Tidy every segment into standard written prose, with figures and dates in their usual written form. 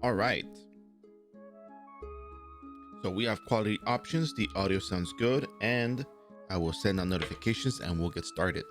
All right. So we have quality options. The audio sounds good, and I will send out notifications and we'll get started.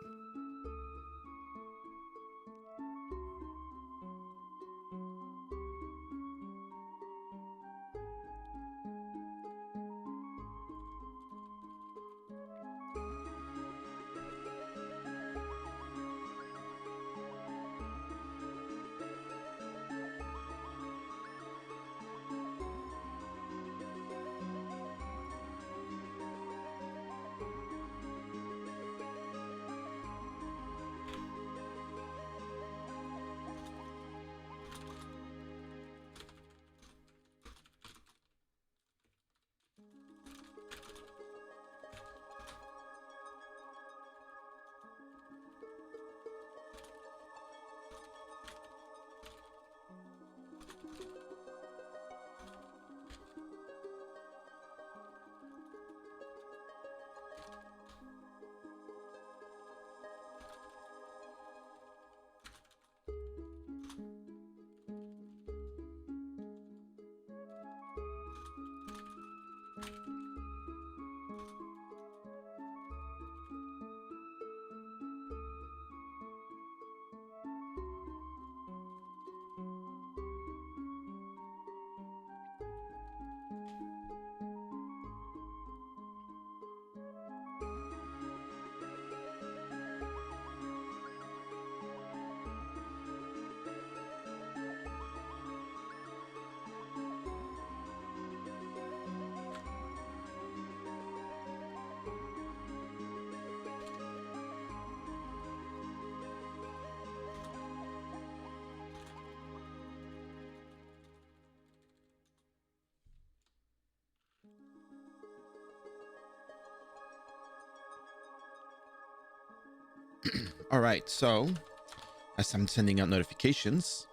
All right, so as I'm sending out notifications,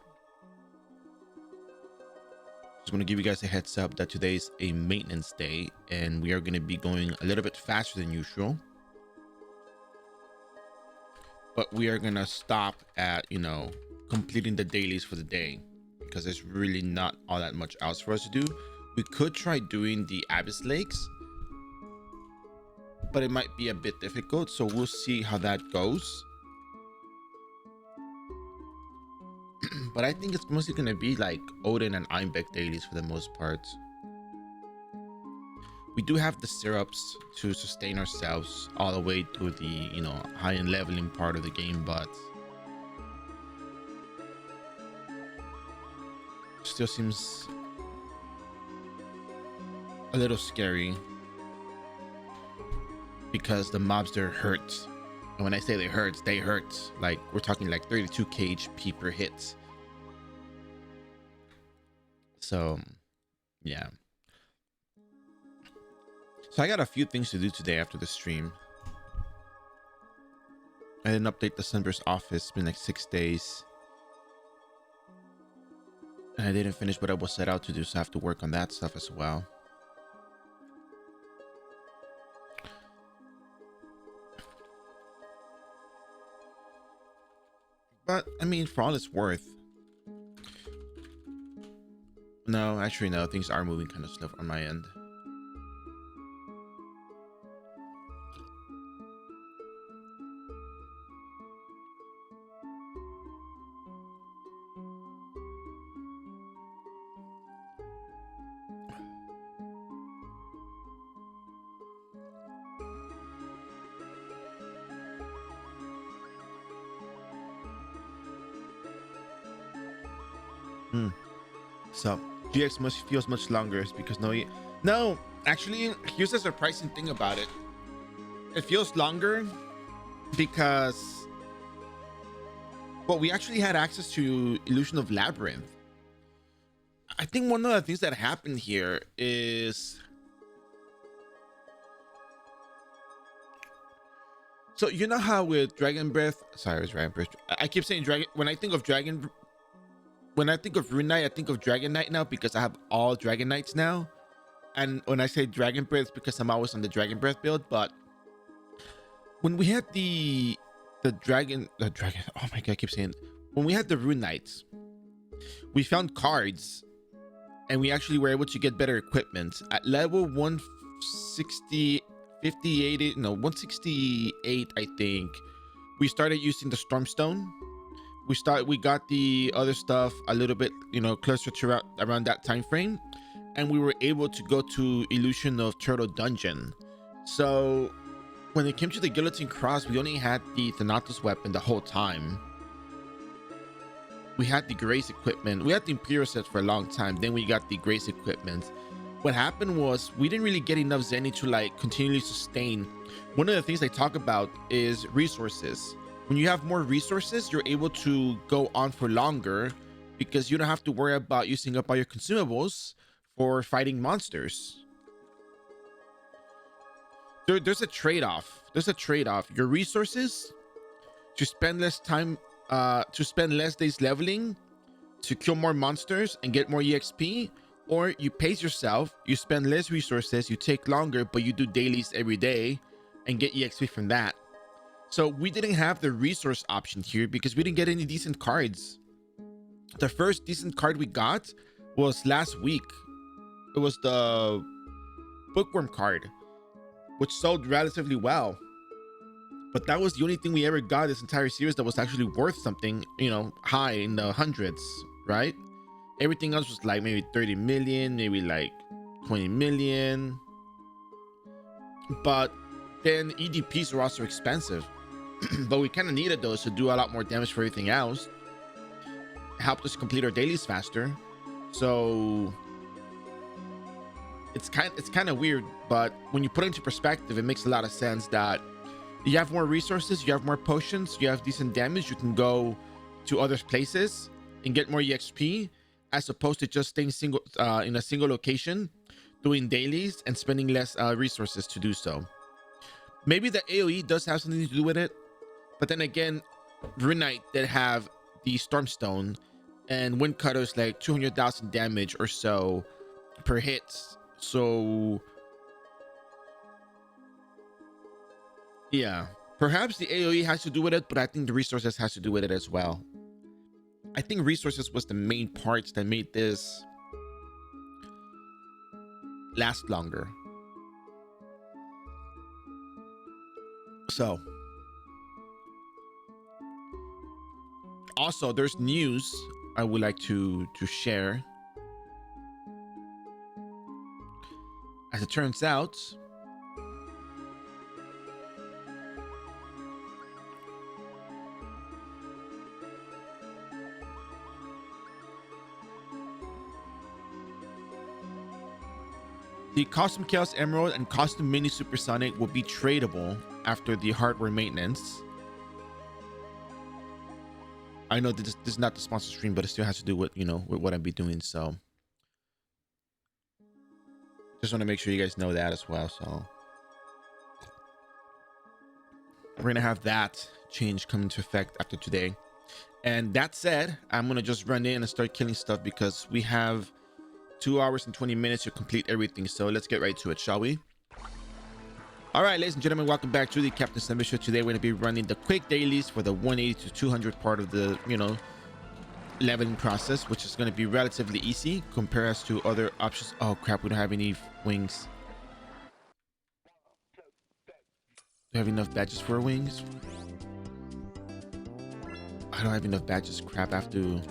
just want to give you guys a heads up that today's a maintenance day and we are going to be going a little bit faster than usual. But we are going to stop at, completing the dailies for the day because there's really not all that much else for us to do. We could try doing the Abyss Lakes, but it might be a bit difficult, so we'll see how that goes. But I think it's mostly going to be like Odin and Einbeck dailies for the most part. We do have the syrups to sustain ourselves all the way to the, high-end leveling part of the game, but still seems a little scary because the mobs there hurt. And when I say they hurt, like we're talking like 32k HP per hit. So yeah, so I got a few things to do today after the stream. I didn't update the Sunburst office. It's been like 6 days and I didn't finish what I was set out to do, so I have to work on that stuff as well. But I mean, for all it's worth, no, actually no, things are moving kind of slow on my end. So GX feels much longer because no, actually, here's the surprising thing about it. It feels longer because, well, we actually had access to Illusion of Labyrinth. I think one of the things that happened here is, so you know how with Dragon Breath, sorry, it was Dragon Breath. I keep saying Dragon, when I think of Rune Knight, I think of Dragon Knight now because I have all Dragon Knights now. And when I say Dragon Breath, it's because I'm always on the Dragon Breath build. But when we had the dragon, oh my god, I keep saying, when we had the Rune Knights, we found cards and we actually were able to get better equipment at level 160, 58, no, 168, I think. We started using the Stormstone. We got the other stuff a little bit, closer to around that time frame, and we were able to go to Illusion of Turtle Dungeon. So when it came to the Guillotine Cross, we only had the Thanatos weapon the whole time. We had the Grace equipment. We had the Imperial set for a long time. Then we got the Grace equipment. What happened was we didn't really get enough Zenny to like continually sustain. One of the things they talk about is resources. When you have more resources, you're able to go on for longer because you don't have to worry about using up all your consumables for fighting monsters. There's a trade-off. Your resources, to spend less time, to spend less days leveling, to kill more monsters and get more EXP, or you pace yourself, you spend less resources, you take longer, but you do dailies every day and get EXP from that. So we didn't have the resource option here because we didn't get any decent cards. The first decent card we got was last week. It was the Bookworm card, which sold relatively well. But that was the only thing we ever got this entire series that was actually worth something, high in the hundreds, right? Everything else was like maybe 30 million, maybe like 20 million. But then EDPs were also expensive. But we kind of needed those to do a lot more damage for everything else. It helped us complete our dailies faster. So it's kind of weird, but when you put it into perspective, it makes a lot of sense that you have more resources, you have more potions, you have decent damage, you can go to other places and get more EXP, as opposed to just staying in a single location, doing dailies and spending less resources to do so. Maybe the AoE does have something to do with it, but then again, Rune Knight did have the Stormstone, and Wind Cutter is like 200,000 damage or so per hit. So yeah, perhaps the AoE has to do with it, but I think the resources has to do with it as well. I think resources was the main parts that made this last longer. So also there's news I would like to share. As it turns out, the Custom Chaos Emerald and Custom Mini Supersonic will be tradable after the hardware maintenance. I know that this is not the sponsor stream, but it still has to do with, with what I'll be doing. So just want to make sure you guys know that as well. So we're going to have that change come into effect after today. And that said, I'm going to just run in and start killing stuff because we have 2 hours and 20 minutes to complete everything. So let's get right to it, shall we? All right, ladies and gentlemen, welcome back to the Captain Semi Show. Today we're going to be running the quick dailies for the 180 to 200 part of the, leveling process, which is going to be relatively easy compared to other options. Oh crap, we don't have any wings. Do we have enough badges for wings? I don't have enough badges. Crap, I have to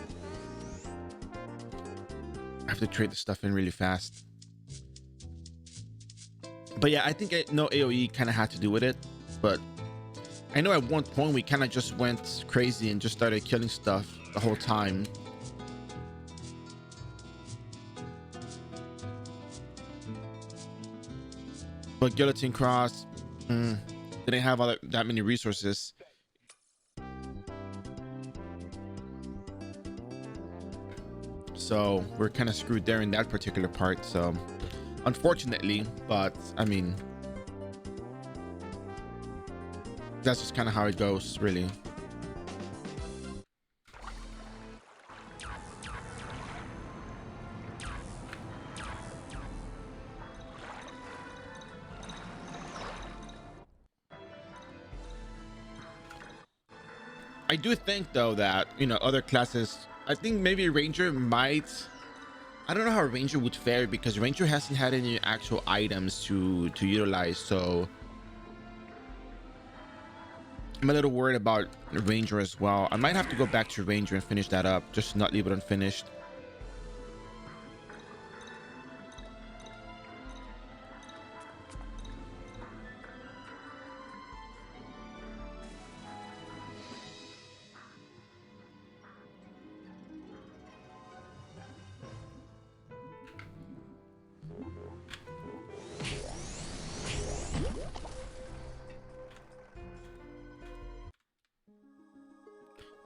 trade the stuff in really fast. But yeah, I think no AoE kind of had to do with it, but I know at one point we kind of just went crazy and just started killing stuff the whole time. But Guillotine Cross didn't have that many resources. So we're kind of screwed there in that particular part. So unfortunately, but I mean, that's just kind of how it goes, really. I do think though that, other classes, I think maybe Ranger might I don't know how Ranger would fare because Ranger hasn't had any actual items to utilize, so I'm a little worried about Ranger as well. I might have to go back to Ranger and finish that up, just not leave it unfinished.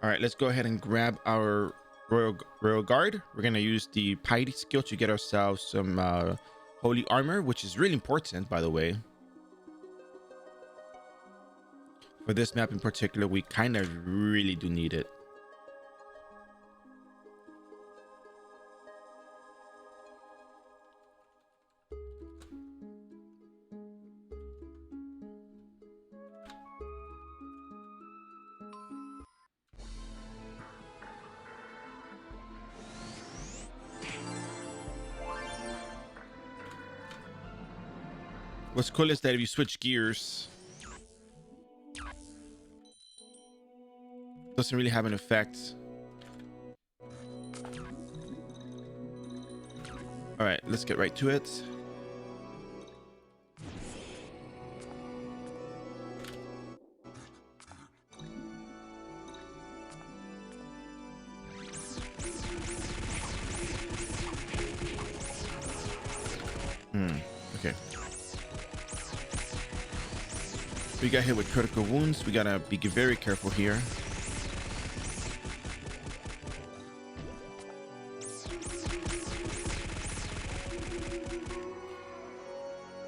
All right, let's go ahead and grab our Royal Guard. We're gonna use the Piety skill to get ourselves some holy armor, which is really important, by the way. For this map in particular, we kind of really do need it. What's cool is that if you switch gears, it doesn't really have an effect. All right, let's get right to it. Okay. We got hit with critical wounds. We gotta be very careful here.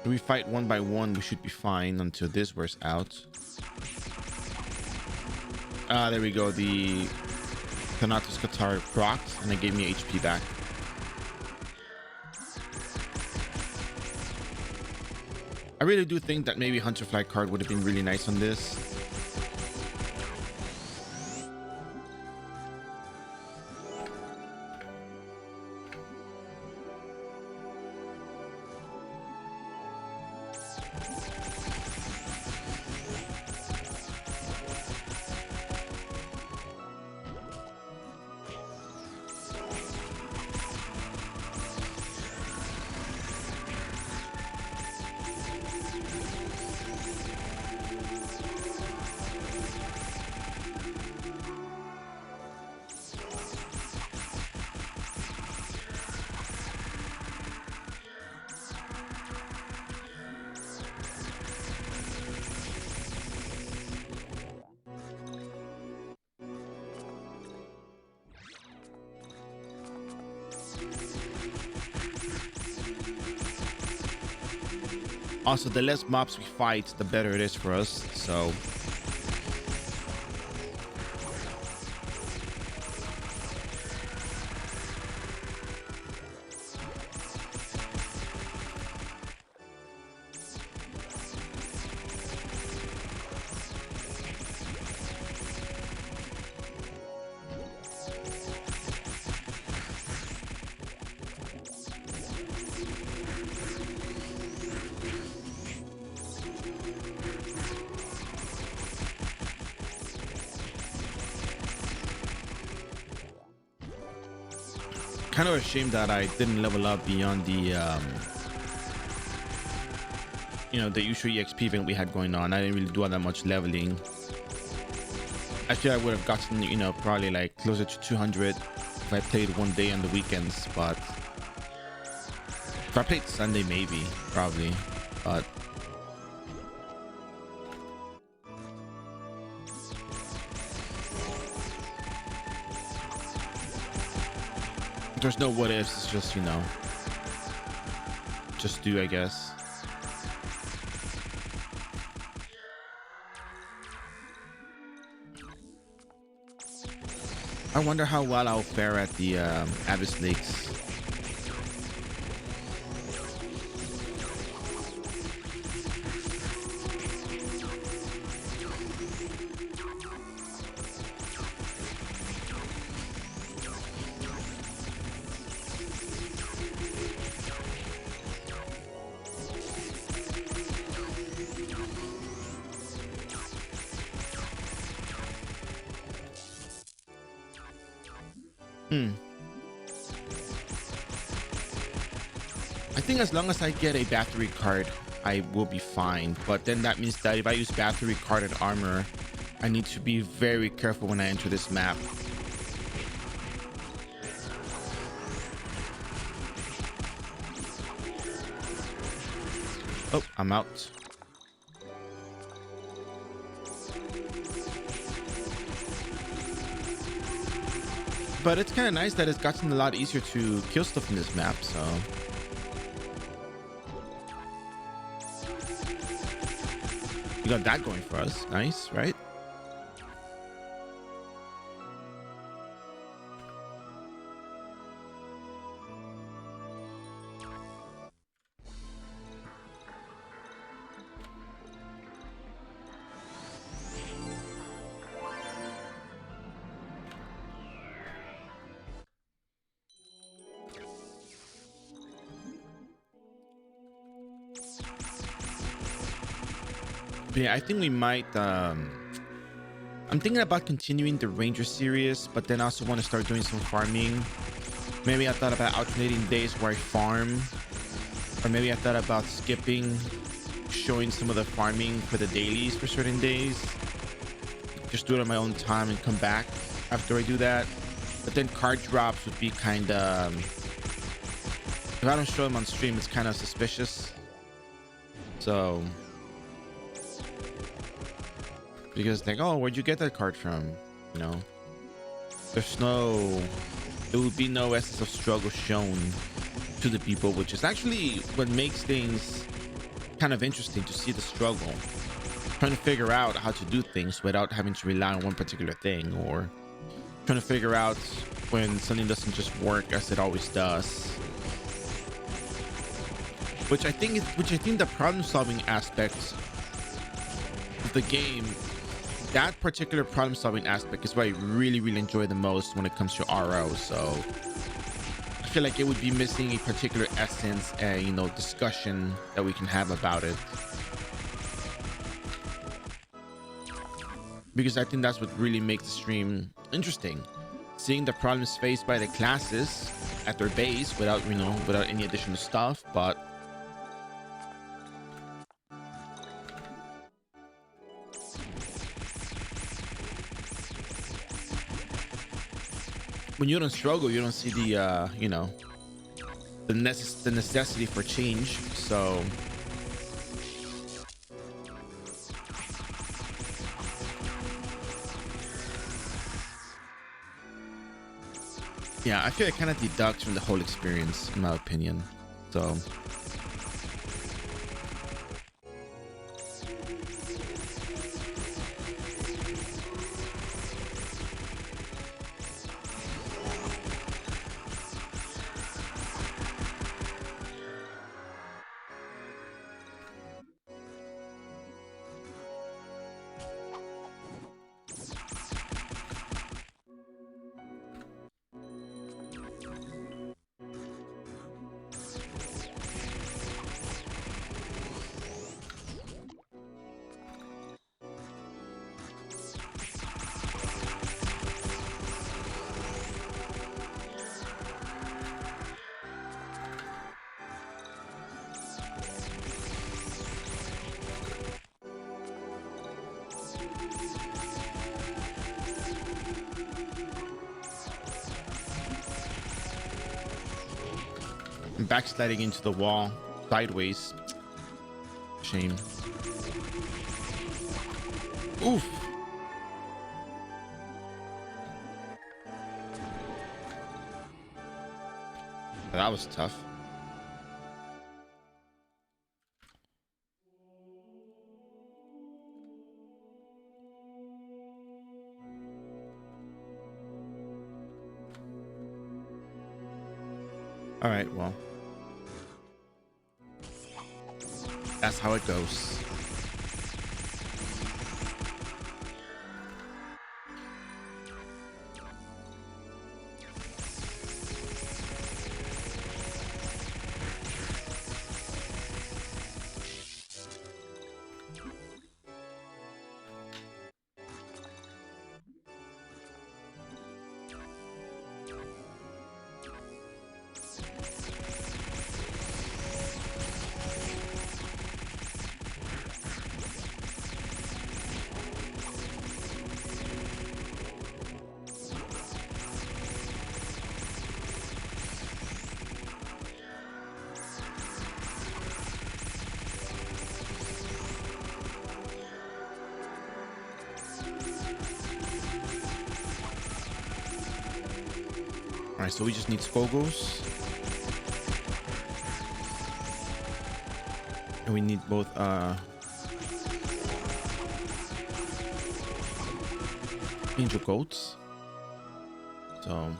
If we fight one by one, we should be fine until this wears out. Ah, there we go. The Thanatos Qatar procced, and it gave me HP back. I really do think that maybe Hunterfly card would have been really nice on this. Also, the less mobs we fight, the better it is for us, so... kind of ashamed that I didn't level up beyond the you know, the usual EXP event we had going on. I didn't really do all that much leveling. Actually, I would have gotten, you know, probably like closer to 200 if I played one day on the weekends, but if I played Sunday, maybe, probably, but there's no what ifs. It's just, you know, just do, I guess. I wonder how well I'll fare at the Abyss Lakes. Hmm. I think as long as I get a battery card, I will be fine. But then that means that if I use battery card and armor, I need to be very careful when I enter this map. Oh, I'm out. But it's kind of nice that it's gotten a lot easier to kill stuff in this map, so... We got that going for us. Nice, right? But yeah, I think we might... I'm thinking about continuing the Ranger series, but then I also want to start doing some farming. Maybe I thought about alternating days where I farm, or maybe I thought about skipping showing some of the farming for the dailies for certain days. Just do it on my own time and come back after I do that. But then card drops would be kind of... if I don't show them on stream, it's kind of suspicious. So... because like, oh, where'd you get that card from? You know, there's no... there would be no essence of struggle shown to the people, which is actually what makes things kind of interesting, to see the struggle, trying to figure out how to do things without having to rely on one particular thing, or trying to figure out when something doesn't just work as it always does. Which I think the problem-solving aspect of the game, that particular problem-solving aspect is what I really enjoy the most when it comes to RO. So I feel like it would be missing a particular essence and, you know, discussion that we can have about it, because I think that's what really makes the stream interesting, seeing the problems faced by the classes at their base without, you know, without any additional stuff. But when you don't struggle, you don't see the you know, the necessity for change. So yeah, I feel it kind of deducts from the whole experience, in my opinion. So I'm backsliding into the wall sideways. Shame. Oof. That was tough. All right, well, that's how it goes. right, so we just need Skogos. And we need both angel goats. So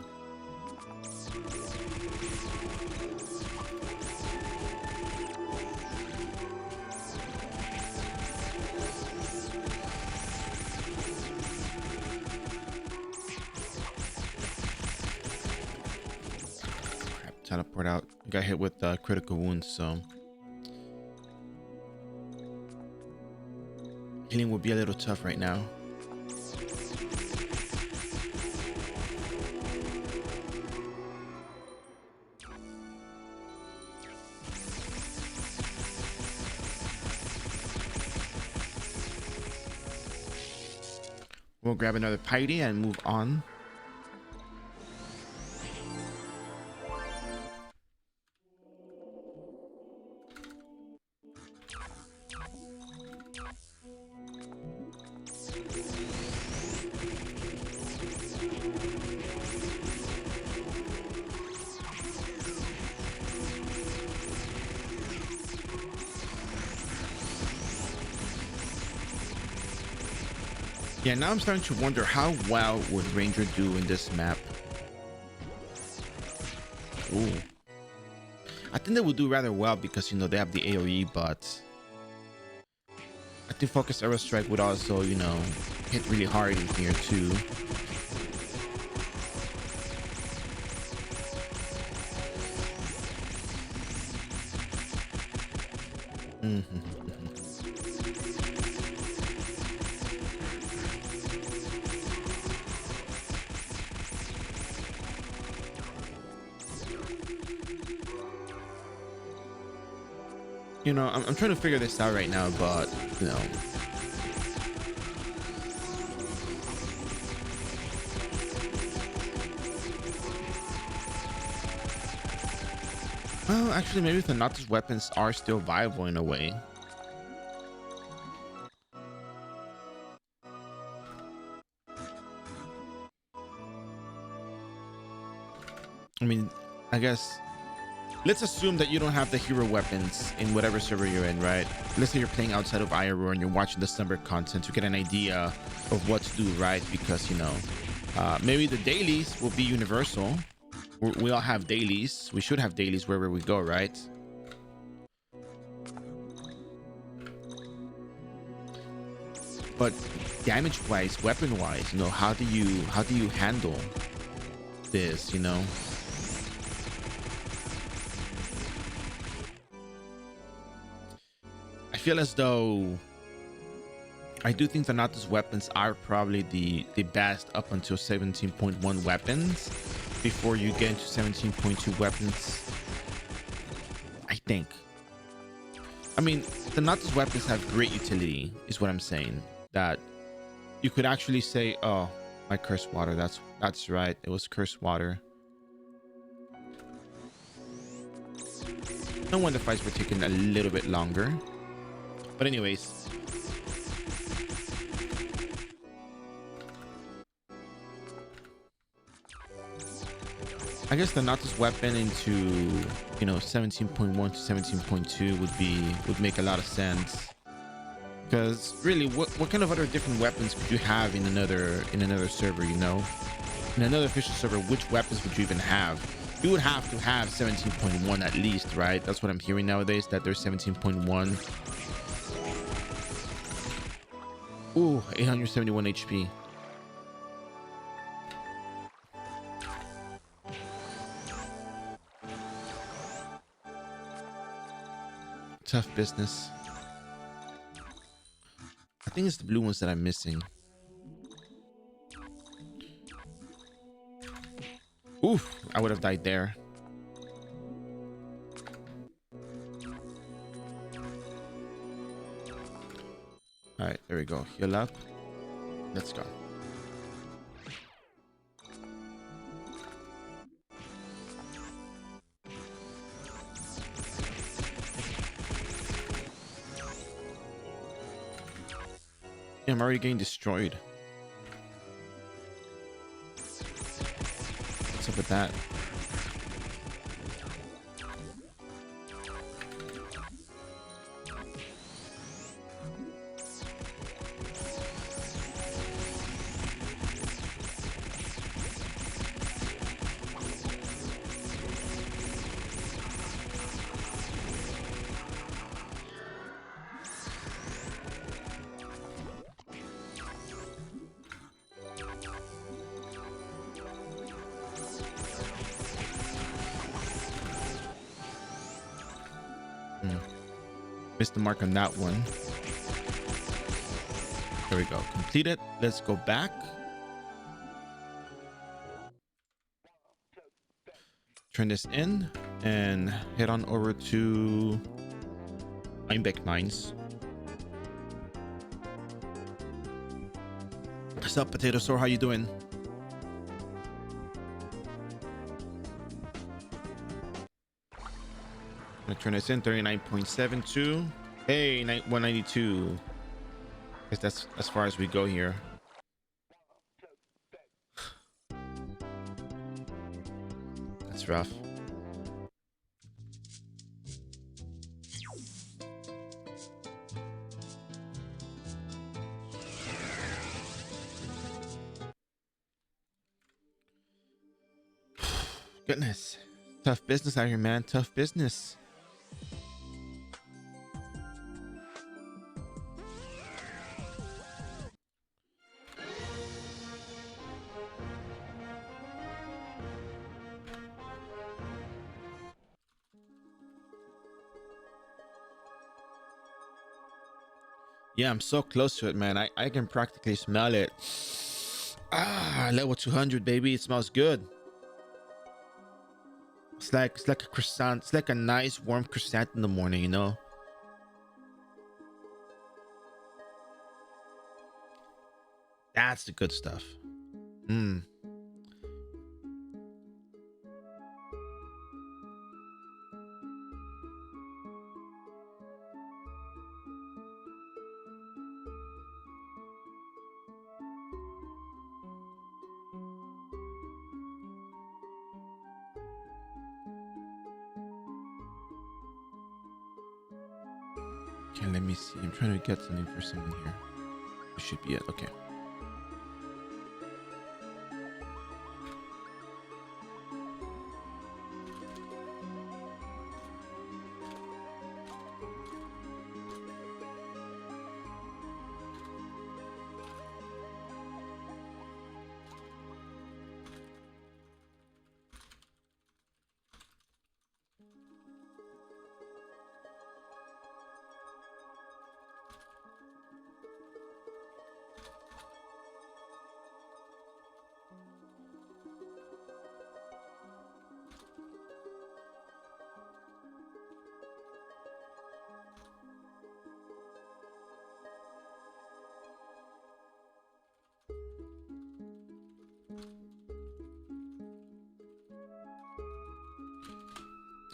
teleport out. Got hit with critical wounds, so healing will be a little tough right now. We'll grab another piety and move on. Yeah, now I'm starting to wonder how well would Ranger do in this map. Ooh. I think they would do rather well because, you know, they have the AoE, but I think Focus Arrow Strike would also, you know, hit really hard in here too. You know, I'm trying to figure this out right now, but, you know. Well, actually, maybe the Thanatos weapons are still viable in a way. I mean, I guess let's assume that you don't have the hero weapons in whatever server you're in, right? Let's say you're playing outside of iRO and you're watching the summer content to get an idea of what to do, right? Because, you know, maybe the dailies will be universal. We all have dailies. We should have dailies wherever we go, right? But damage-wise, weapon-wise, you know, how do you handle this, you know? I feel as though I do think the Thanatos weapons are probably the best up until 17.1 weapons. Before you get into 17.2 weapons, I think. I mean, the Thanatos weapons have great utility, is what I'm saying. That you could actually say, oh, my cursed water. That's right. It was cursed water. No wonder fights were taking a little bit longer. But anyways, I guess the Thanatos weapon into, you know, 17.1 to 17.2 would make a lot of sense. Because really, what kind of other different weapons could you have in another server, you know? In another official server, which weapons would you even have? You would have to have 17.1 at least, right? That's what I'm hearing nowadays, that there's 17.1. Ooh, 871 HP. Tough business. I think it's the blue ones that I'm missing. Oof, I would have died there. All right, there we go. Heal up. Let's go. Yeah, I'm already getting destroyed. What's up with that? Hmm. Missed the mark on that one. There we go. Completed. Let's go back. Turn this in and head on over to Einbeck Mines. What's up, Potato Store? How you doing? I'm gonna turn this in 39.72. Hey, 192. Guess that's as far as we go here. That's rough. Goodness. Tough business out here, man. Tough business. Yeah, I'm so close to it, man. I can practically smell it. Ah, level 200, baby. It smells good. It's like a croissant. It's like a nice warm croissant in the morning, you know. That's the good stuff. Mm. Okay, let me see. I'm trying to get something for someone here. This should be it. Okay.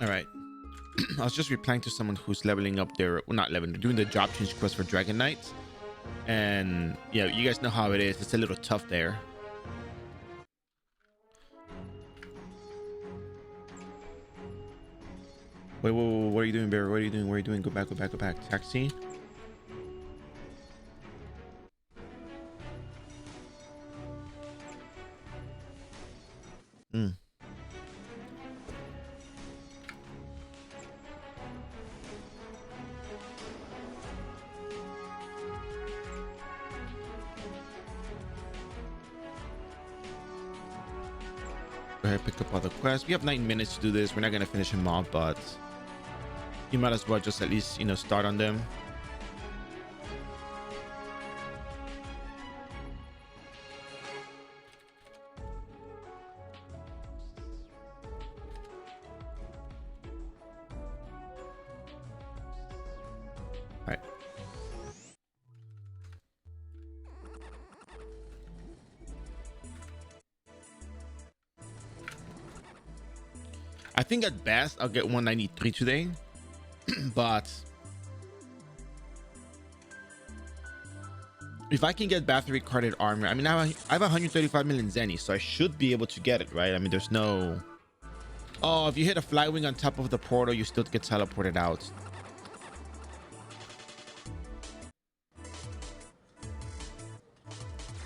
All right. I was just replying to someone who's leveling up their, well, not leveling, doing the job change quest for Dragon Knights. And yeah, you guys know how it is. It's a little tough there. Wait, what are you doing, Bear? What are you doing? What are you doing? Go back, go back, go back. Taxi. Hmm. Go ahead, pick up all the quests. We have 9 minutes to do this. We're not gonna finish them all, but you might as well just at least, you know, start on them. All right. I think at best I'll get 193 today, but if I can get battery carded armor, I mean, I have 135 million zenny, so I should be able to get it, right? I mean, there's no... Oh, if you hit a flywing on top of the portal, you still get teleported out.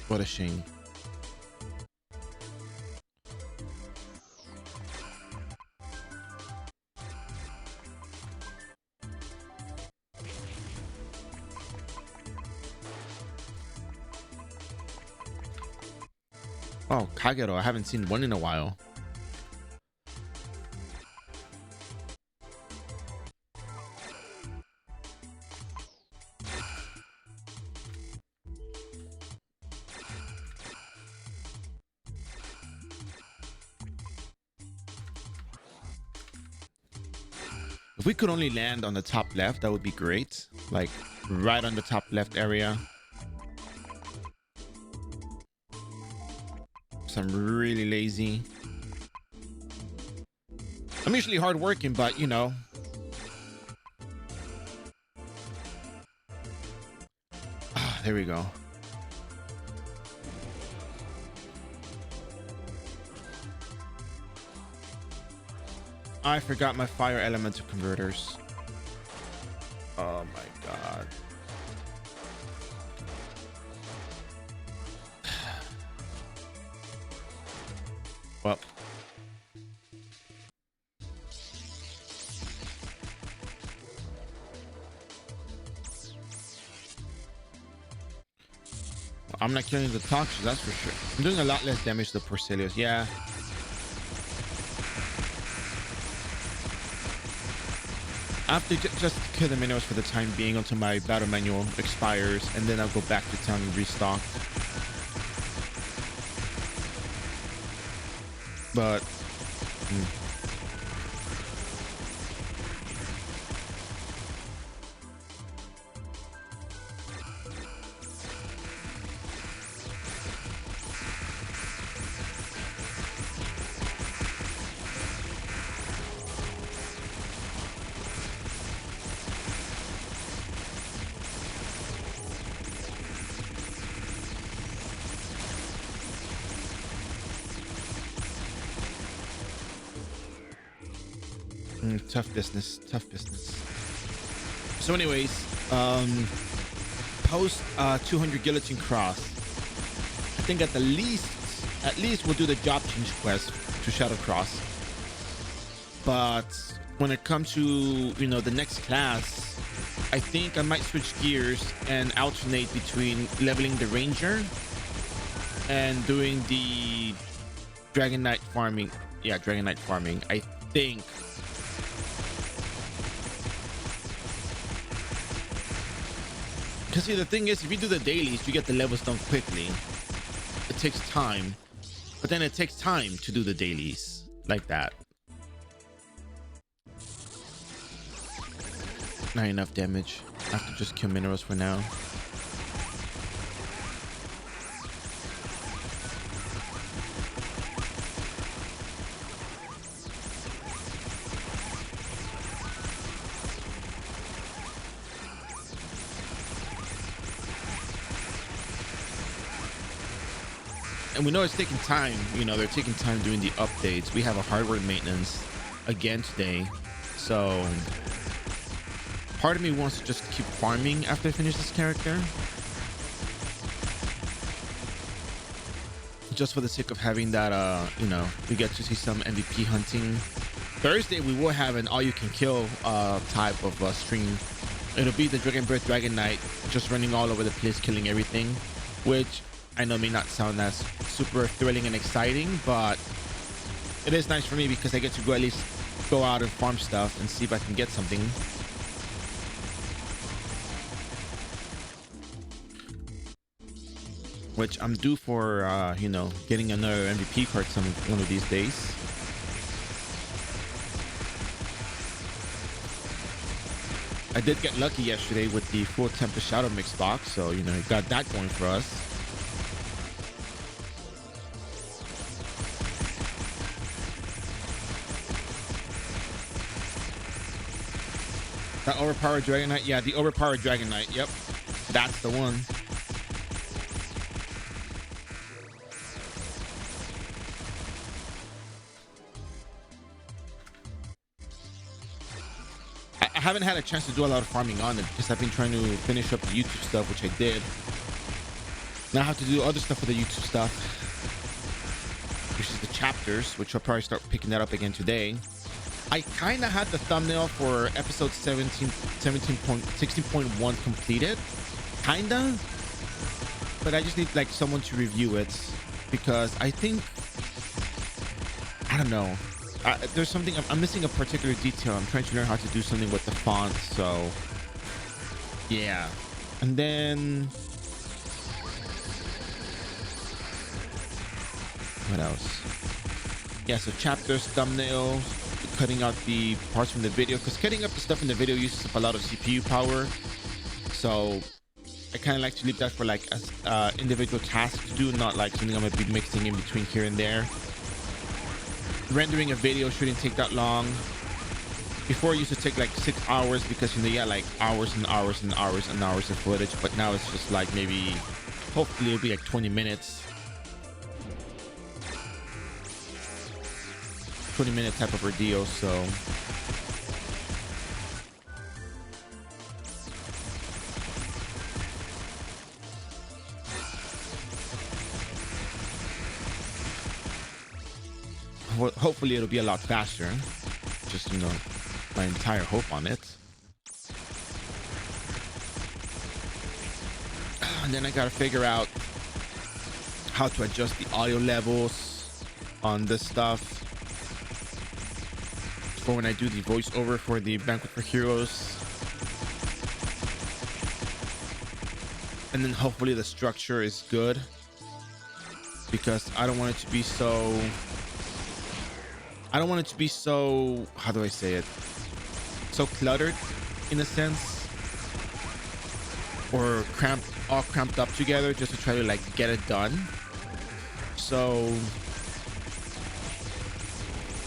What a shame. Oh, Kagero, I haven't seen one in a while. If we could only land on the top left, that would be great. Like right on the top left area. So I'm really lazy. I'm usually hardworking, but you know. Ah, there we go. I forgot my fire elemental converters. Oh my god. Well. I'm not killing the toxins, that's for sure. I'm doing a lot less damage to the Porcelius, yeah. I have to just kill the minerals for the time being until my battle manual expires, and then I'll go back to town and restock. But tough business. So anyways, post 200 Guillotine Cross. I think at the least we'll do the job change quest to Shadow Cross. But when it comes to, you know, the next class, I think I might switch gears and alternate between leveling the Ranger and doing the Dragon Knight farming. Yeah, Dragon Knight farming. I think. Because see, the thing is, if you do the dailies, you get the levels done quickly. It takes time. But then it takes time to do the dailies. Like that. Not enough damage. I have to just kill minerals for now. And we know it's taking time. You know, they're taking time doing the updates. We have a hardware maintenance again today. So part of me wants to just keep farming after I finish this character. Just for the sake of having that, you know, we get to see some MVP hunting. Thursday, we will have an all-you-can-kill type of stream. It'll be the Dragon Breath Dragon Knight just running all over the place, killing everything. Which I know may not sound as super thrilling and exciting, but it is nice for me because I get to go at least go out and farm stuff and see if I can get something. Which I'm due for, you know, getting another MVP card one of these days. I did get lucky yesterday with the full Tempest Shadow Mix box, so, you know, got that going for us. That overpowered Dragon Knight? Yeah, the overpowered Dragon Knight. Yep. That's the one. I haven't had a chance to do a lot of farming on it because I've been trying to finish up the YouTube stuff, which I did. Now I have to do other stuff with the YouTube stuff, which is the chapters, which I'll probably start picking that up again today. I kind of had the thumbnail for episode 16.1 completed, kinda, but I just need like someone to review it because I think, I don't know, there's something I'm missing, a particular detail. I'm trying to learn how to do something with the font, so yeah. And then what else? Yeah, so chapters, thumbnails, cutting out the parts from the video, because cutting up the stuff in the video uses up a lot of CPU power. So I kind of like to leave that for like as individual tasks to do, not like something I'm gonna be mixing in between here and there. Rendering a video shouldn't take that long. Before it used to take like 6 hours, because you had like hours and hours and hours and hours of footage, but now it's just like maybe, hopefully it'll be like 20 minutes. 20-minute type of ordeal. So hopefully it'll be a lot faster. Just, my entire hope on it. And then I gotta figure out how to adjust the audio levels on this stuff for when I do the voiceover for the Banquet for Heroes. And then hopefully the structure is good, because I don't want it to be so, how do I say it? So cluttered in a sense, or all cramped up together just to try to like get it done. So,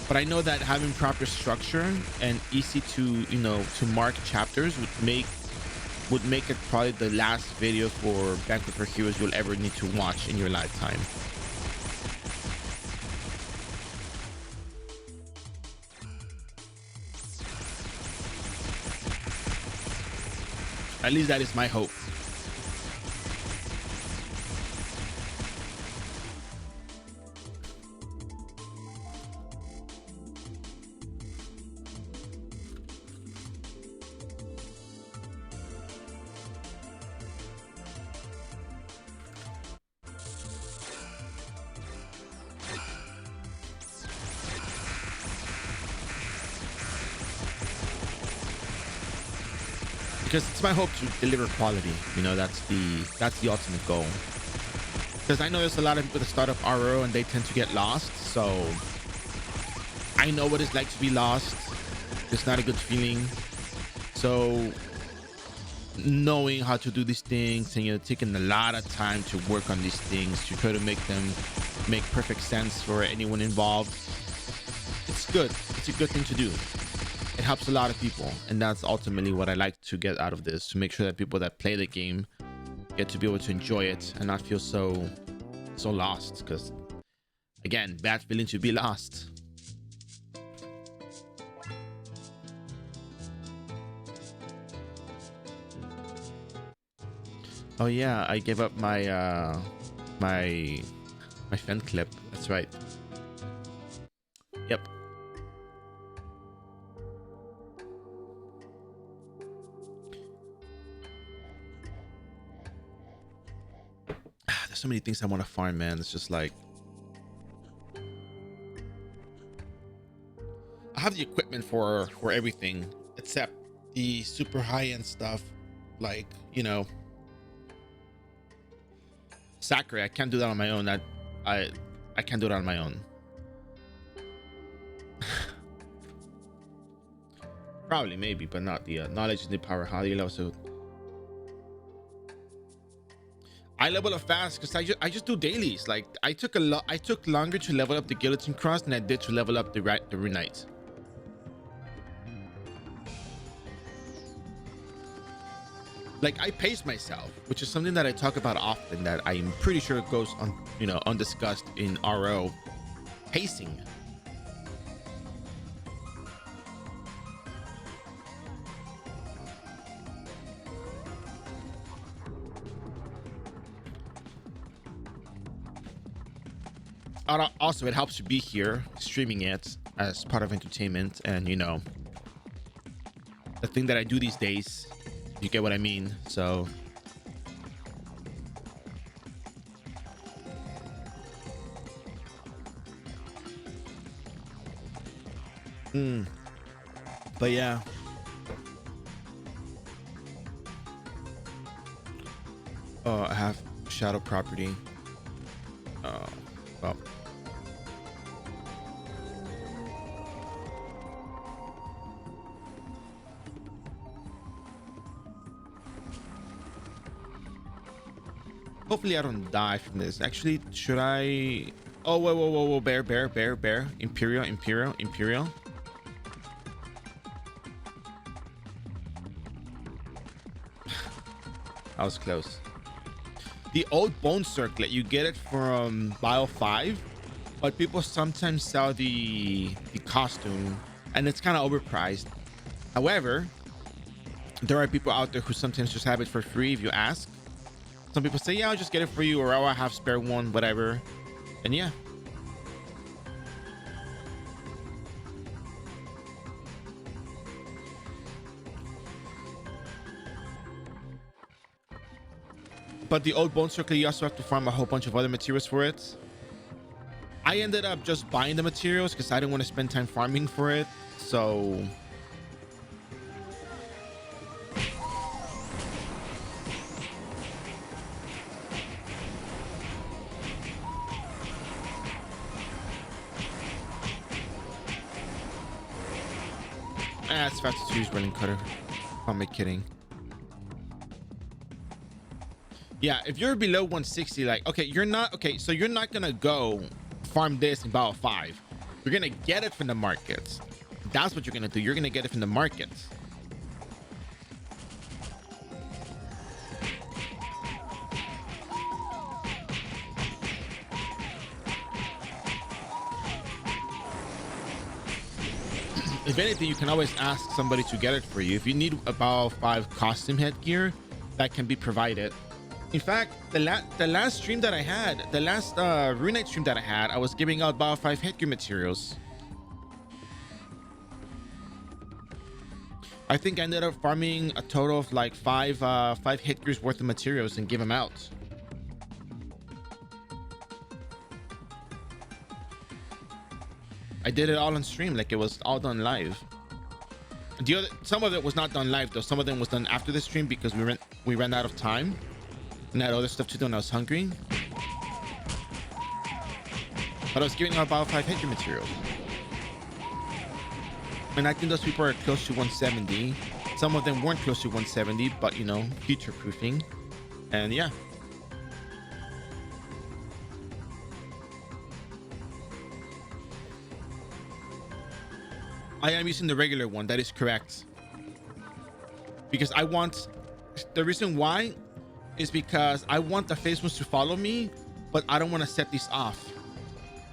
but I know that having proper structure and easy to, to mark chapters would make it probably the last video for Banquet for Heroes you'll ever need to watch in your lifetime. At least that is my hope. Because it's my hope to deliver quality. That's the ultimate goal. Because I know there's a lot of people that start up iRO and they tend to get lost. So I know what it's like to be lost. It's not a good feeling. So knowing how to do these things and taking a lot of time to work on these things to try to make them make perfect sense for anyone involved, it's good. It's a good thing to do. It helps a lot of people, and that's ultimately what I like to get out of this, to make sure that people that play the game get to be able to enjoy it and not feel so lost. Because again, bad feeling to be lost. Oh yeah, I gave up my my fen clip. That's right. Yep. There's so many things I want to farm, man. It's just like, I have the equipment for everything except the super high-end stuff, like, Sakura. I can't do that on my own. I can't do it on my own. Probably, maybe, but not the knowledge is the power. How do you level? So I level up fast because I just do dailies. Like I took longer to level up the Guillotine Cross than I did to level up the Rune Knight. Like I pace myself, which is something that I talk about often, that I'm pretty sure it goes on, undiscussed in RO. Pacing. Also, it helps to be here streaming it as part of entertainment, and the thing that I do these days, you get what I mean. So but yeah, I have shadow property. Well, Hopefully I don't die from this. Actually, should I? Oh, whoa, whoa, whoa, whoa, bear. Imperial. I was close. The old bone circlet, you get it from Bio 5, but people sometimes sell the costume, and it's kind of overpriced. However, there are people out there who sometimes just have it for free if you ask. Some people say, yeah, I'll just get it for you, or I'll have spare one, whatever. And yeah. But the old bone circle, you also have to farm a whole bunch of other materials for it. I ended up just buying the materials because I didn't want to spend time farming for it. So it's fast to use running cutter. I'm not kidding. Yeah, if you're below 160, like, okay, you're not, okay, so you're not gonna go farm this in Battle 5. You're gonna get it from the markets. That's what you're gonna do. You're gonna get it from the markets. If anything, you can always ask somebody to get it for you. If you need a Battle 5 costume headgear, that can be provided. In fact, the last stream that I had, the last Runite stream that I had, I was giving out Battle 5 headgear materials. I think I ended up farming a total of like five headgears worth of materials and give them out. I did it all on stream, like it was all done live. Some of it was not done live though. Some of them was done after the stream because we ran out of time and I had other stuff to do and I was hungry. But I was giving out about 5 headgear materials. And I think those people are close to 170. Some of them weren't close to 170, but you know, future proofing. And yeah. I am using the regular one. That is correct. Because I want, the reason why is because I want the face ones to follow me, but I don't want to set these off.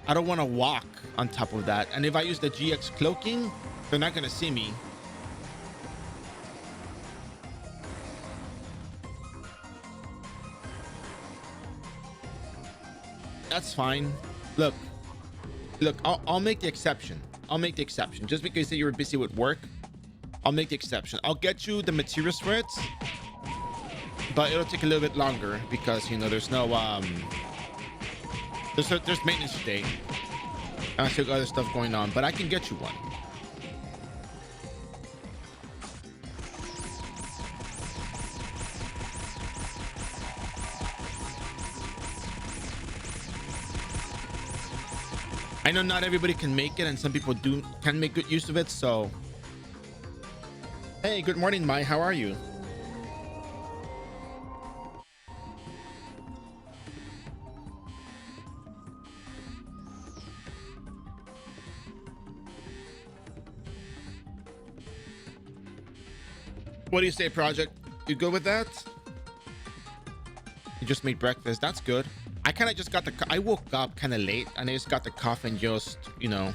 I don't want to walk on top of that. And if I use the GX cloaking, they're not going to see me. That's fine. Look, I'll make the exception. I'll make the exception. Just because you say you were busy with work, I'll make the exception. I'll get you the materials for it, but it'll take a little bit longer because, you know, there's no there's maintenance today. I still got other stuff going on, but I can get you one. I know not everybody can make it, and some people can make good use of it. So, hey, good morning, Mai. How are you? What do you say, Project? You good with that? You just made breakfast. That's good. I kind of just got I woke up kind of late and I just got the coffee and just, you know,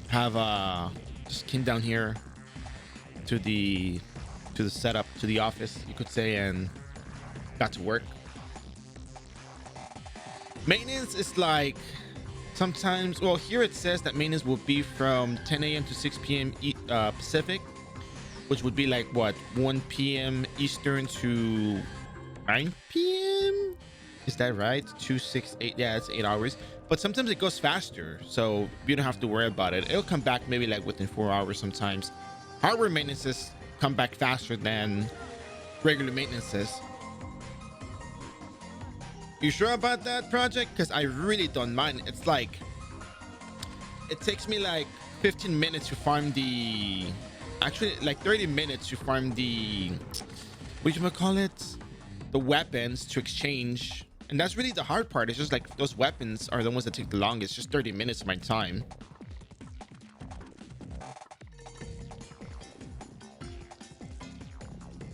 have just came down here to the setup, to the office, you could say, and got to work. Maintenance is like sometimes, well, here it says that maintenance will be from 10 a.m. to 6 p.m. Pacific, which would be like what, 1 p.m. Eastern to 9 p.m. Is that right? 2, 6, 8. Yeah, it's 8 hours. But sometimes it goes faster, so you don't have to worry about it. It'll come back maybe like within 4 hours sometimes. Hardware maintenances come back faster than regular maintenances. You sure about that, Project? Because I really don't mind. It's like, it takes me like 15 minutes to farm the actually like 30 minutes to farm the, what you call it, the weapons to exchange. And that's really the hard part. It's just like those weapons are the ones that take the longest. Just 30 minutes of my time.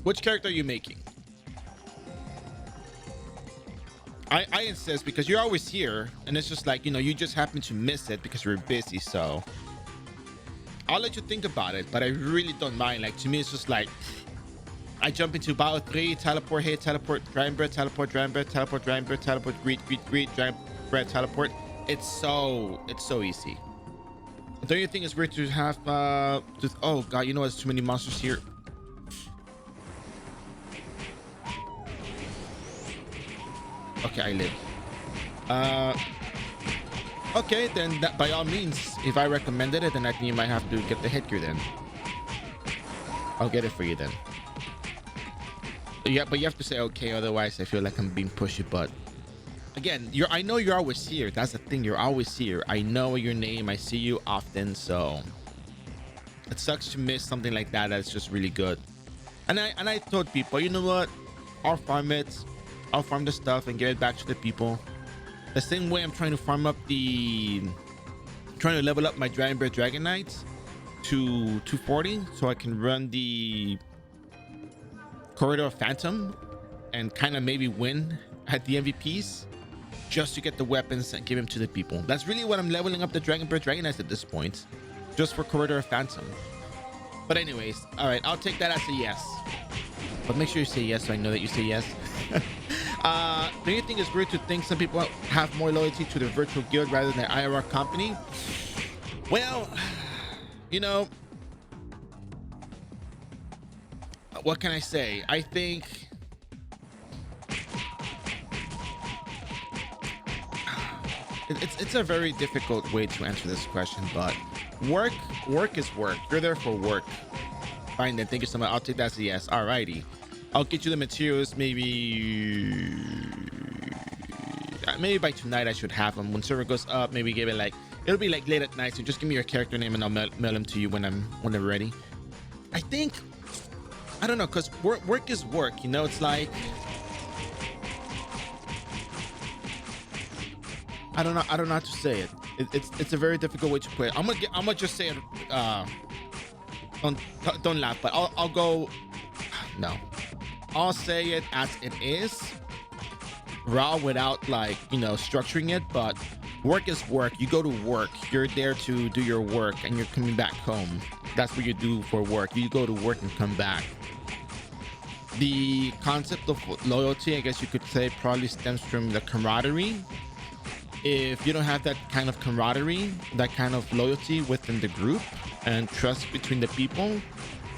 Which character are you making? I insist because you're always here, and it's just like, you know, you just happen to miss it because you're busy. So I'll let you think about it, but I really don't mind. Like, to me, it's just like I jump into battle 3, teleport, hey, teleport, dragon breath, teleport, dragon breath, teleport, dragon breath, teleport, greet, dragon breath, teleport. It's so easy. Don't you think it's weird to have oh god, you know, there's too many monsters here. Okay, I live. Okay, then that, by all means, if I recommended it, then I think you might have to get the headgear then. I'll get it for you then. Yeah, but you have to say okay, otherwise I feel like I'm being pushy. But again, I know you're always here. That's the thing, you're always here. I know your name, I see you often, so it sucks to miss something like that. That's just really good. And I told people, you know what? I'll farm it. I'll farm the stuff and get it back to the people. The same way I'm trying to farm up trying to level up my Dragon Breath Dragon Knights to 240 so I can run the Corridor of Phantom and kind of maybe win at the MVPs just to get the weapons and give them to the people. That's really what I'm leveling up the Dragon Breath Dragon Knights at this point, just for Corridor of Phantom. But anyways, all right, I'll take that as a yes. But make sure you say yes so I know that you say yes. Do you think it's weird to think some people have more loyalty to their virtual guild rather than their iRO company? Well, you know, what can I say? I think it's a very difficult way to answer this question, but work is work. You're there for work. Fine then, thank you so much. I'll take that as a yes. Alrighty, I'll get you the materials maybe by tonight. I should have them when server goes up. Maybe give it like, it'll be like late at night, so just give me your character name and I'll mail them to you when they're ready. I think, I don't know, because work is work, you know. It's like, I don't know how to say it. It's a very difficult way to put it. I'm gonna just say it. Don't laugh, but I'll go. No, I'll say it as it is, raw, without like, you know, structuring it. But work is work. You go to work. You're there to do your work, and you're coming back home. That's what you do for work. You go to work and come back. The concept of loyalty, I guess you could say, probably stems from the camaraderie. If you don't have that kind of camaraderie, that kind of loyalty within the group and trust between the people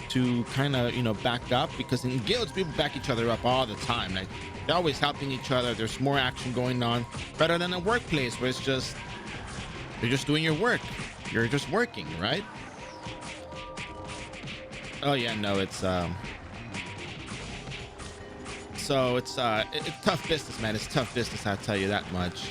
to kind of, you know, back up, because in guilds people back each other up all the time. Like, they're always helping each other. There's more action going on rather than a workplace where it's just, you're just doing your work. You're just working, right? Oh yeah, no, it's so it's tough business, man. It's tough business, I'll tell you that much.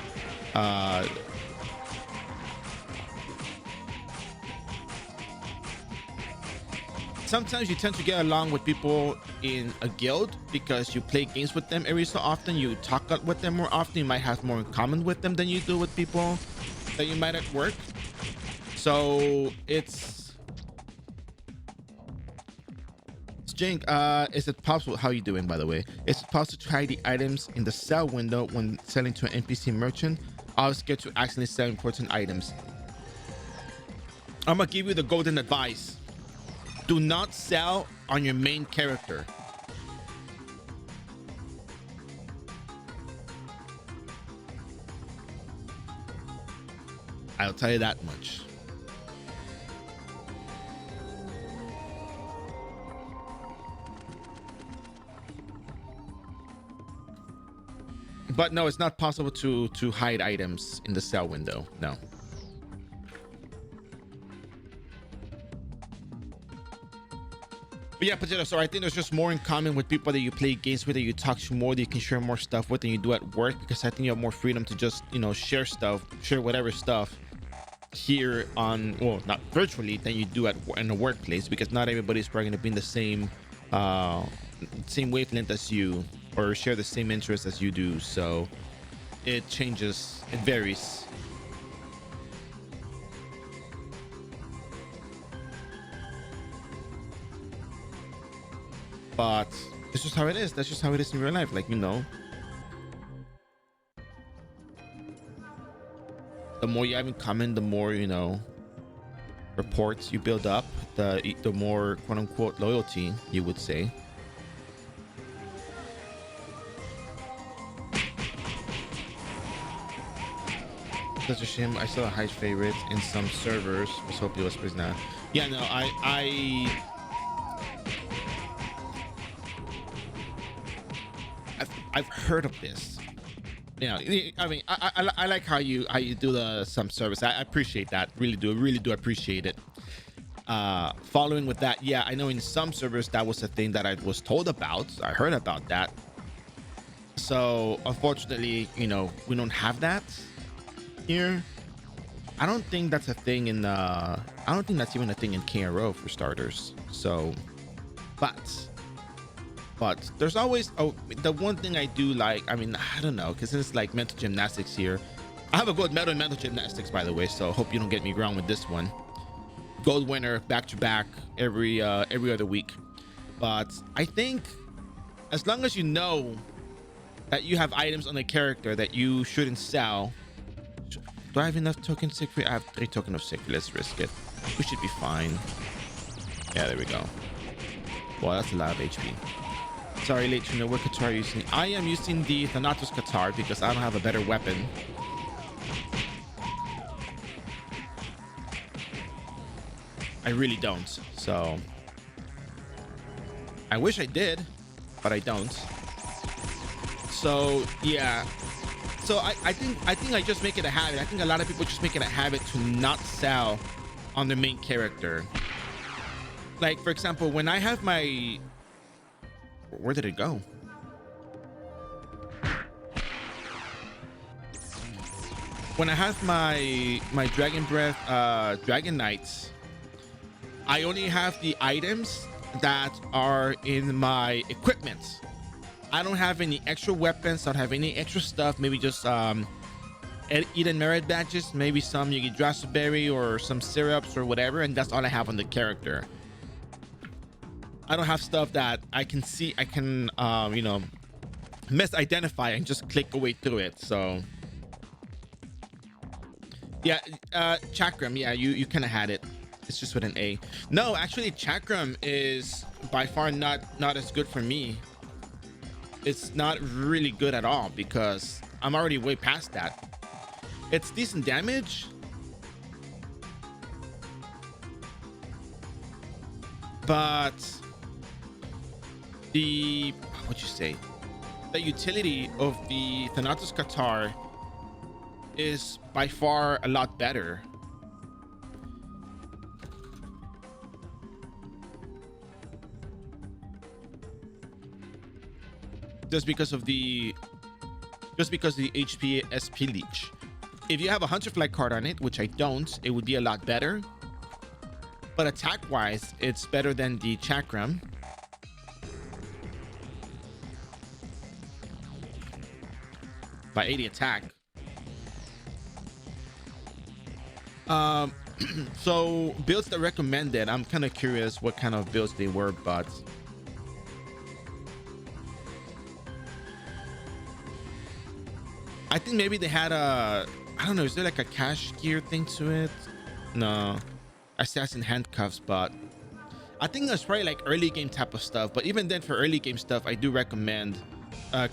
Sometimes you tend to get along with people in a guild because you play games with them every so often. You talk with them more often. You might have more in common with them than you do with people that you might at work. So it's Jink, is it possible, how you doing by the way, is it possible to hide the items in the sell window when selling to an NPC merchant? I was scared to accidentally sell important items. I'm gonna give you the golden advice. Do not sell on your main character. I'll tell you that much. But no, it's not possible to hide items in the sell window. No. But yeah, Potato, so I think there's just more in common with people that you play games with, that you talk to more, that you can share more stuff with than you do at work, because I think you have more freedom to just, you know, share stuff, share whatever stuff here on, well, not virtually, than you do in the workplace, because not everybody's probably going to be in the same wavelength as you or share the same interests as you do. So it changes, it varies. But it's just how it is. That's just how it is in real life. Like, you know, the more you have in common, the more, you know, reports you build up, the more quote unquote loyalty you would say. Such a shame. I saw a high favorite in some servers. I was hoping it was now. Yeah, no, I've heard of this. Yeah, I mean, I like how you do the some service. I appreciate that. Really do appreciate it. Following with that, yeah, I know in some servers that was a thing that I was told about. I heard about that. So unfortunately, you know, we don't have that here. I don't think that's a thing in I don't think that's even a thing in iRO for starters. So, but there's always, oh, the one thing I do like, I mean, I don't know, because it's like mental gymnastics here. I have a gold medal in mental gymnastics, by the way, so hope you don't get me wrong with this one. Gold winner back to back every other week. But I think as long as you know that you have items on the character that you shouldn't sell. Do I have enough tokens sick free? I have 3 tokens of sick free. Let's risk it. We should be fine. Yeah, there we go. Well, that's a lot of HP. Sorry, late to know what Qatar are you using. I am using the Thanatos Qatar because I don't have a better weapon. I really don't. So I wish I did, but I don't. So yeah. So I think I just make it a habit. I think a lot of people just make it a habit to not sell on their main character. Like, for example, when I have my, where did it go? When I have my Dragon Breath Dragon Knights, I only have the items that are in my equipment. I don't have any extra weapons. I don't have any extra stuff. Maybe just Eden Merit badges, maybe some Yggdrasil berry or some syrups or whatever, and that's all I have on the character. I don't have stuff that I can see, I can you know, misidentify and just click away through it. So yeah, Chakram, yeah, you kind of had it. It's just with an A. No, actually Chakram is by far not as good for me. It's not really good at all because I'm already way past that. It's decent damage, but the, what'd you say, the utility of the Thanatos Qatar is by far a lot better. Just because of the HP SP leech. If you have a Hunter Flag card on it, which I don't, it would be a lot better. But attack wise, it's better than the Chakram. By 80 attack. So builds that recommended, I'm kind of curious what kind of builds they were, but I think maybe they had a, I don't know, is there like a cash gear thing to it? No, assassin handcuffs, but I think that's probably like early game type of stuff. But even then, for early game stuff, I do recommend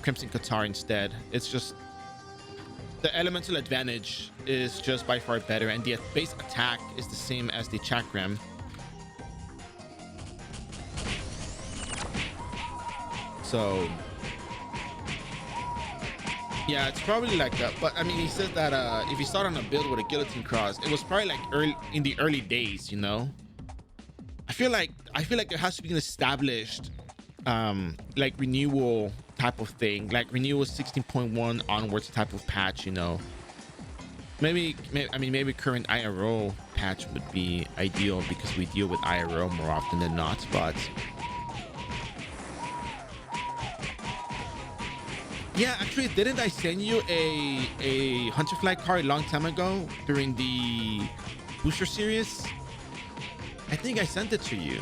Crimson Qatar instead. It's just the elemental advantage is just by far better, and the base attack is the same as the Chakram. So yeah, it's probably like that. But I mean, he says that if you start on a build with a Guillotine cross, it was probably like in the early days, you know. I feel like there has to be an established like renewal type of thing, like renewal 16.1 onwards type of patch, you know. I mean, maybe current iRO patch would be ideal because we deal with iRO more often than not. But yeah, actually, didn't I send you a Hunter Flag card a long time ago during the booster series? I think I sent it to you.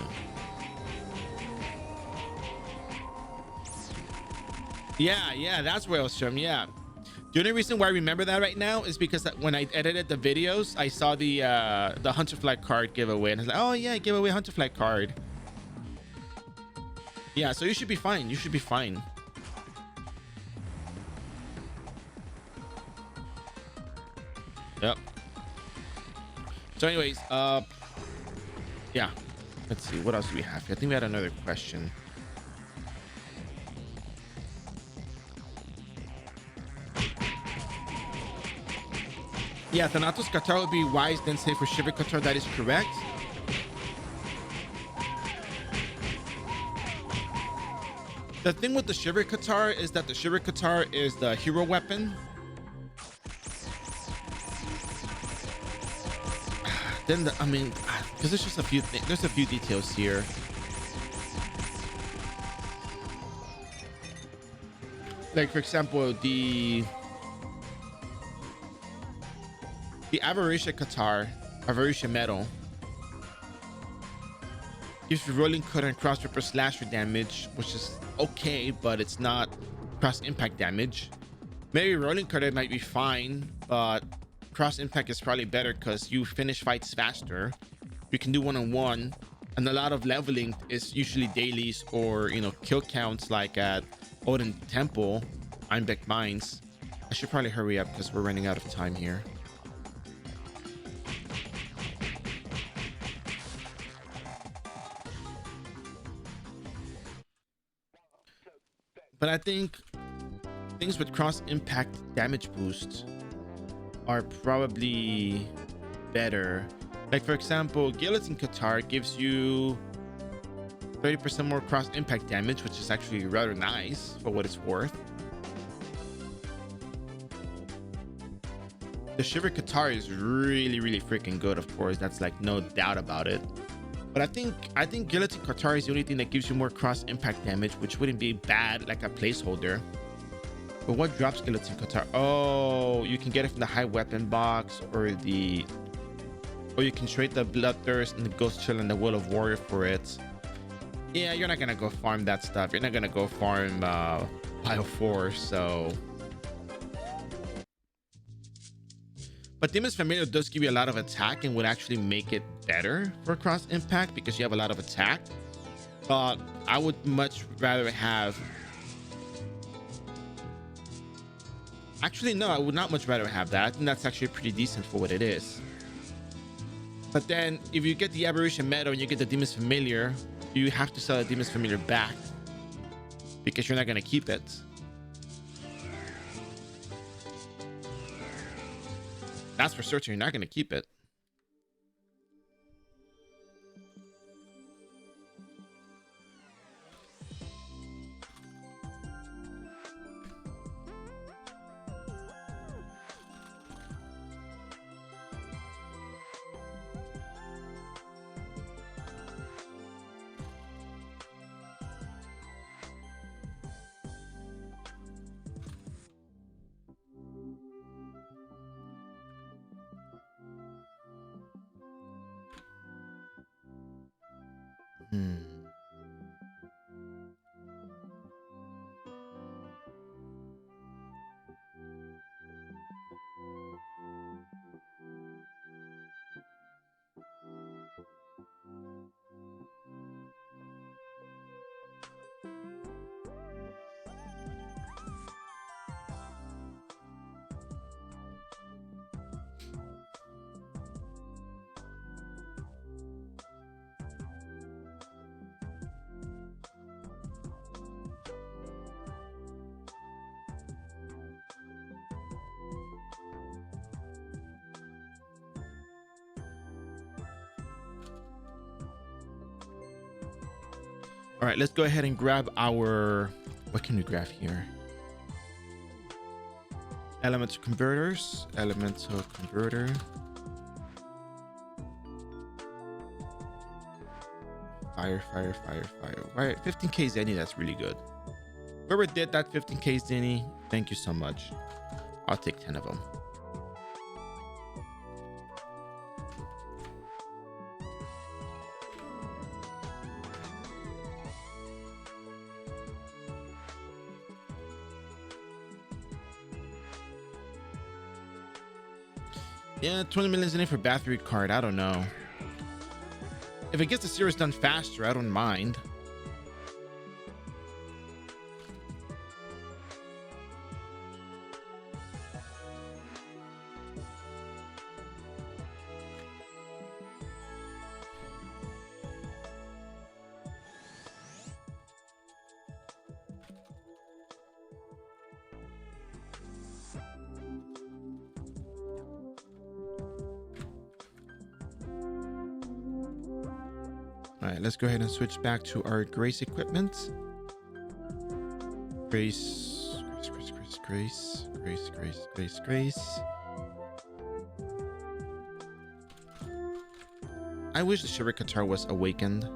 Yeah, that's where it was from. Yeah. The only reason why I remember that right now is because when I edited the videos, I saw the Hunter Flag card giveaway, and I was like, oh yeah, give away Hunter Flag card. Yeah, so you should be fine. You should be fine. Yep. So anyways, yeah. Let's see, what else do we have? I think we had another question. Yeah, Thanatos Qatar would be wise, then say for Shiver Qatar. That is correct. The thing with the Shiver Qatar is that the Shiver Qatar is the hero weapon. Then I mean, because there's just a few there's a few details here. Like for example, the Avarisha Qatar, Avarisha Metal, gives you rolling cutter and cross ripper slasher damage, which is okay, but it's not cross impact damage. Maybe rolling cutter might be fine, but cross impact is probably better because you finish fights faster. You can do one-on-one, and a lot of leveling is usually dailies or kill counts like at Odin Temple, Einbeck Mines. I should probably hurry up because we're running out of time here. But I think things with cross impact damage boosts are probably better. Like for example, Guillotine Qatar gives you 30% more cross impact damage, which is actually rather nice for what it's worth. The Shiver Qatar is really freaking good, of course. That's like no doubt about it. But I think Guillotine Qatar is the only thing that gives you more cross impact damage, which wouldn't be bad, like a placeholder. But what drops Guillotine Qatar? Oh, you can get it from the high weapon box, or you can trade the Bloodthirst and the Ghost Chill and the Will of Warrior for it. Yeah, you're not gonna go farm that stuff. You're not gonna go farm Bio 4, so. But Demon's Familiar does give you a lot of attack and would actually make it better for cross impact because you have a lot of attack. But I would much rather have. Actually, no, I would not much rather have that. I think that's actually pretty decent for what it is. But then if you get the Aberration Meadow and you get the Demon's Familiar, you have to sell the Demon's Familiar back because you're not going to keep it. That's for certain, you're not going to keep it. All right, let's go ahead and grab our, what can we grab here? Elemental converters. Elemental converter. Fire, fire, fire, fire. Right, 15k Zenny, that's really good. Whoever did that 15k Zenny, thank you so much. I'll take 10 of them. Yeah, 20 million Zenny for battery card. I don't know. If it gets the series done faster, I don't mind. All right, let's go ahead and switch back to our Grace equipment. Grace, Grace, Grace, Grace, Grace, Grace, Grace, Grace. I wish the Shiver Qatar was awakened.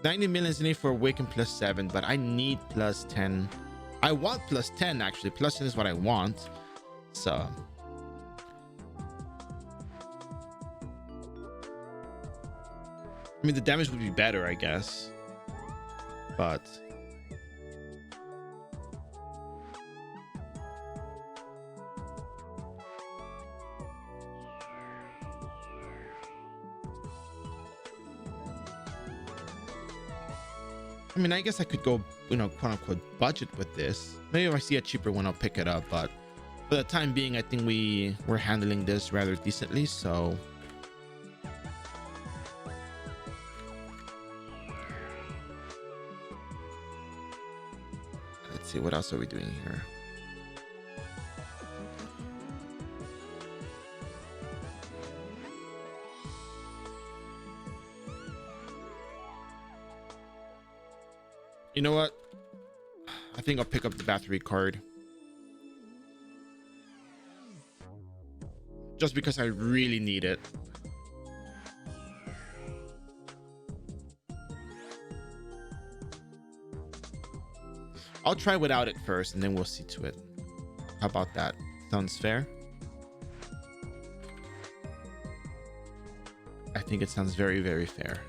90 million in it for awaken plus 7, but I need plus 10. I want plus 10 actually. Plus 10 is what I want. So I mean, the damage would be better, I guess. But I mean, I guess I could go, you know, quote unquote budget with this. Maybe if I see a cheaper one, I'll pick it up. But for the time being, I think we're handling this rather decently. So let's see, what else are we doing here? You know what? I think I'll pick up the battery card. Just because I really need it. I'll try without it first and then we'll see to it. How about that? Sounds fair? I think it sounds very, very fair.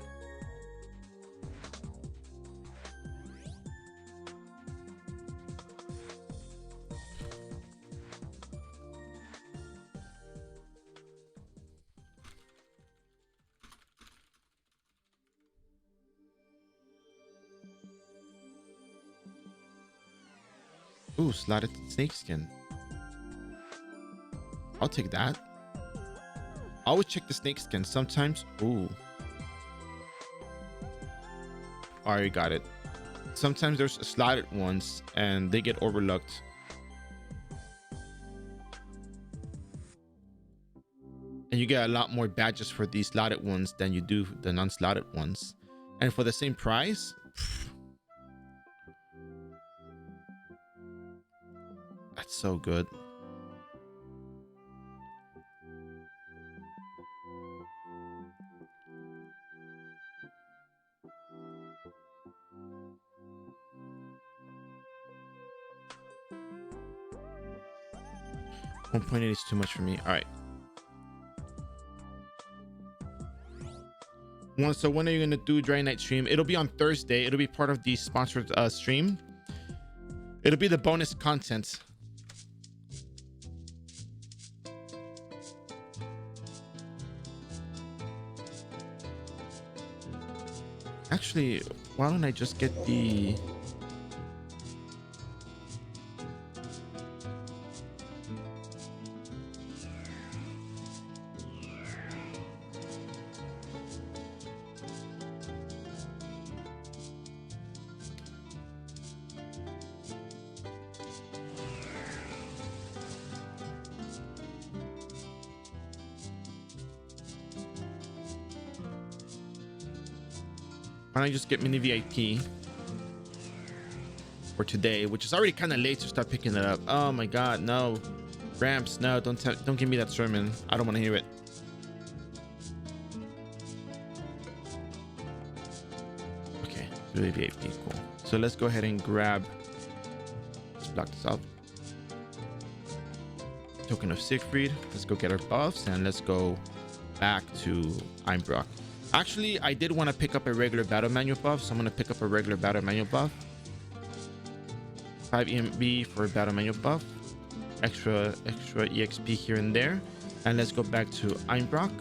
Ooh, slotted snakeskin. I'll take that. I always check the snakeskin. Sometimes, ooh. Already got it. Sometimes there's slotted ones and they get overlooked. And you get a lot more badges for these slotted ones than you do the non-slotted ones. And for the same price, that's so good. $1.8 is too much for me. All right. So when are you gonna do Dry Night stream? It'll be on Thursday. It'll be part of the sponsored stream. It'll be the bonus content. Actually, why don't I just get the why don't I just get mini VIP? for today, which is already kind of late to start picking it up. Oh my God, no. Ramps, no, don't give me that sermon. I don't want to hear it. Okay, really VIP, cool. So let's go ahead and grab, let's block this out. Token of Siegfried. Let's go get our buffs and let's go back to Einbrock. Actually, I did want to pick up a regular battle manual buff, so I'm going to pick up a regular battle manual buff. 5 EMB for a battle manual buff. Extra EXP here and there. And let's go back to Einbrock.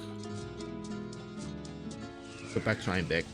Go back to Einbeck.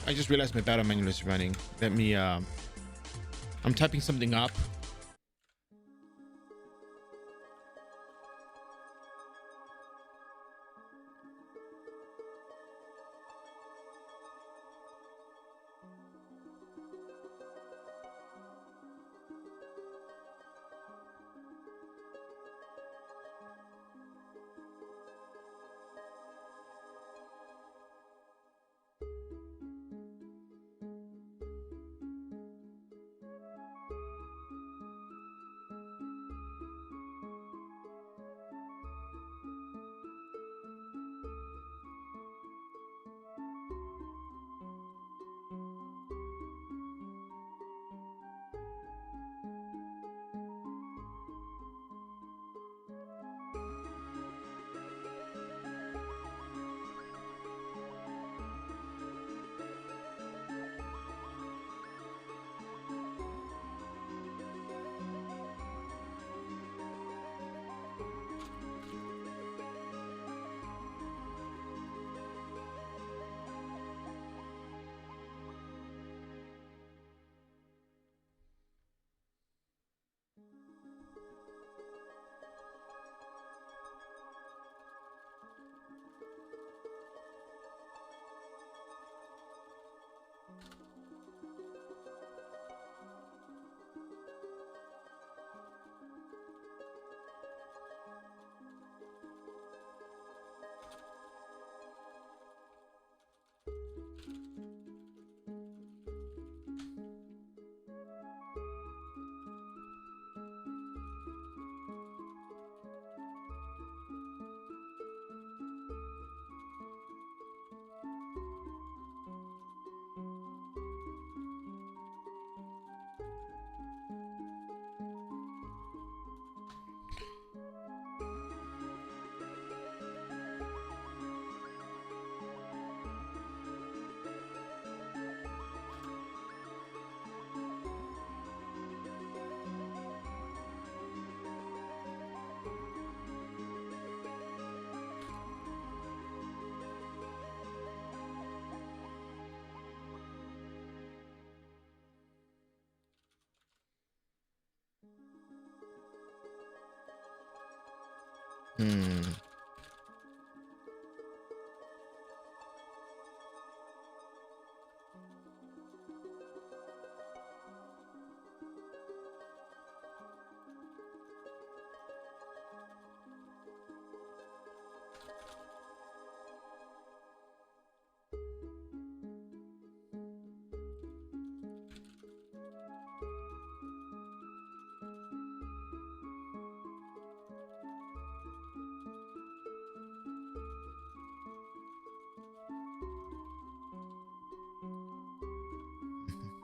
I just realized my battle manual is running. Let me, I'm typing something up. Hmm.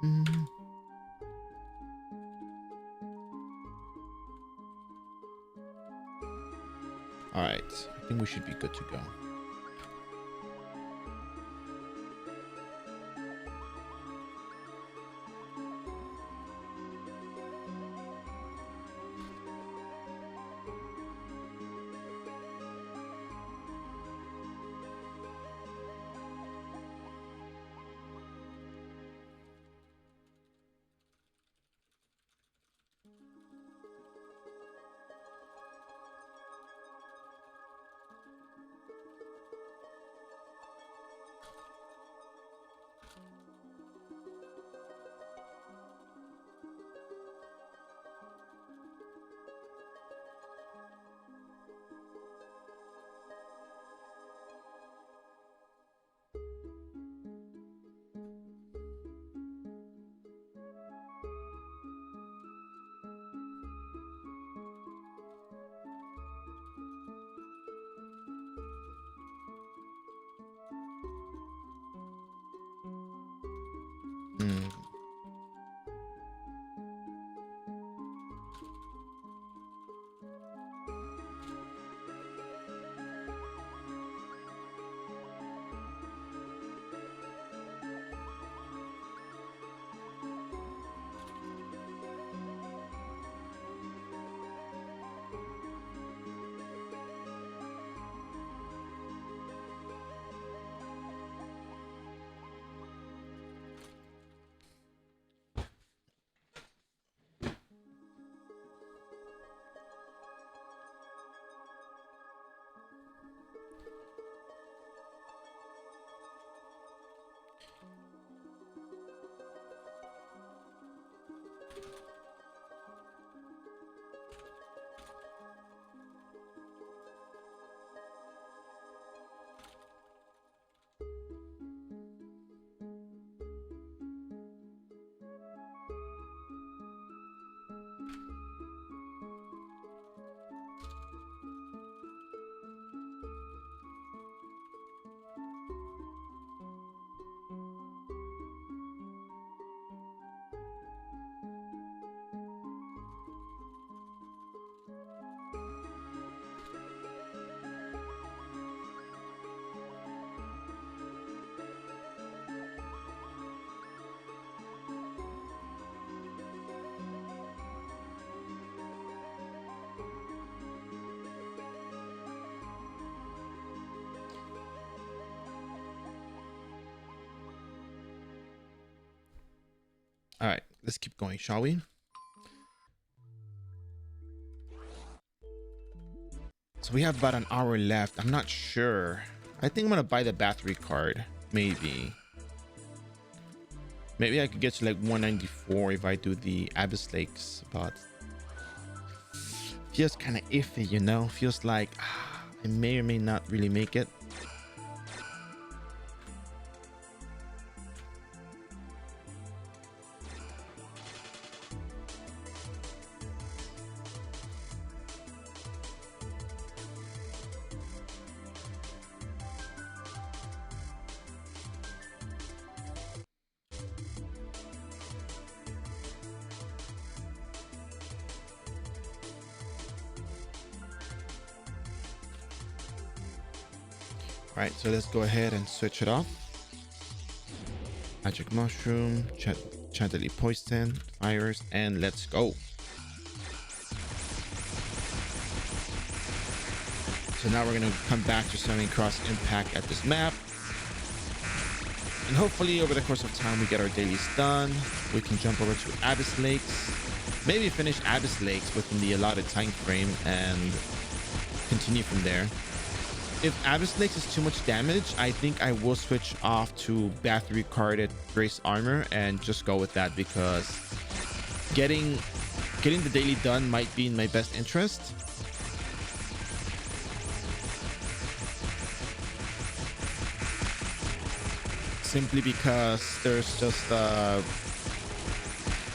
Mm. All right. I think we should be good to go. Mm. All right. Let's keep going, shall we? So we have about an hour left. I'm not sure. I think I'm gonna buy the battery card. Maybe. Maybe I could get to like 194 if I do the Abyss Lakes, but feels kind of iffy, you know? Feels like I may or may not really make it. All right, so let's go ahead and switch it off. Magic Mushroom, Chantilly Poison, Fires, and let's go. So now we're going to come back to Summoning Cross Impact at this map. And hopefully over the course of time we get our dailies done. We can jump over to Abyss Lakes. Maybe finish Abyss Lakes within the allotted time frame and continue from there. If Abyss Snakes is too much damage, I think I will switch off to battery carded Grace Armor and just go with that, because getting the daily done might be in my best interest. Simply because there's just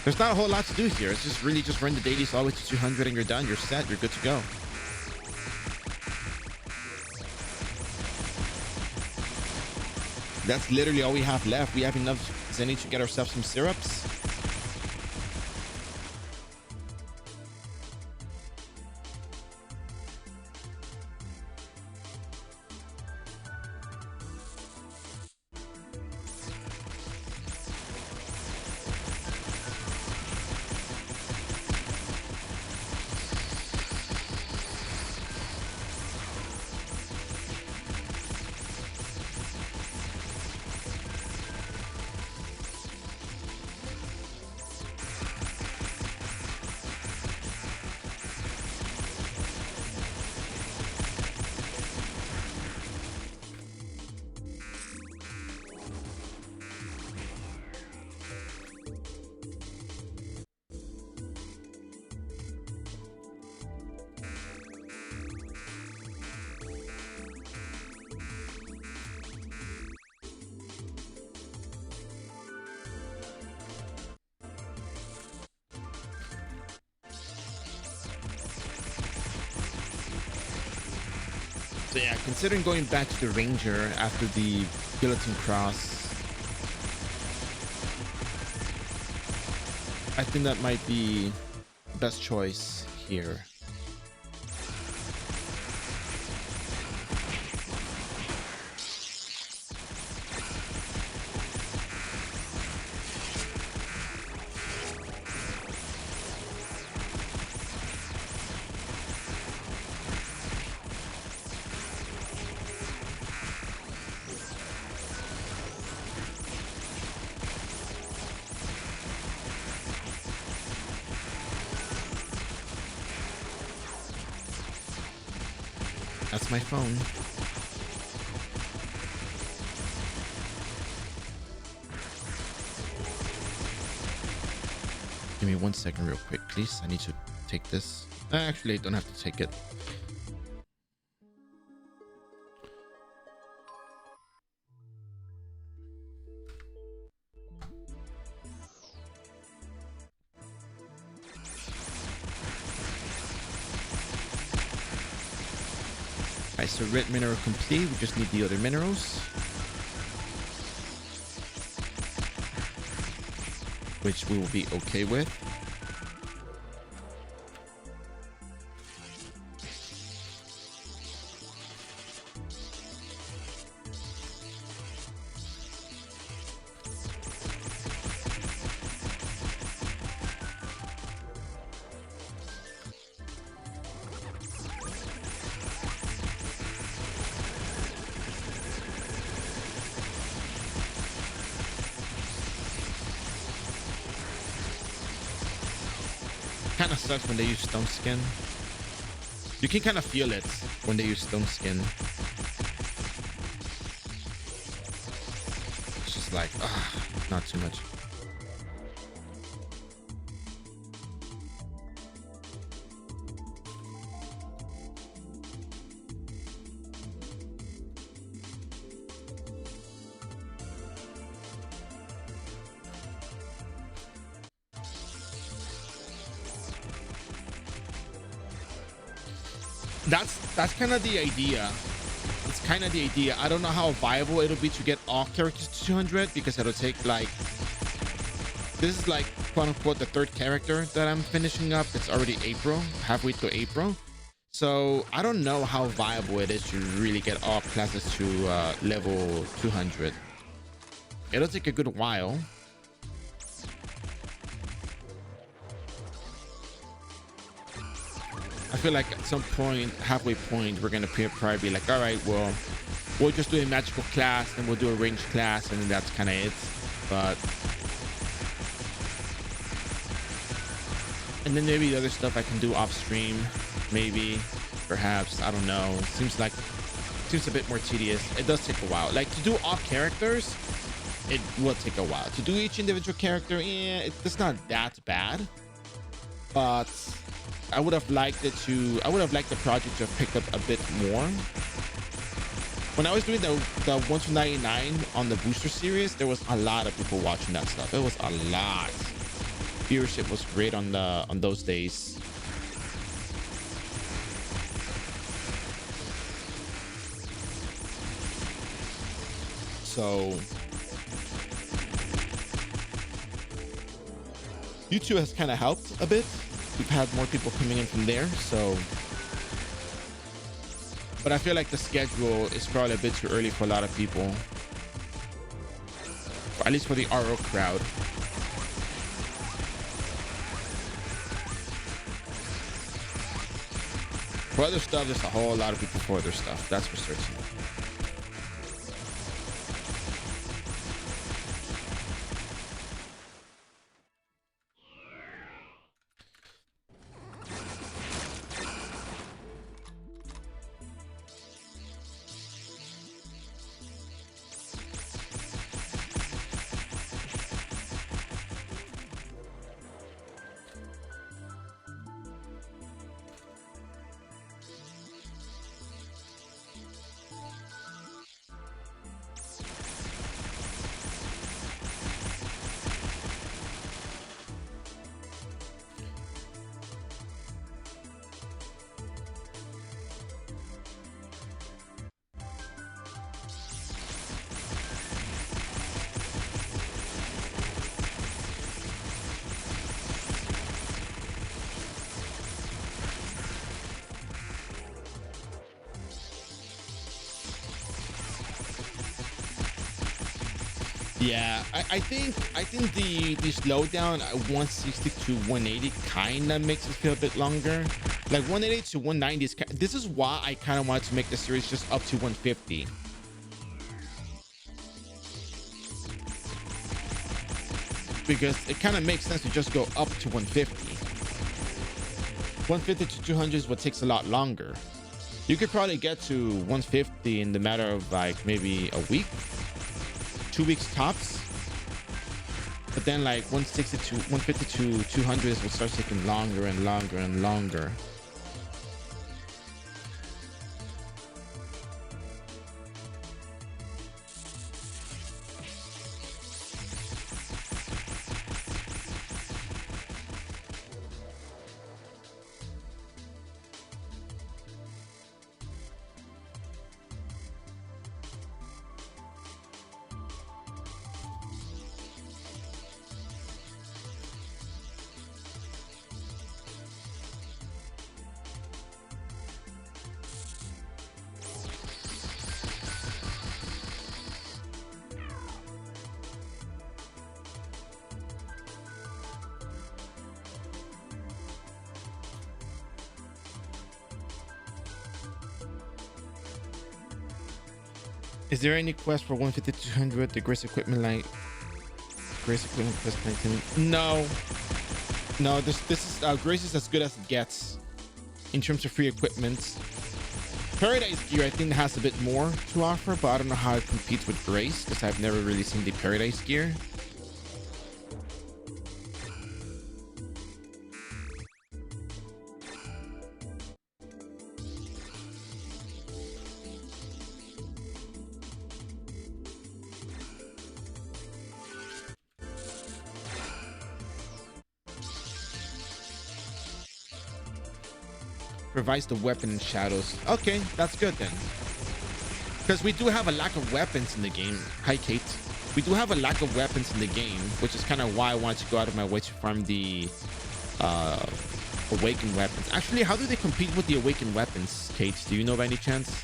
there's not a whole lot to do here. It's just really just run the dailies all the way to 200 and you're done. You're set. You're good to go. That's literally all we have left. We have enough Zenny to get ourselves some syrups. So yeah, considering going back to the Ranger after the Guillotine Cross, I think that might be the best choice here. That's my phone. Give me 1 second real quick, please. I need to take this. Actually, I don't have to take it. Alright, so red mineral complete. We just need the other minerals, which we will be okay with. Kind of sucks when they use stone skin. You can kind of feel it when they use stone skin. It's just like, not too much. That's kind of the idea. It's kind of the idea. I don't know how viable it'll be to get all characters to 200, because it'll take like, this is like quote unquote the third character that I'm finishing up. It's already April, halfway through April. So I don't know how viable it is to really get all classes to level 200. It'll take a good while. I feel like at some point, halfway point, we're gonna probably be like, all right, well, we'll just do a magical class and we'll do a ranged class, and then that's kind of it. But and then maybe the other stuff I can do off stream, maybe. perhaps. I don't know. Seems a bit more tedious. It does take a while. Like to do all characters, it will take a while. To do each individual character, yeah, it's not that bad. But I would have liked it to. I would have liked the project to have picked up a bit more. When I was doing the 1 to 99 on the booster series, there was a lot of people watching that stuff. It was a lot. Viewership was great on those days. So YouTube has kind of helped a bit. We've had more people coming in from there, so. But I feel like the schedule is probably a bit too early for a lot of people. Or at least for the iRO crowd. For other stuff, there's a whole lot of people for other stuff. That's for certain. Yeah, I think the slowdown at 160 to 180 kind of makes it feel a bit longer. Like 180 to 190 is. This is why I kind of wanted to make the series just up to 150. Because it kind of makes sense to just go up to 150. 150 to 200 is what takes a lot longer. You could probably get to 150 in the matter of like maybe a week. 2 weeks tops, but then like 160 to 150 to 200s will start taking longer and longer and longer. Is there any quest for 150 to 200? The Grace equipment like Grace equipment quest 19? No. This is Grace is as good as it gets in terms of free equipment. Paradise gear I think has a bit more to offer, but I don't know how it competes with Grace because I've never really seen the Paradise gear. Provides the weapon in shadows. Okay, that's good then. Because we do have a lack of weapons in the game. Hi, Kate. We do have a lack of weapons in the game, which is kind of why I wanted to go out of my way to farm the awakened weapons. Actually, how do they compete with the awakened weapons, Kate? Do you know by any chance?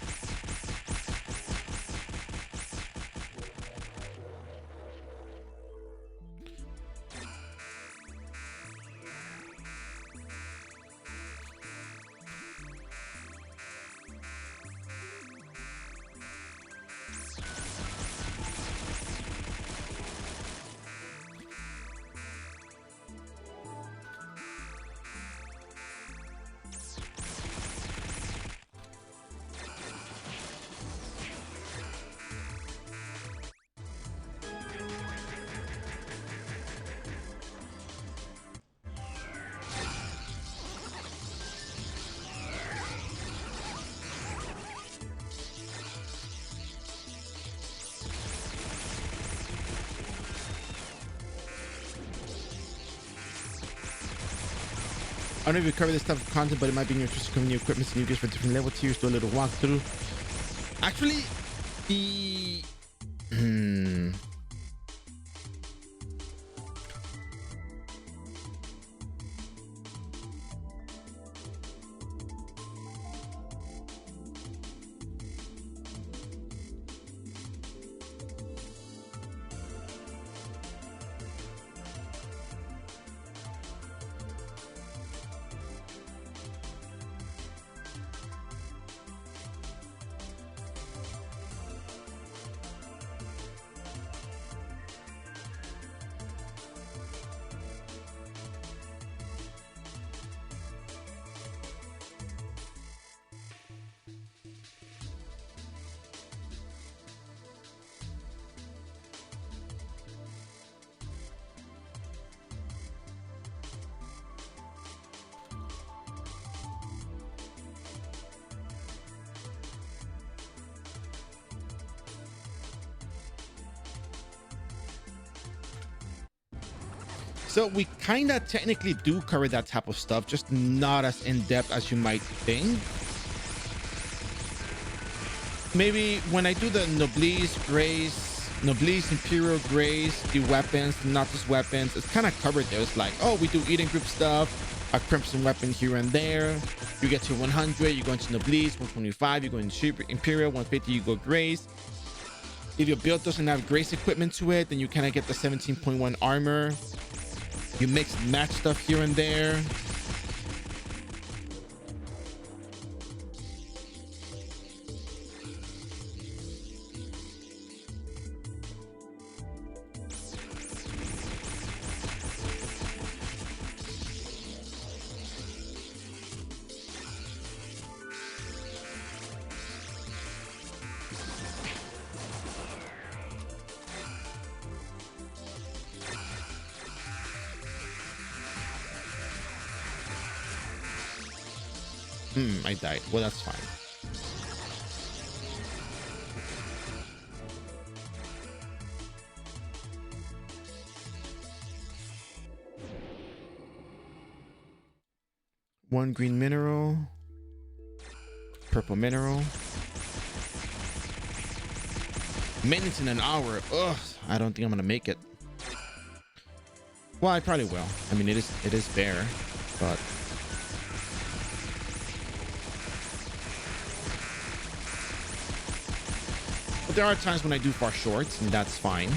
I don't know if you cover this type of content, but it might be in your interest to cover new equipment and new gears for different level tiers. Do a little walkthrough. Actually, the so we kind of technically do cover that type of stuff, just not as in depth as you might think. Maybe when I do the Noblesse, Grace, Noblesse, Imperial, Grace, the weapons, not just weapons, it's kind of covered there. It's like, oh, we do Eden group stuff, a Crimson weapon here and there. You get to 100, you go into Noblesse, 125, you go into Imperial, 150, you go Grace. If your build doesn't have Grace equipment to it, then you kind of get the 17.1 armor. You mix and match stuff here and there. I died. Well, that's fine. One green mineral, purple mineral. Maintenance in an hour. Ugh, I don't think I'm gonna make it. Well, I probably will. I mean, it is bare, but there are times when I do far shorts, and that's fine.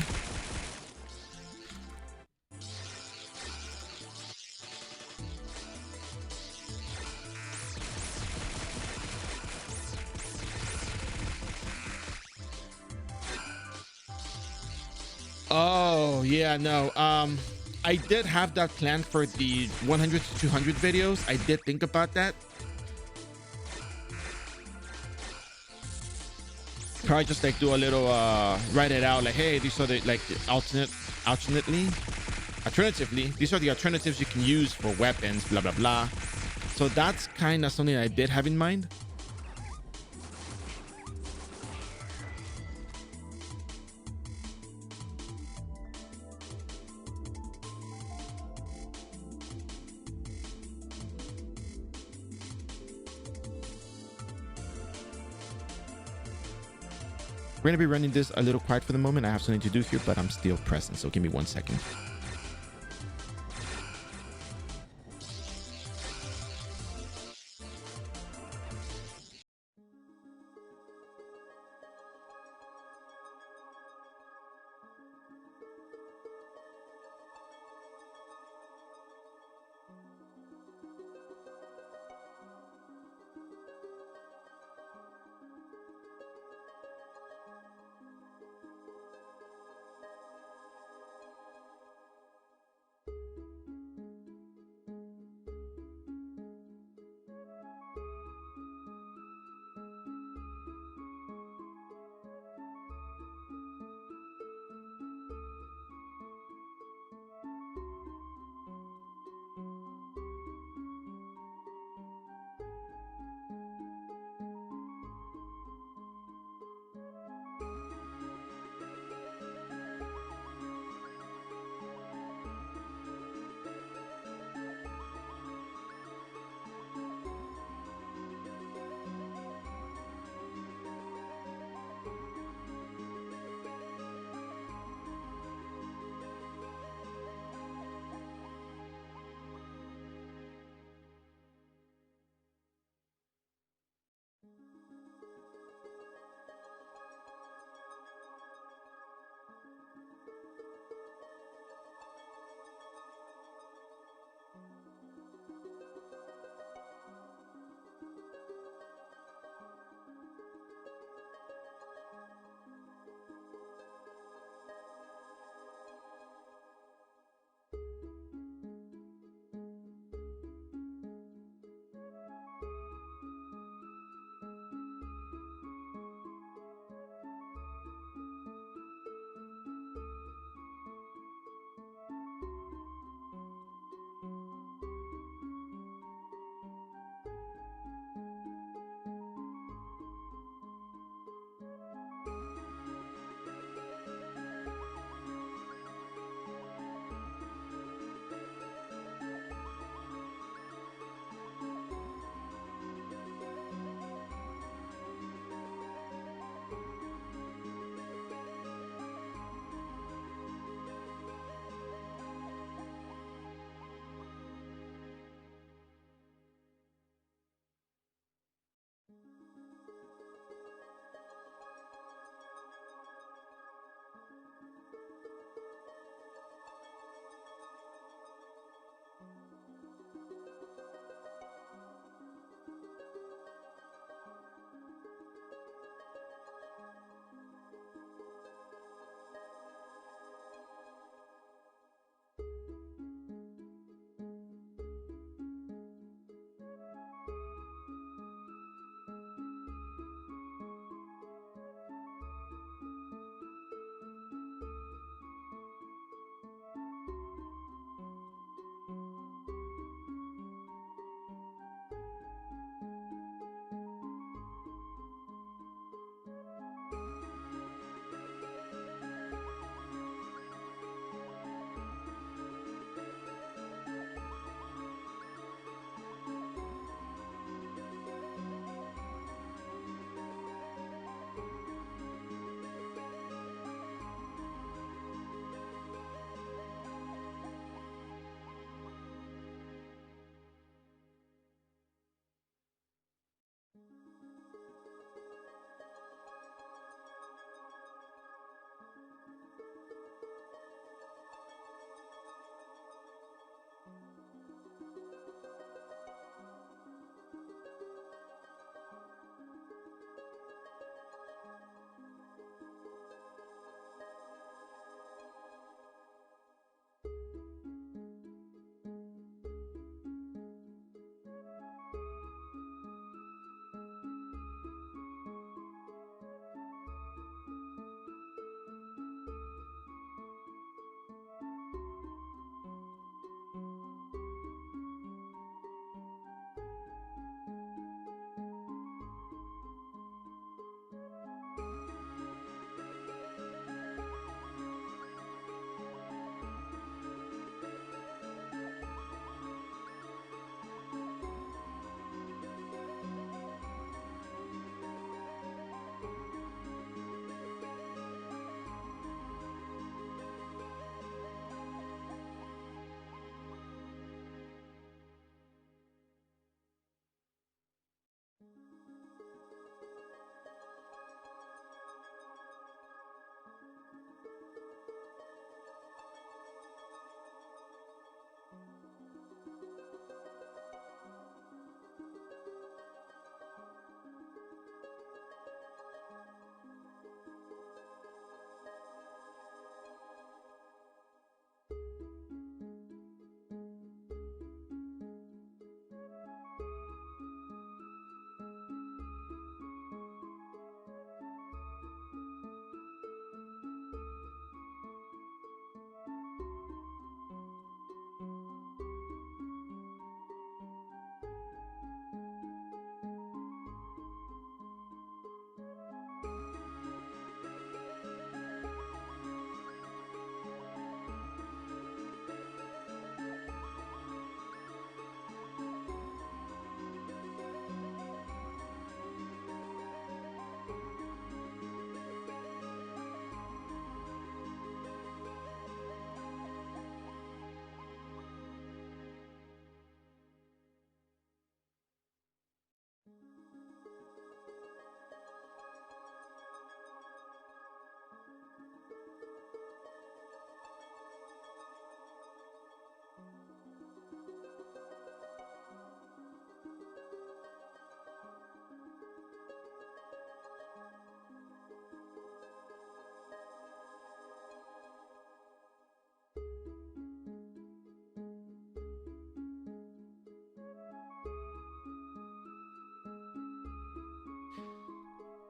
Oh, yeah, no. I did have that plan for the 100 to 200 videos. I did think about that. Probably just like do a little write it out like, hey, these are the like alternatively these are the alternatives you can use for weapons, blah blah blah. So that's kind of something I did have in mind. We're gonna be running this a little quiet for the moment. I have something to do here, but I'm still present, so give me 1 second.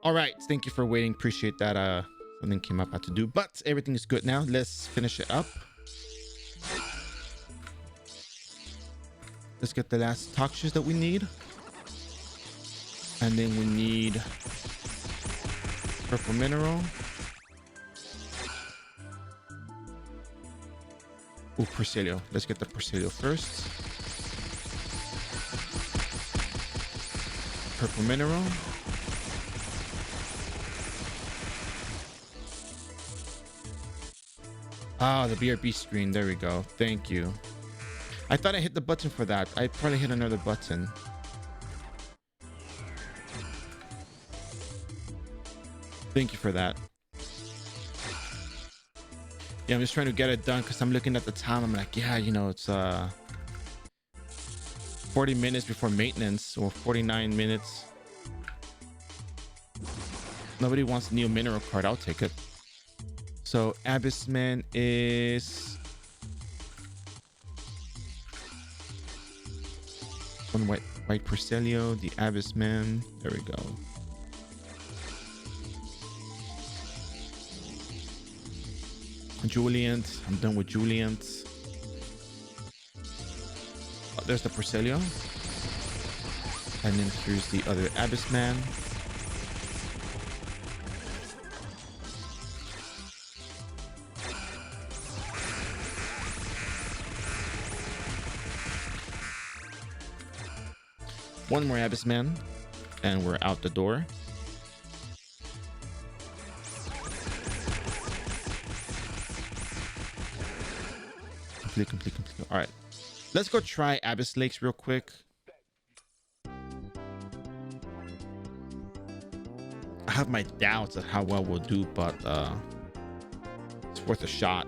All right, thank you for waiting. Appreciate that. Something came up I had to do, but everything is good now. Let's finish it up. Let's get the last toxins that we need, and then we need purple mineral. Oh, Percelio. Let's get the Percelio first. Purple mineral. Ah, the BRB screen. There we go. Thank you. I thought I hit the button for that. I probably hit another button. Thank you for that. Yeah, I'm just trying to get it done because I'm looking at the time. I'm like, yeah, you know, it's 40 minutes before maintenance, or 49 minutes. Nobody wants a new mineral card. I'll take it. So Abyssman is one white Percelio, the Abyssman. There we go. Juliant. I'm done with Juliant. Oh, there's the Percelio. And then here's the other Abyssman. One more Abyssman, and we're out the door. Complete. All right, let's go try Abyss Lakes real quick. I have my doubts of how well we'll do, but it's worth a shot.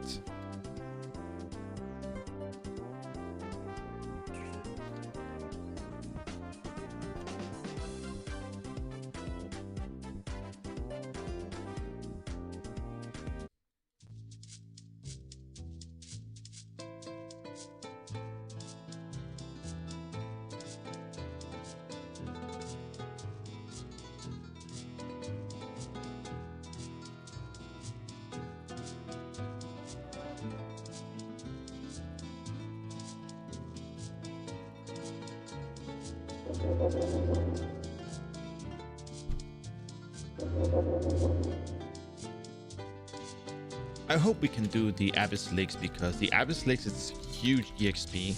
I hope we can do the Abyss Lakes, because the Abyss Lakes is huge EXP,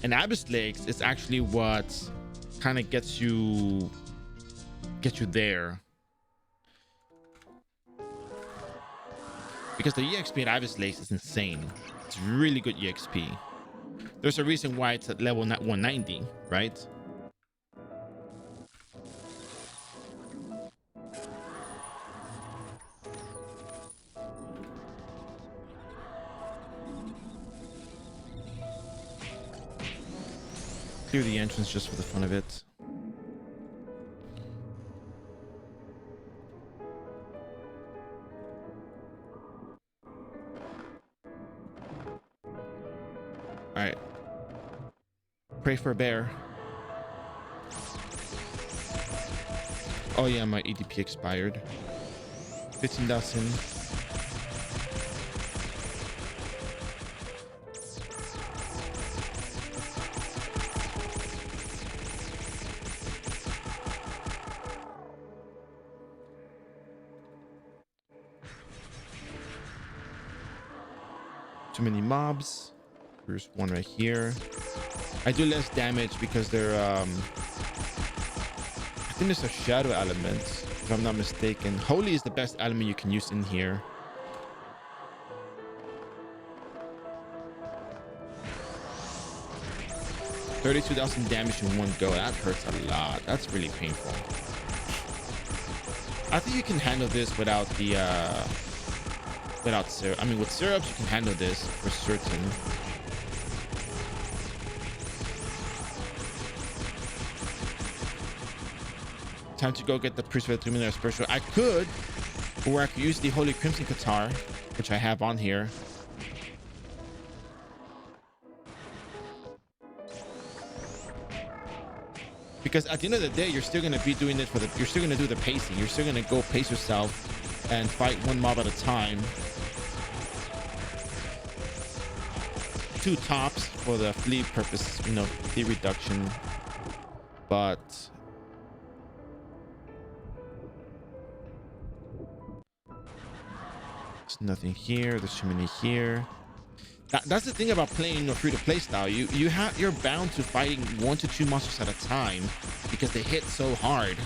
and Abyss Lakes is actually what kind of gets you there, because the EXP at Abyss Lakes is insane. It's really good EXP. There's a reason why it's at level 190, right? Clear the entrance just for the fun of it. All right. Pray for a bear. Oh yeah, my EDP expired. 15,000. Too many mobs. There's one right here. I do less damage because they're I think there's a shadow element, if I'm not mistaken. Holy is the best element you can use in here. $32,000 damage in one go. That hurts a lot. That's really painful. I think you can handle this without the without syrup. I mean, with syrups you can handle this for certain. Time to go get the Priest of the Luminary Special. I could, or I could use the Holy Crimson Qatar, which I have on here. Because at the end of the day, you're still going to be doing it for the, you're still going to do the pacing. You're still going to go pace yourself and fight one mob at a time. 2 tops for the fleet purpose, you know, fleet reduction. But there's nothing here. There's too many here. That's the thing about playing, you know, free-to-play style. You're bound to fighting 1 to 2 monsters at a time because they hit so hard.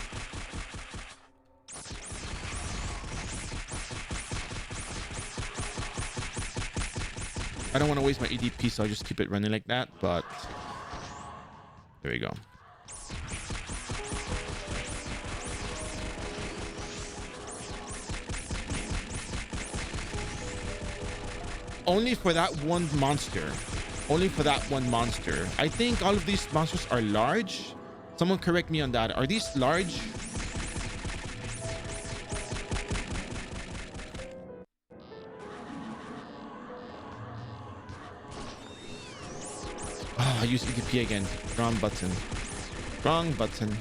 I don't want to waste my EDP, so I'll just keep it running like that. But there we go. Only for that one monster. Only for that one monster. I think all of these monsters are large. Someone correct me on that. Are these large? Oh, I use EDP again. Wrong button. Wrong button.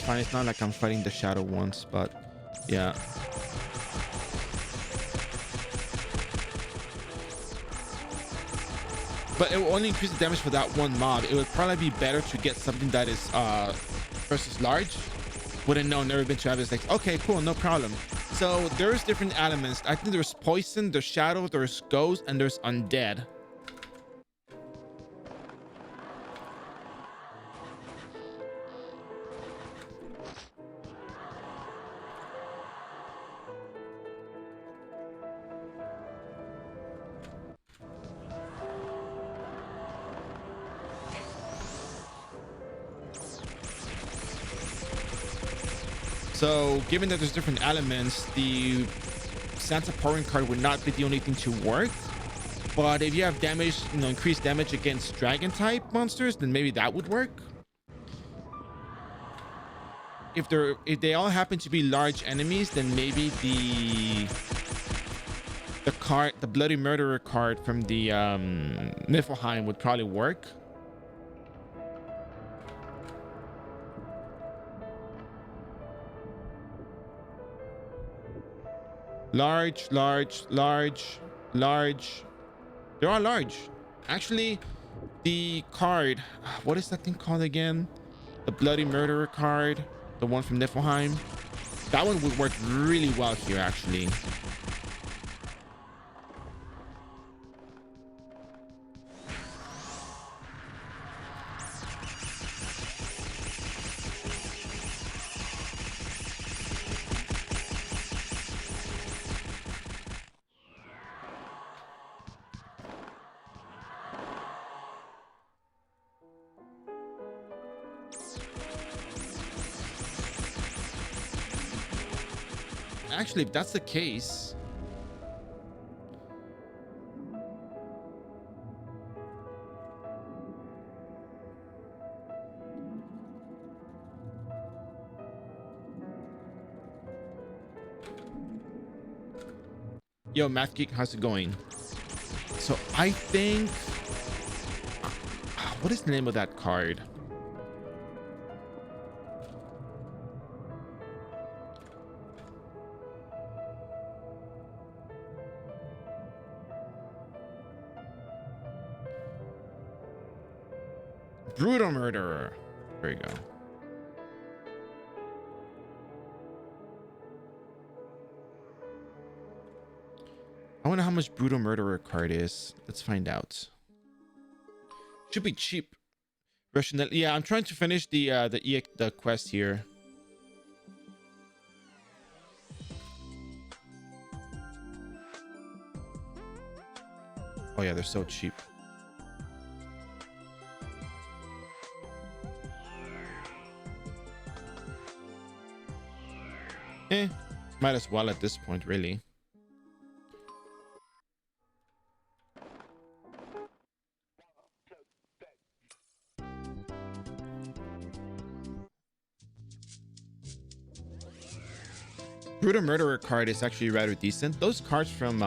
Fine, it's not like I'm fighting the shadow once, but yeah. But it will only increase the damage for that one mob. It would probably be better to get something that is versus large. Wouldn't know, never been to have. It's like, okay, cool, no problem. So there's different elements. I think there's poison, there's shadow, there's ghost, and there's undead. So given that there's different elements, the Santa Pouring card would not be the only thing to work. But if you have damage, you know, increased damage against dragon type monsters, then maybe that would work. If they all happen to be large enemies, then maybe the Bloody Murderer card from the Niflheim would probably work. Large. They're all large. Actually, the card, what is that thing called again? The Bloody Murderer card, the one from Niflheim. That one would work really well here, actually. Actually, if that's the case, yo, Math Geek, how's it going? So I think, what is the name of that card? Brutal Murderer. There you go. I wonder how much Brutal Murderer card is. Let's find out. Should be cheap. Russian. Yeah, I'm trying to finish the quest here. Oh yeah, they're so cheap. Might as well at this point, really. Brutal Murderer card is actually rather decent. Those cards from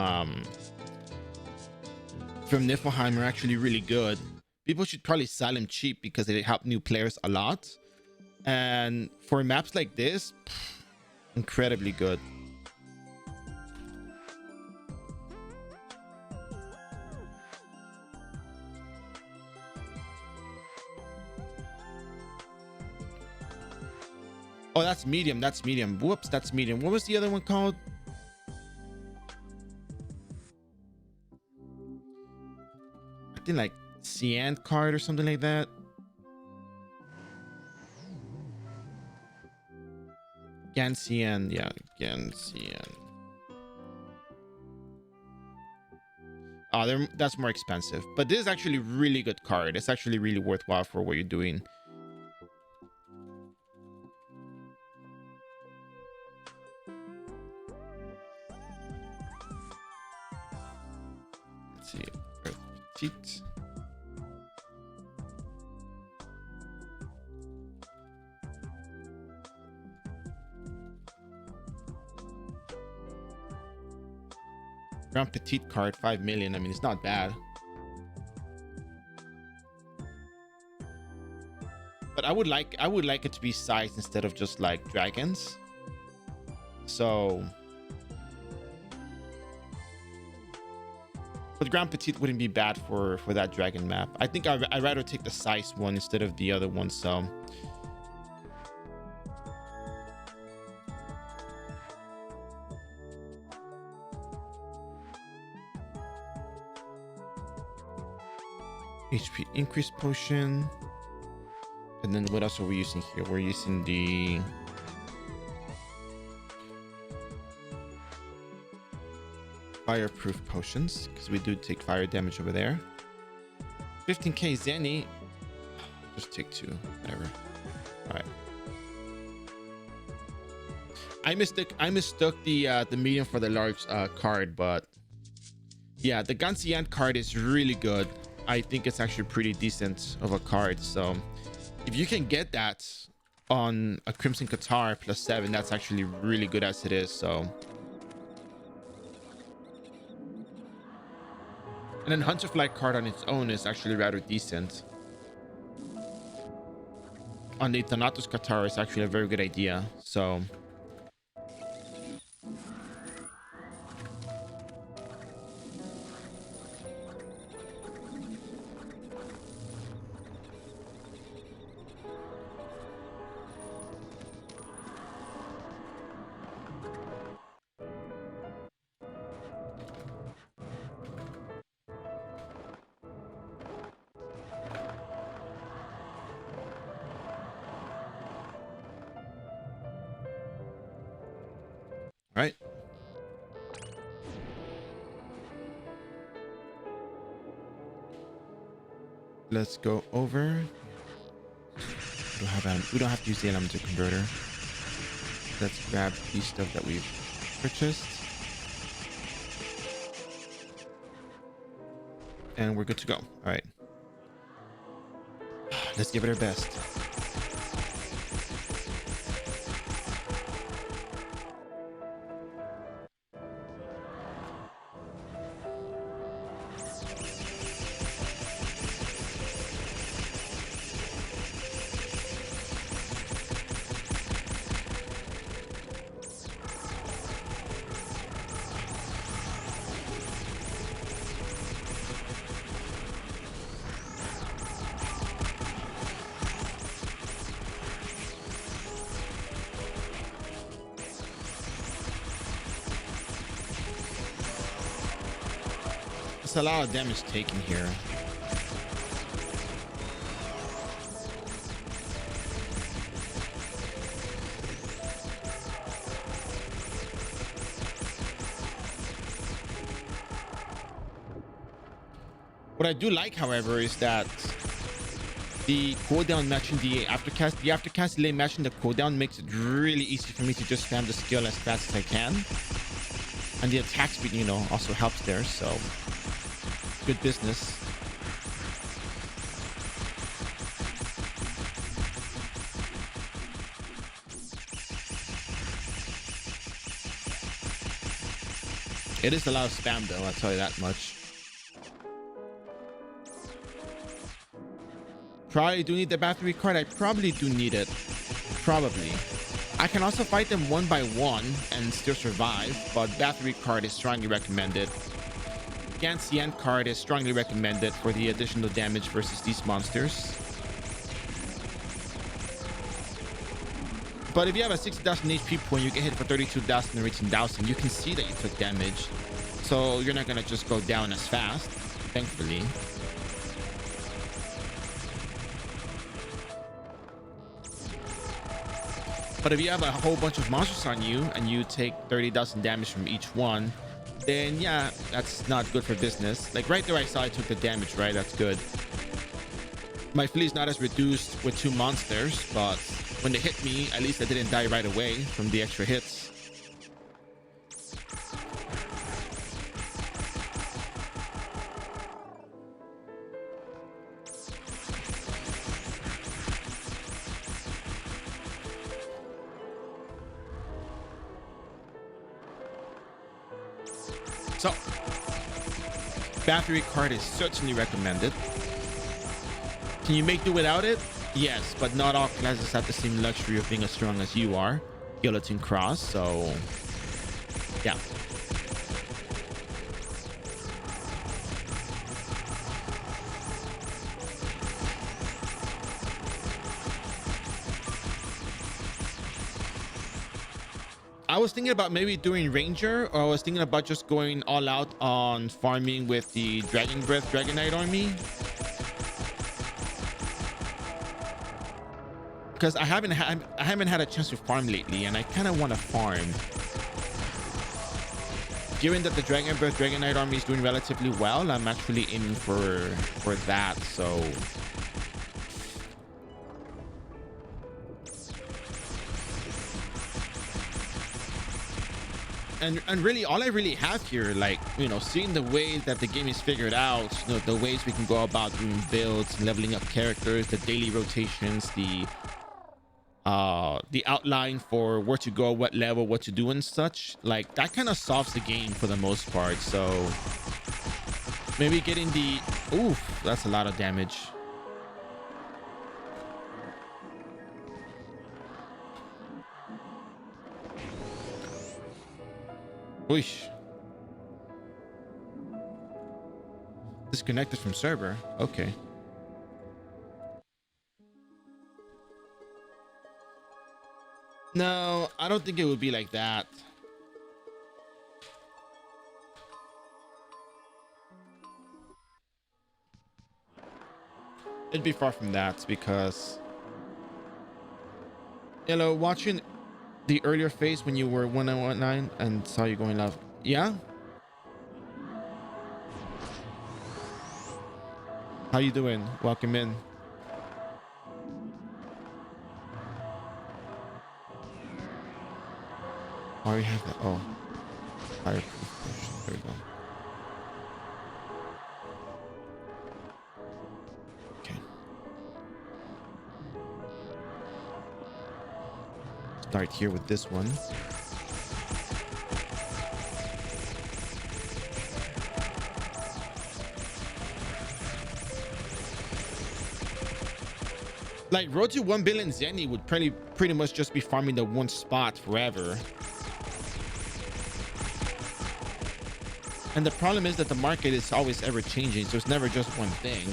Niflheim are actually really good. People should probably sell them cheap because they help new players a lot. And for maps like this, incredibly good. Oh, that's medium. That's medium. Whoops, that's medium. What was the other one called? I think like Cyan card or something like that. Cyan, yeah, Cyan. Oh, that's more expensive, but this is actually a really good card. It's actually really worthwhile for what you're doing. Let's see, Petite. Grand Petite card, 5 million. I mean, it's not bad. But I would like it to be sized instead of just like dragons. So, but Grand Petite wouldn't be bad for that dragon map. I think I'd rather take the size one instead of the other one. So. HP increase potion. And then what else are we using here? We're using the fireproof potions because we do take fire damage over there. 15k Zenny. Just take 2, whatever. All right. I mistook the medium for the large card, but yeah, the Guillotine card is really good. I think it's actually pretty decent of a card. So if you can get that on a Crimson Qatar +7, that's actually really good as it is. So, and then Hunterfly card on its own is actually rather decent. On the Thanatos Qatar, it's actually a very good idea. So. Right. Let's go over. We don't have to use the elemental converter. Let's grab the stuff that we've purchased. And we're good to go. All right. Let's give it our best. It's a lot of damage taken here. What I do like, however, is that the cooldown matching the aftercast delay matching the cooldown makes it really easy for me to just spam the skill as fast as I can. And the attack speed, you know, also helps there, so good business. It is a lot of spam though, I'll tell you that much. Probably do need the battery card. I probably do need it. Probably. I can also fight them one by one and still survive, but battery card is strongly recommended. Gansien card is strongly recommended for the additional damage versus these monsters. But if you have a 60,000 HP point, you get hit for 32,000 and 18,000. You can see that you took damage. So you're not going to just go down as fast, thankfully. But if you have a whole bunch of monsters on you and you take 30,000 damage from each one, then yeah, that's not good for business. Like right there, I saw I took the damage, right? That's good. My fleet is not as reduced with 2 monsters, but when they hit me, at least I didn't die right away from the extra hits. So, battery card is certainly recommended. Can you make do without it? Yes, but not all classes have the same luxury of being as strong as you are. Guillotine cross, so yeah. I was thinking about maybe doing Ranger, or I was thinking about just going all out on farming with the Dragon Breath Dragonite army. Because I haven't had a chance to farm lately, and I kind of want to farm. Given that the Dragon Breath Dragonite army is doing relatively well, I'm actually aiming for that. So and really all I really have here, like, you know, seeing the way that the game is figured out, you know, the ways we can go about doing builds, leveling up characters, the daily rotations, the outline for where to go, what level, what to do and such, like that kind of solves the game for the most part. So maybe getting the oof, that's a lot of damage. Whoosh. Disconnected from server. Okay. No, I don't think it would be like that. It'd be far from that because, you know, watching the earlier phase when you were 1919 and saw you going live. Yeah. How you doing? Welcome in. Oh, you have that. Oh, fire. There we go. Okay. Start here with this one. Like road to 1 billion Zenny would pretty much just be farming the one spot forever. And the problem is that the market is always ever changing, so it's never just one thing.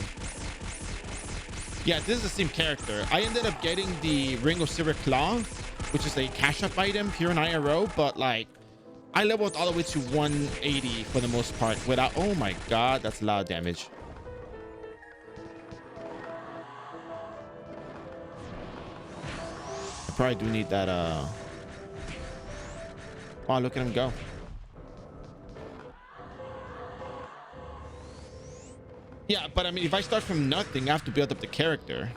Yeah, this is the same character. I ended up getting the Ring of Silver Claw, which is a cash up item here in iRO, but like I leveled all the way to 180 for the most part without, oh my god, that's a lot of damage. I probably do need that oh, look at him go. Yeah, but I mean, if I start from nothing, I have to build up the character.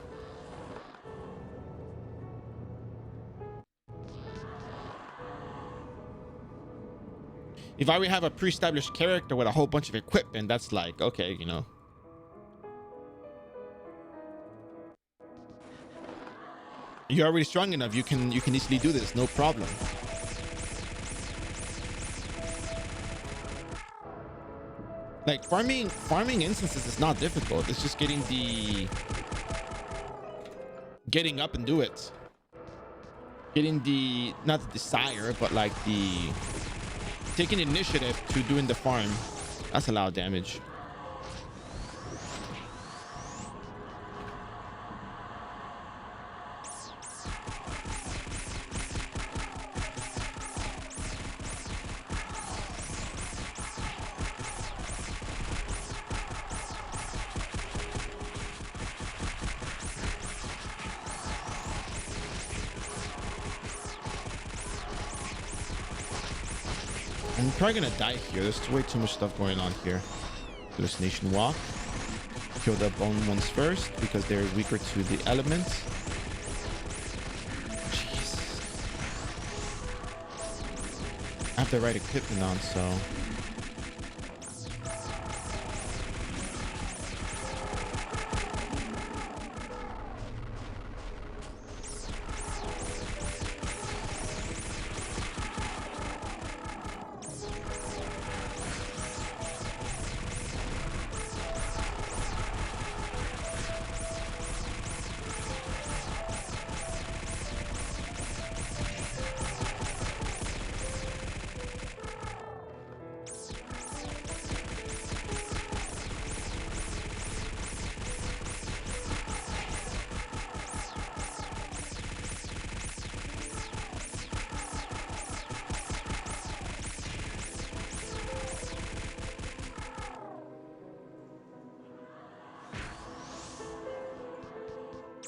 If I would have a pre-established character with a whole bunch of equipment, that's like, okay, you know. You're already strong enough. You can easily do this, no problem. Like farming instances is not difficult. It's just getting up and do it. Getting the, not the desire, but like the taking initiative to doing the farm. That's a lot of damage. I'm probably gonna die here. There's way too much stuff going on here. Hallucination walk. Kill the bone ones first because they're weaker to the elements. Jeez. I have the right equipment on, so.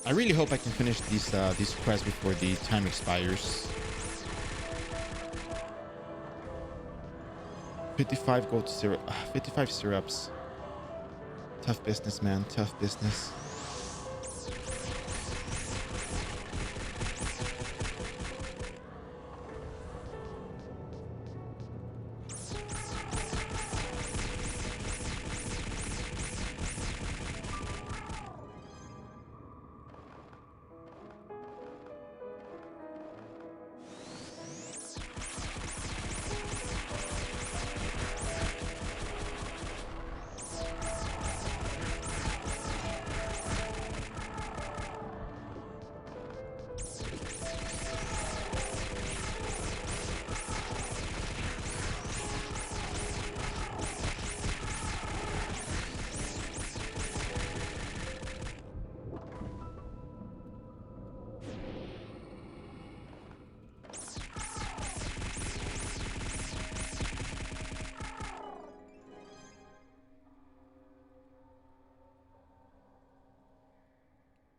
I really hope I can finish these quests before the time expires. 55 gold syrup, 55 syrups. Tough business, man. Tough business.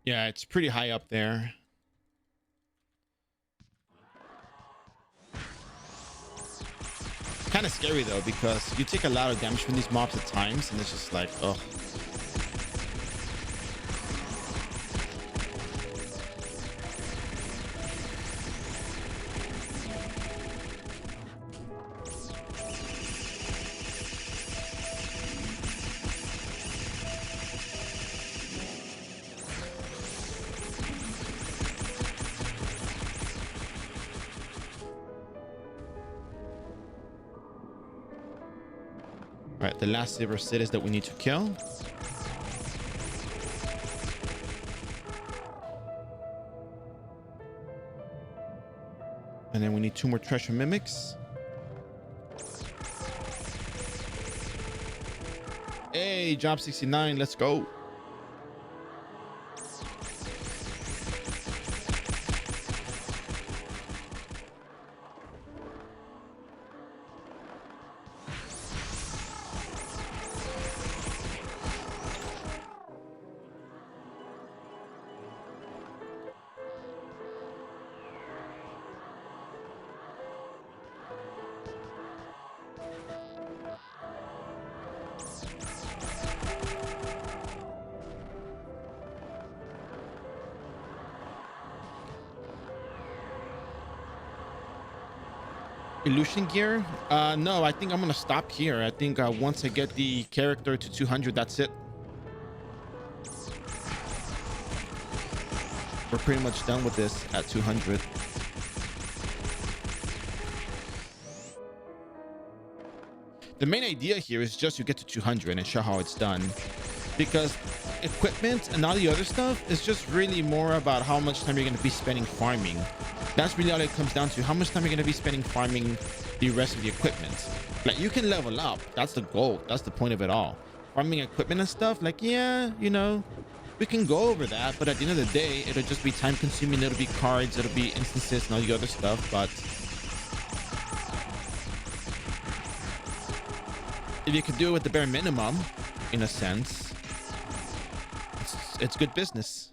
Yeah, it's pretty high up there. Kind of scary though, because you take a lot of damage from these mobs at times, and it's just like, oh. All right, the last silver cities that we need to kill. And then we need 2 more treasure mimics. Hey, job 69, let's go. Illusion gear? No, I think I'm gonna stop here. I think once I get the character to 200, that's it. We're pretty much done with this at 200. The main idea here is just you get to 200 and show how it's done, because equipment and all the other stuff is just really more about how much time you're going to be spending farming. That's really all it comes down to. How much time you're going to be spending farming the rest of the equipment. Like, you can level up. That's the goal. That's the point of it all. Farming equipment and stuff, like, yeah, you know, we can go over that, but at the end of the day, it'll just be time consuming. It'll be cards, it'll be instances and all the other stuff. But if you could do it with the bare minimum, in a sense, it's good business.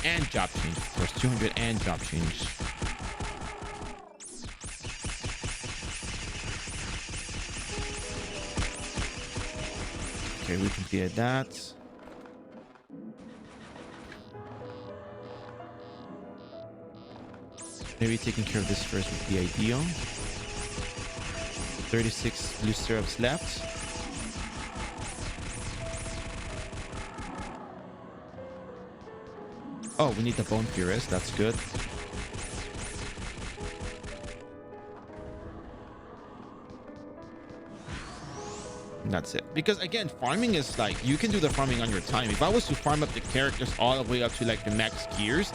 And job change, of course. 200 and job change. Okay, we completed that. Maybe taking care of this first would be ideal. 36 blue syrups left. Oh, we need the bone purist. That's good. And that's it. Because again, farming is like, you can do the farming on your time. If I was to farm up the characters all the way up to like the max gears,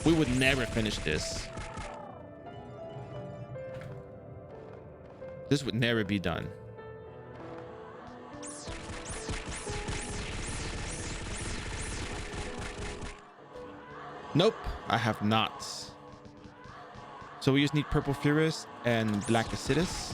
we would never finish this. This would never be done. Nope, I have not. So we just need purple Furus and black Acidus.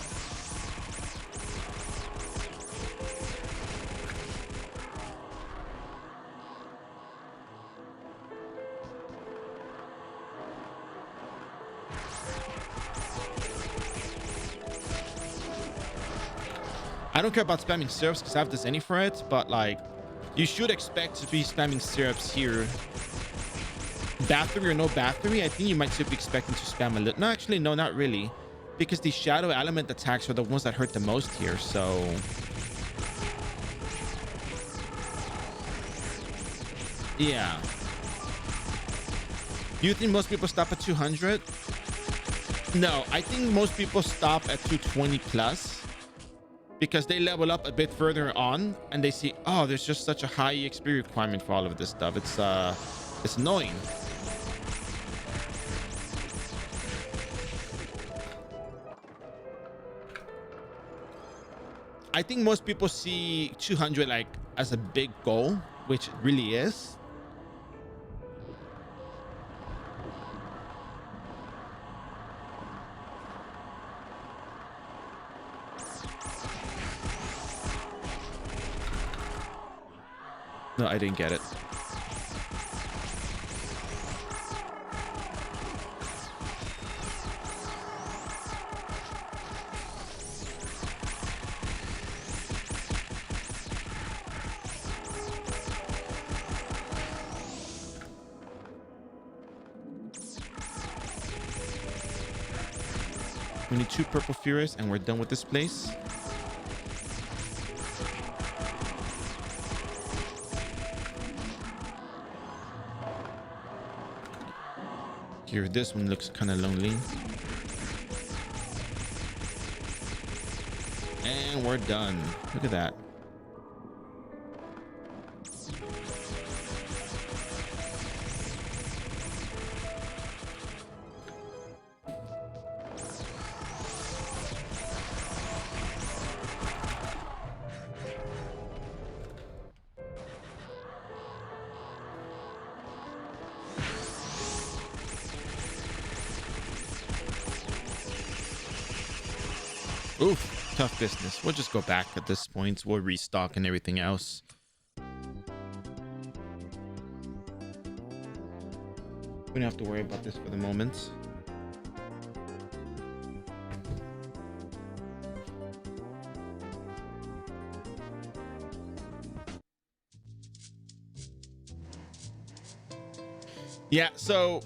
I don't care about spamming syrups because I have this any for it, but like, you should expect to be spamming syrups here. Battery or no battery, I think you might still be expecting to spam a little. No, actually, no, not really, because the shadow element attacks are the ones that hurt the most here. So yeah. Do you think most people stop at 200? No, I think most people stop at 220 plus, because they level up a bit further on and they see, oh, there's just such a high XP requirement for all of this stuff. It's annoying. I think most people see 200 like as a big goal, which it really is. No, I didn't get it. We need 2 purple Furus and we're done with this place. Here, this one looks kind of lonely. And we're done. Look at that. Oof, tough business. We'll just go back at this point. We'll restock and everything else. We don't have to worry about this for the moment. Yeah, so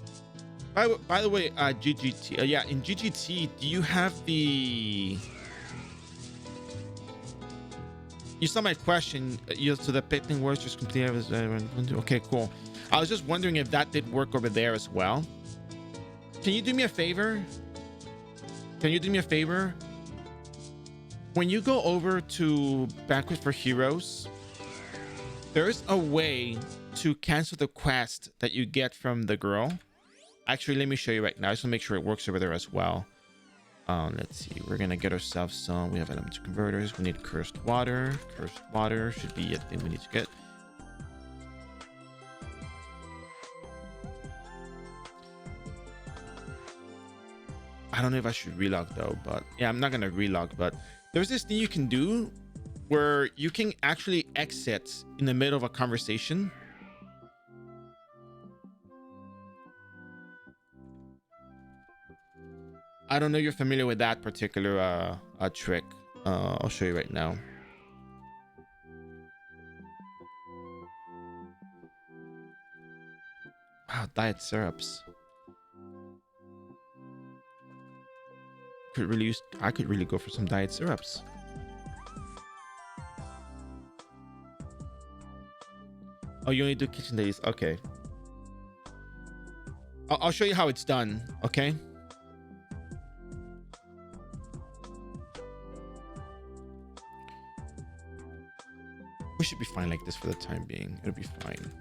by the way, GGT, yeah, in GGT, do you have the... You saw my question. So the picking works just completely. Okay, cool. I was just wondering if that did work over there as well. Can you do me a favor? Can you do me a favor? When you go over to Banquet for Heroes, there's a way to cancel the quest that you get from the girl. Actually, let me show you right now. I just want to make sure it works over there as well. Let's see. We're going to get ourselves some. We have elemental converters. We need cursed water. Cursed water should be a thing we need to get. I don't know if I should relog though, but yeah, I'm not going to relog, but there's this thing you can do where you can actually exit in the middle of a conversation. I don't know if you're familiar with that particular trick. I'll show you right now. Wow, diet syrups. I could really go for some diet syrups. Oh, you only do kitchen days. Okay. I'll show you how it's done. Okay. We should be fine like this for the time being. It'll be fine.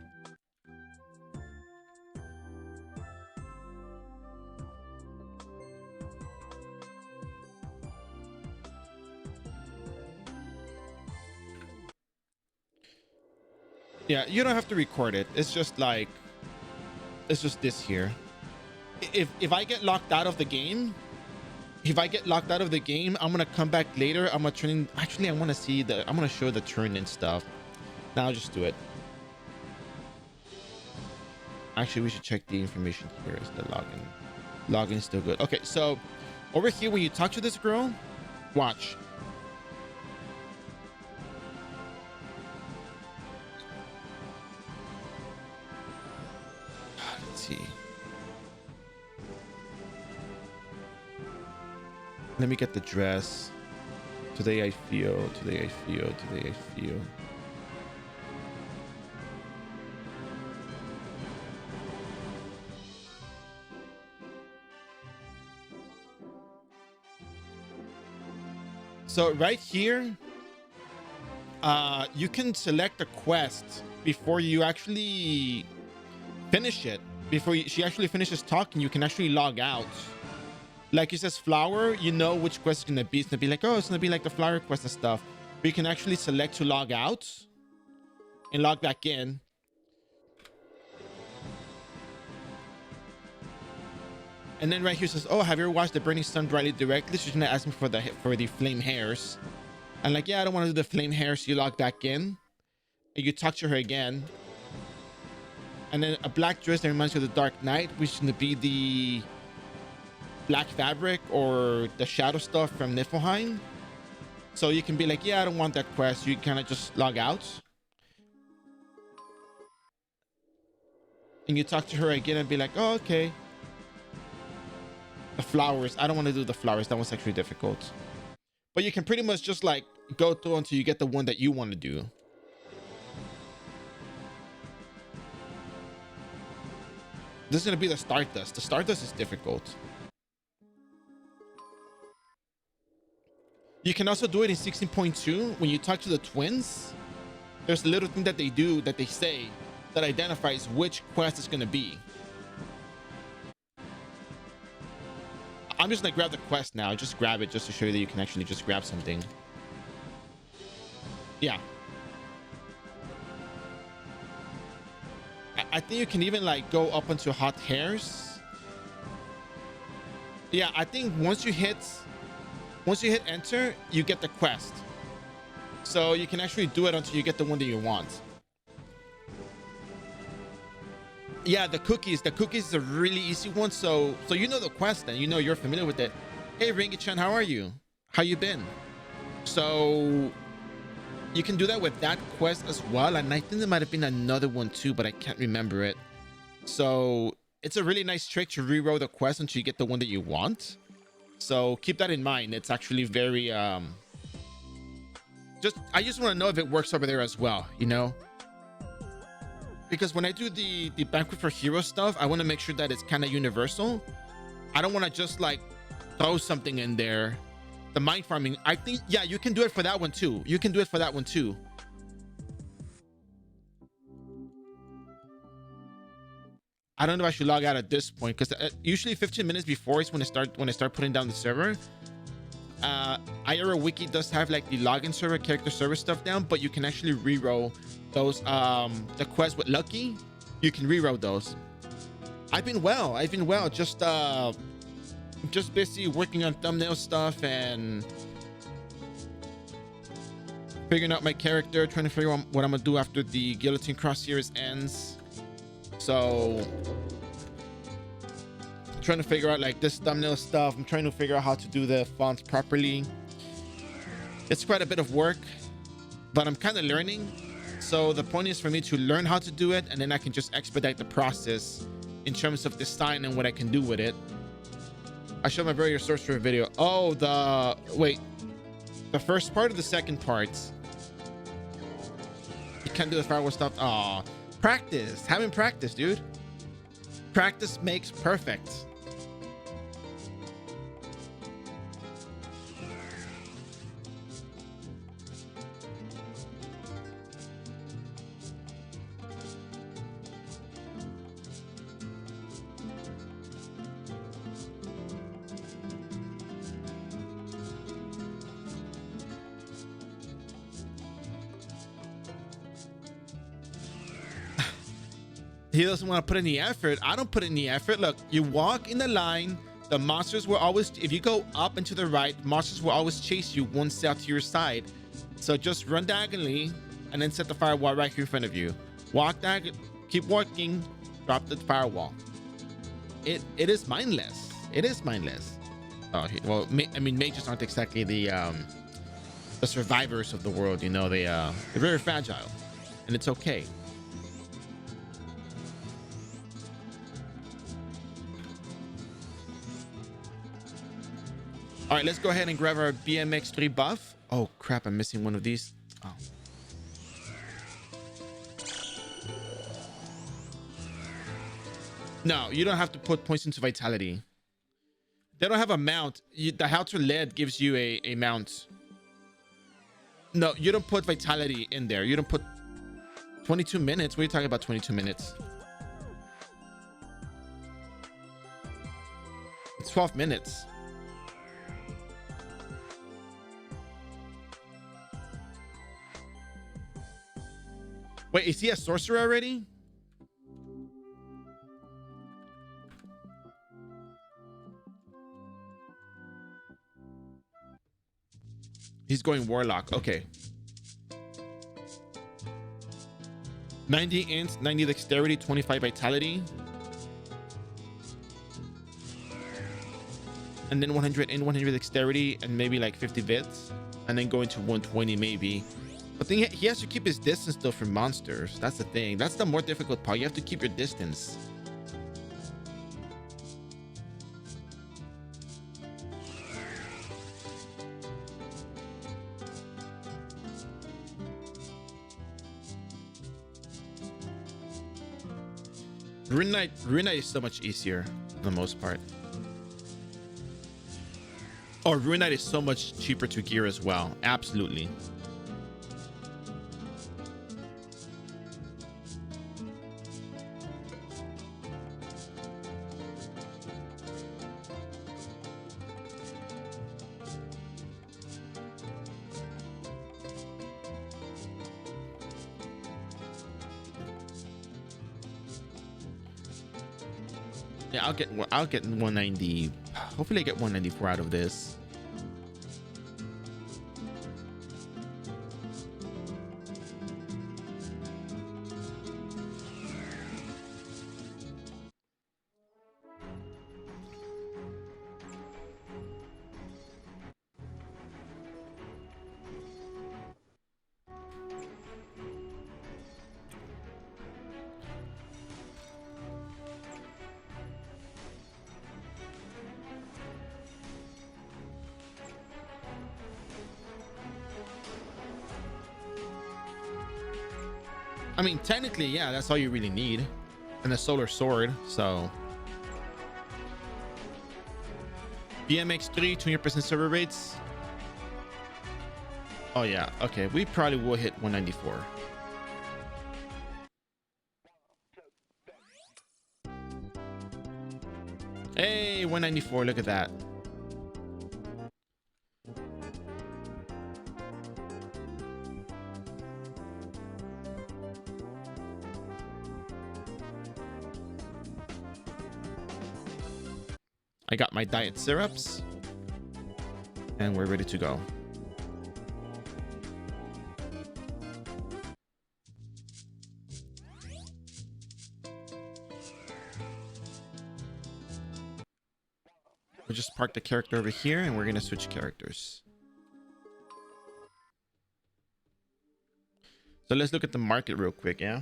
Yeah, you don't have to record it. It's just like, it's just this here. If I get locked out of the game, I'm gonna come back later. I'm gonna turn in. Actually, I want to see the. I'm gonna show the turn in stuff. Now I'll just do it. Actually, we should check the information here. Is the login? Login still good? Okay, so over here, when you talk to this girl, watch. Let me get the dress. Today I feel. So right here, you can select a quest before you actually finish it. Before she actually finishes talking, you can actually log out. Like it says flower, you know which quest is gonna be. It's gonna be like, oh, it's gonna be like the flower quest and stuff. But you can actually select to log out and log back in. And then right here says, oh, have you ever watched the burning sun brightly directly? She's gonna ask me for the flame hairs. I'm like, yeah, I don't want to do the flame hairs. So you log back in and you talk to her again. And then a black dress that reminds you of the Dark Knight, which is gonna be the black fabric or the shadow stuff from Niflheim. So you can be like, yeah, I don't want that quest. You kind of just log out and you talk to her again and be like, oh, okay. The flowers, I don't want to do the flowers. That one's actually difficult, but you can pretty much just like go through until you get the one that you want to do. This is going to be the Stardust. The Stardust is difficult. You can also do it in 16.2. When you talk to the twins, there's a little thing that they do, that they say, that identifies which quest is going to be. I'm just going to grab the quest now. Just grab it just to show you that you can actually just grab something. Yeah. I think you can even like go up into hot hairs. Yeah, I think once you hit enter, you get the quest. So you can actually do it until you get the one that you want. Yeah, the cookies is a really easy one. So you know the quest then, you know, you're familiar with it. Hey Ringy-chan, how are you? How you been? So you can do that with that quest as well. And I think there might have been another one too, but I can't remember it. So it's a really nice trick to reroll the quest until you get the one that you want. So keep that in mind. It's actually very I just want to know if it works over there as well, you know, because when I do the Banquet for Hero stuff, I want to make sure that it's kind of universal. I don't want to just like throw something in there. The mine farming, I think, yeah, you can do it for that one too. You can do it for that one too. I don't know if I should log out at this point, because usually 15 minutes before is when I start putting down the server. iRO Wiki does have like the login server, character server stuff down, but you can actually reroll those. The quests with Lucky, you can reroll those. I've been well. Just busy working on thumbnail stuff and figuring out my character, trying to figure out what I'm gonna do after the Guillotine Cross series ends. So I'm trying to figure out like this thumbnail stuff. I'm trying to figure out how to do the fonts properly. It's quite a bit of work, but I'm kind of learning. So the point is for me to learn how to do it, and then I can just expedite the process in terms of design and what I can do with it. I showed my very sorcerer video. Oh, the first part or the second part? You can't do the firewall stuff. Oh, practice. Having practice, dude. Practice makes perfect. He doesn't want to put any effort. I don't put any effort. Look, you walk in the line. The monsters will always, if you go up and to the right, monsters will always chase you one cell to your side. So just run diagonally and then set the firewall right here in front of you. Walk diagonally, keep walking, drop the firewall. It is mindless. It is mindless. Oh, well, I mean, mages aren't exactly the survivors of the world. You know, they're very fragile, and it's okay. All right, let's go ahead and grab our BMX3 buff. Oh crap, I'm missing one of these. Oh. No, you don't have to put points into vitality. They don't have a mount. The Halter Lead gives you a mount. No, you don't put vitality in there. You don't put 22 minutes. What are you talking about 22 minutes? It's 12 minutes. Wait, is he a sorcerer already? He's going warlock. Okay. 90 int, 90 dexterity, 25 vitality. And then 100 int, 100 dexterity, and maybe like 50 vits. And then going to 120 maybe. But then he has to keep his distance though from monsters. That's the thing. That's the more difficult part. You have to keep your distance. Rune Knight is so much easier for the most part. Oh, Rune Knight is so much cheaper to gear as well. Absolutely. Yeah, I'll get 190. Hopefully I get 194 out of this. I mean, technically, yeah, that's all you really need. And the solar sword, so. BMX3, 20% server rates. Oh yeah, okay, we probably will hit 194. Hey, 194, look at that. I got my diet syrups and we're ready to go. We'll just park the character over here and we're going to switch characters. So let's look at the market real quick, yeah?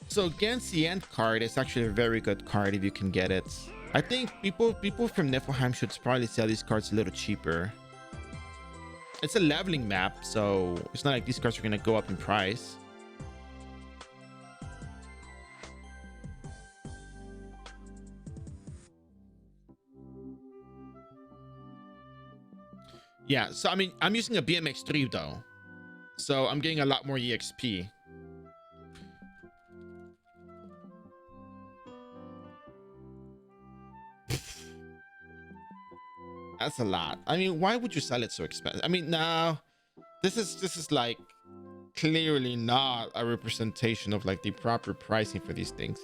So against the end card, it's actually a very good card if you can get it. I think people from Niflheim should probably sell these cards a little cheaper. It's a leveling map, so it's not like these cards are going to go up in price. Yeah, so I mean, I'm using a BMX3 though, so I'm getting a lot more EXP. That's a lot. I mean, why would you sell it so expensive? I mean, no, this is like clearly not a representation of like the proper pricing for these things.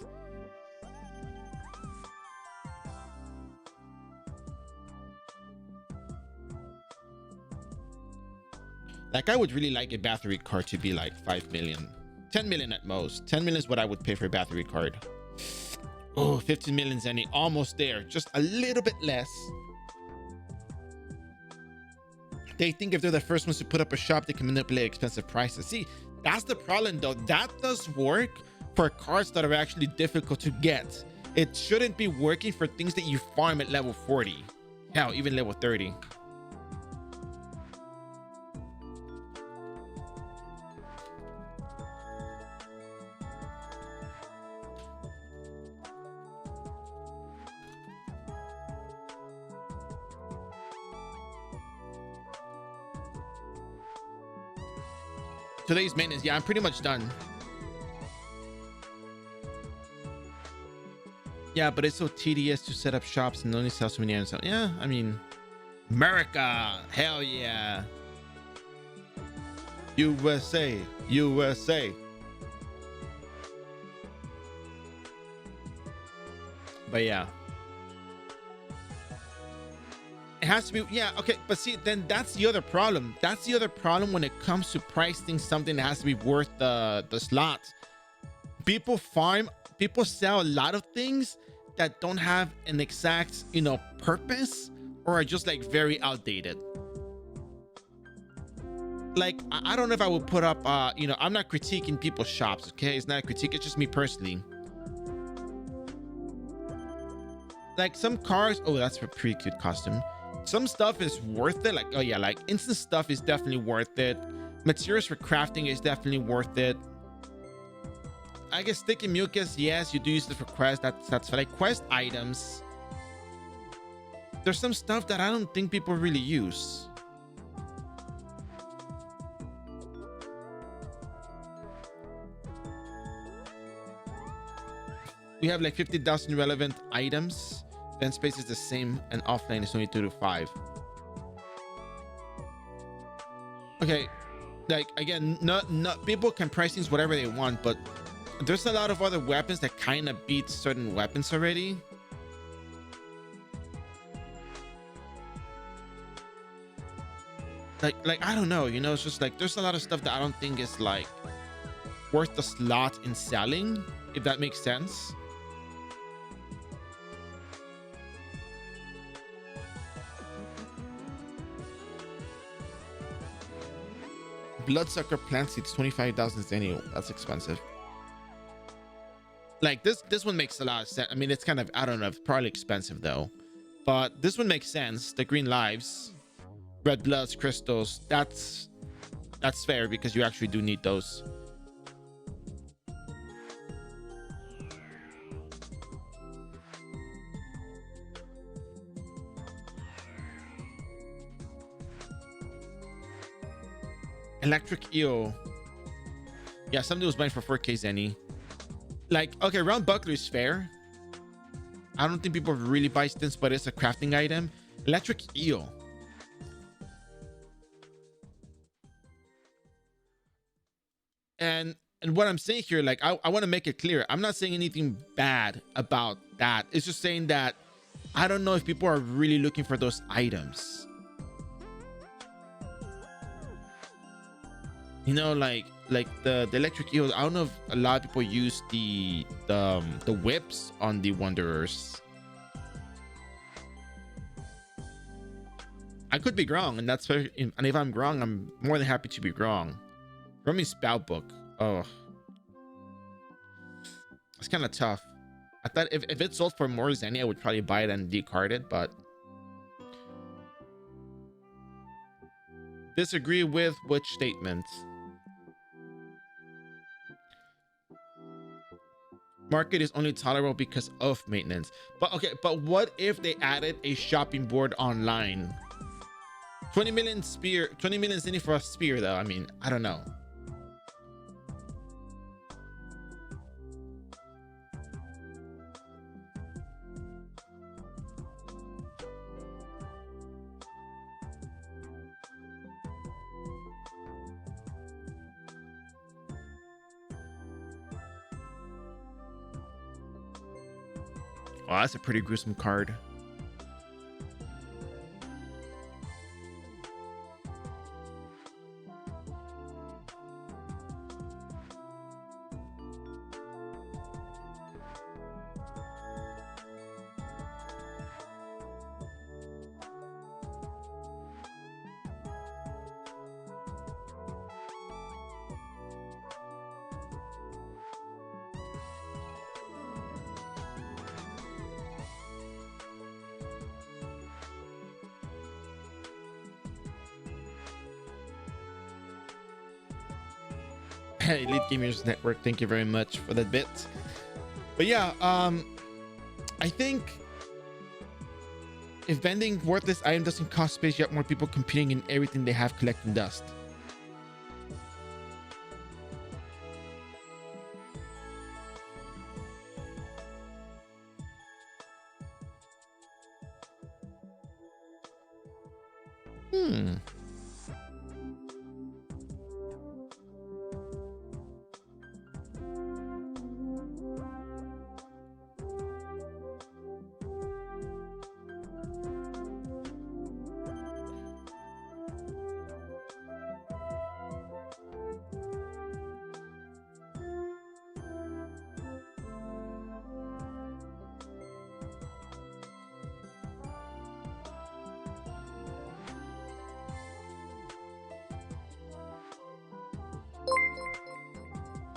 Like, I would really like a battery card to be like 5 million, 10 million at most. 10 million is what I would pay for a battery card. Oh, 15 million's any, almost there, just a little bit less. They think if they're the first ones to put up a shop, they can manipulate expensive prices. See, that's the problem though. That does work for cards that are actually difficult to get. It shouldn't be working for things that you farm at level 40. Hell, even level 30. Today's maintenance, yeah, I'm pretty much done. Yeah, but it's so tedious to set up shops and only sell so many items. Yeah, I mean, America, hell yeah. USA, USA. But yeah. It has to be, yeah, okay, but see, then that's the other problem. That's the other problem when it comes to pricing something that has to be worth the slot. People sell a lot of things that don't have an exact, you know, purpose, or are just like very outdated. Like, I don't know if I would put up, you know, I'm not critiquing people's shops, okay? It's not a critique, it's just me personally. Like some cars, oh, that's a pretty cute costume. Some stuff is worth it, like, oh yeah, like instant stuff is definitely worth it. Materials for crafting is definitely worth it. I guess sticky mucus, yes, you do use it for quests. That's for like quest items. There's some stuff that I don't think people really use. We have like 50,000 relevant items. Then space is the same and offline is only 2 to 5. Okay, like again, not people can price things whatever they want, but there's a lot of other weapons that kind of beat certain weapons already. Like I don't know, you know, it's just like there's a lot of stuff that I don't think is like worth the slot in selling, if that makes sense. Bloodsucker plant seeds, 25,000 annual. That's expensive. Like this one makes a lot of sense. I mean, it's kind of, I don't know, it's probably expensive though, but this one makes sense. The green lives, red bloods, crystals, that's fair because you actually do need those. Electric eel. Yeah, somebody was buying for 4K Zenny. Like, okay, round buckler is fair. I don't think people really buy stints, but it's a crafting item. Electric eel. And what I'm saying here, like, I want to make it clear. I'm not saying anything bad about that. It's just saying that I don't know if people are really looking for those items. You know, like the electric eels. I don't know if a lot of people use the whips on the Wanderers. I could be wrong, and that's very, and if I'm wrong, I'm more than happy to be wrong. Romy Spout book. Oh, it's kind of tough. I thought if it sold for more Zenny, I would probably buy it and discard it, but disagree with which statement? Market is only tolerable because of maintenance. But okay, but what if they added a shopping board online? 20 million spear, 20 million Zenny for a spear though. I mean, I don't know. Oh, that's a pretty gruesome card. Elite Gamers Network, thank you very much for that bit. But yeah, I think if vending worthless item doesn't cost space, you have more people competing in everything they have collecting dust.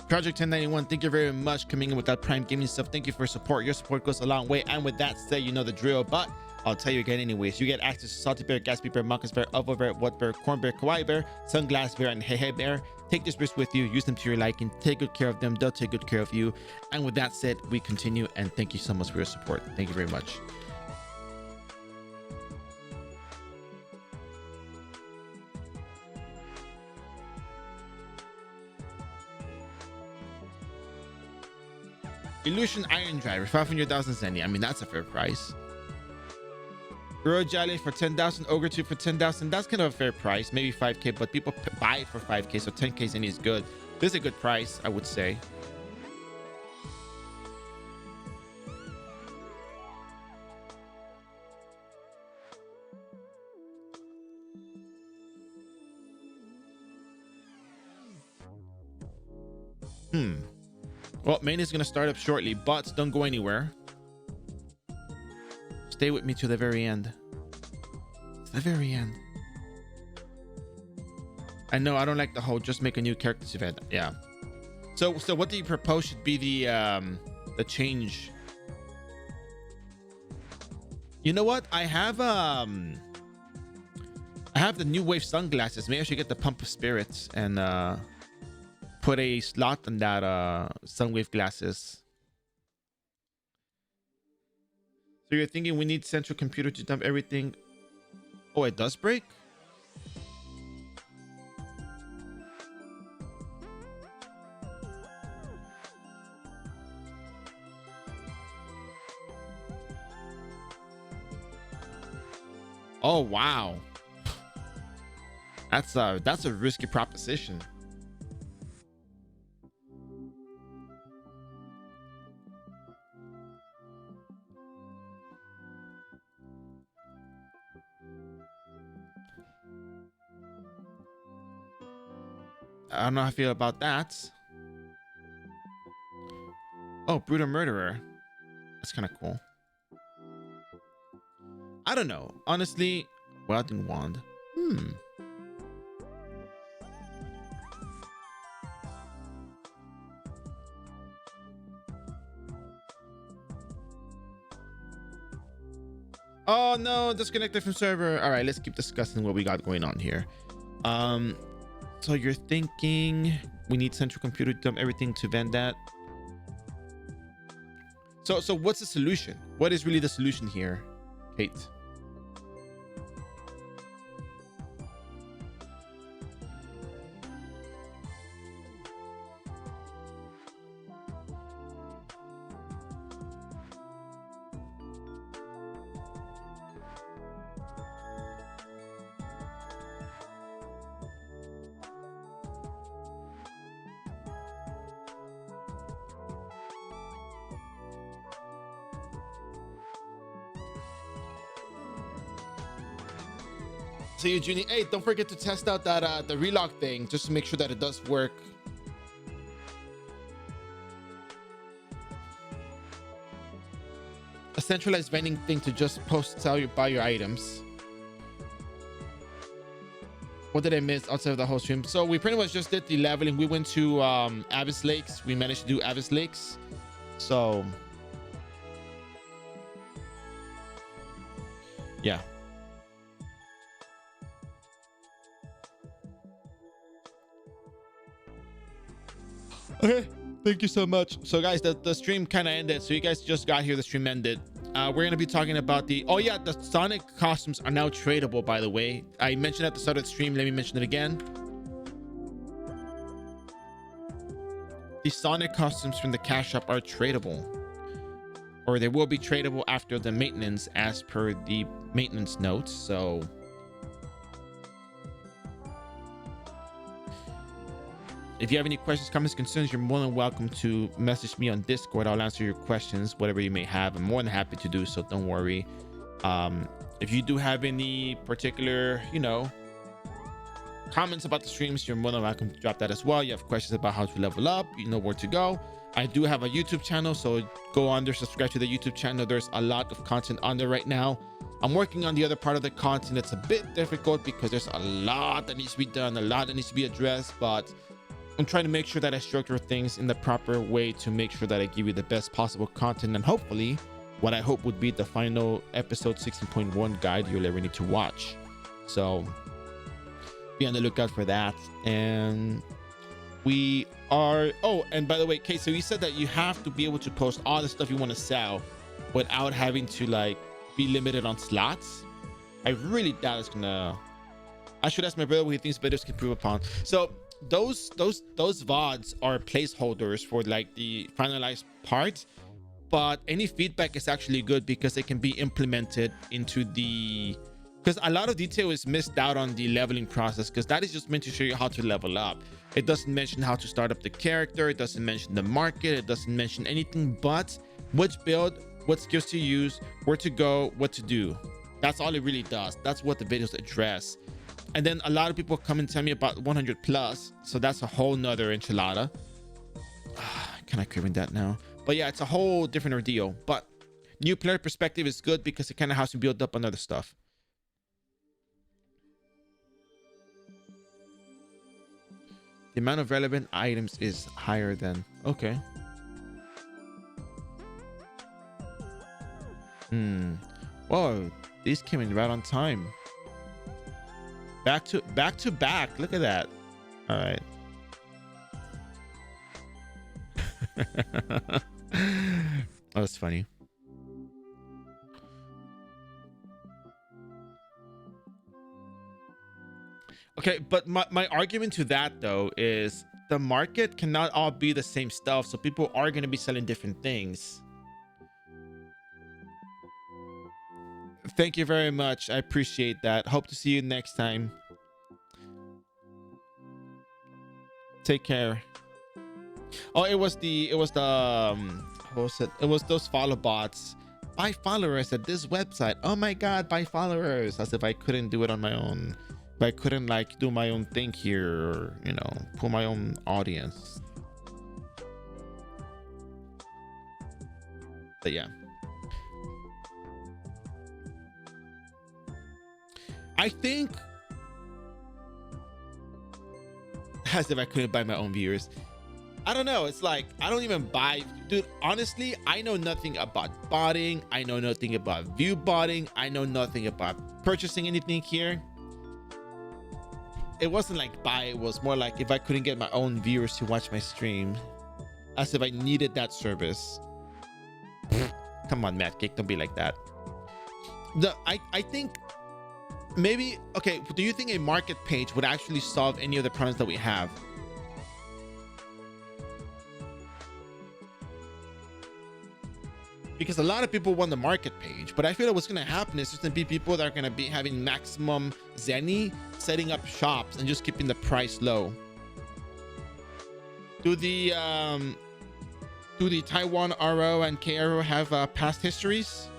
Project 1091, thank you very much coming in with that Prime Gaming stuff. Thank you for your support. Your support goes a long way. And with that said, you know the drill, but I'll tell you again anyways. You get access to Salty Bear, Gatsby Bear, Marcus Bear, Ovo Bear, What Bear, Corn Bear, Kawaii Bear, Sunglass Bear, and Hey Hey Bear. Take this bears with you. Use them to your liking. Take good care of them. They'll take good care of you. And with that said, we continue. And thank you so much for your support. Thank you very much. Illusion Iron Driver, 500,000 Zenny. I mean, that's a fair price. Guru Jolly for 10,000, Ogre 2 for 10,000. That's kind of a fair price. Maybe 5K, but people buy it for 5K, so 10K Zenny is good. This is a good price, I would say. Well, main is going to start up shortly. Bots, don't go anywhere. Stay with me to the very end. To the very end. I know I don't like the whole just make a new characters event. Yeah. So what do you propose should be the change? You know what? I have the new wave sunglasses. Maybe I should get the pump of spirits and put a slot on that sunwave glasses. So you're thinking we need central computer to dump everything? Oh, it does break? Oh wow, that's a risky proposition. I don't know how I feel about that. Oh, brutal murderer. That's kind of cool. I don't know. Honestly, welding wand. Oh no, disconnected from server. All right, let's keep discussing what we got going on here. So you're thinking we need central computer to dump everything to vend that. So what's the solution? What is really the solution here, Kate? So Eugenie, hey, don't forget to test out that the relock thing just to make sure that it does work. A centralized vending thing to just buy your items. What did I miss outside of the whole stream? So we pretty much just did the leveling. We went to Abyss Lakes. We managed to do Abyss Lakes. So yeah. Okay, thank you so much. So guys, the stream kind of ended. So you guys just got here, the stream ended. We're gonna be talking about the Sonic costumes are now tradable, by the way. I mentioned at the start of the stream, let me mention it again. The Sonic costumes from the cash shop are tradable, or they will be tradable after the maintenance as per the maintenance notes. So if you have any questions, comments, concerns, you're more than welcome to message me on Discord. I'll answer your questions, whatever you may have. I'm more than happy to do so. Don't worry. If you do have any particular, comments about the streams, you're more than welcome to drop that as well. You have questions about how to level up, you know where to go. I do have a YouTube channel, so go on there, subscribe to the YouTube channel. There's a lot of content on there right now. I'm working on the other part of the content. It's a bit difficult because there's a lot that needs to be done, a lot that needs to be addressed, but I'm trying to make sure that I structure things in the proper way to make sure that I give you the best possible content, and hopefully what I hope would be the final episode 16.1 guide you'll ever need to watch. So be on the lookout for that. And we are, and by the way, Kate, so you said that you have to be able to post all the stuff you want to sell without having to be limited on slots. I really doubt it's gonna. I should ask my brother what he thinks videos can improve upon. So those VODs are placeholders for the finalized part, but any feedback is actually good because it can be implemented into because a lot of detail is missed out on the leveling process, because that is just meant to show you how to level up. It doesn't mention how to start up the character, it doesn't mention the market, it doesn't mention anything but which build, what skills to use, where to go, what to do. That's all it really does. That's what the videos address. And then a lot of people come and tell me about 100 plus, so that's a whole nother enchilada. Kind of craving that now, but yeah, it's a whole different ordeal. But new player perspective is good because it kind of has to build up on other stuff. The amount of relevant items is higher than Whoa, these came in right on time. Back to back. Look at that. All right. Oh, that's funny. Okay, but my argument to that though is the market cannot all be the same stuff, so people are going to be selling different things. Thank you very much. I appreciate that. Hope to see you next time. Take care. Oh, it was the what was it? It was those follow bots. Buy followers at this website. Oh my god, buy followers. As if I couldn't do it on my own. If I couldn't like do my own thing here, or you know, pull my own audience. But yeah. I think as if I couldn't buy my own viewers. I don't know. It's like I don't even buy, dude. Honestly, I know nothing about botting. I know nothing about view botting. I know nothing about purchasing anything here. It wasn't like buy. It was more like if I couldn't get my own viewers to watch my stream, as if I needed that service. Come on, Matt Cake, don't be like that. I think maybe, okay, do you think a market page would actually solve any of the problems that we have? Because a lot of people want the market page, but I feel like what's going to happen is there's going to be people that are going to be having maximum Zenny, setting up shops and just keeping the price low. Do the Taiwan RO and KRO have past histories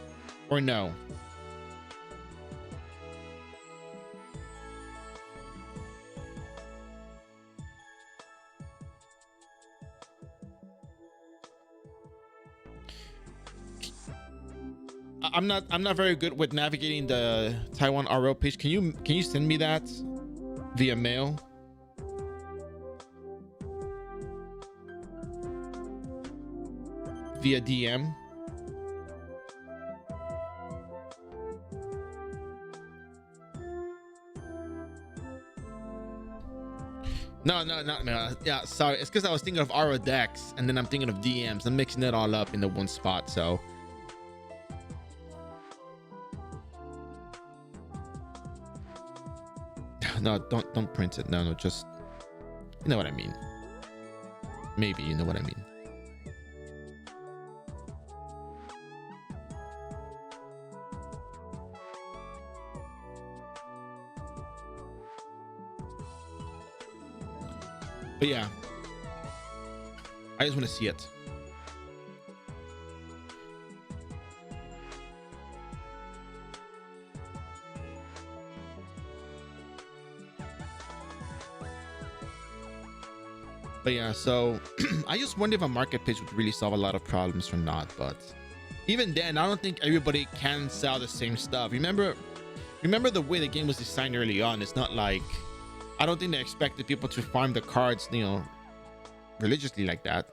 or no? I'm not very good with navigating the Taiwan RO page. Can you send me that via mail? Via DM? No. Yeah, sorry. It's because I was thinking of RO decks and then I'm thinking of DMs. I'm mixing it all up in the one spot, so. No, don't print it. No, just, you know what I mean. Maybe you know what I mean. But yeah, I just want to see it. But yeah, so I just wonder if a market page would really solve a lot of problems or not. But even then, I don't think everybody can sell the same stuff. Remember the way the game was designed early on. It's not like, I don't think they expected people to farm the cards, you know, religiously like that.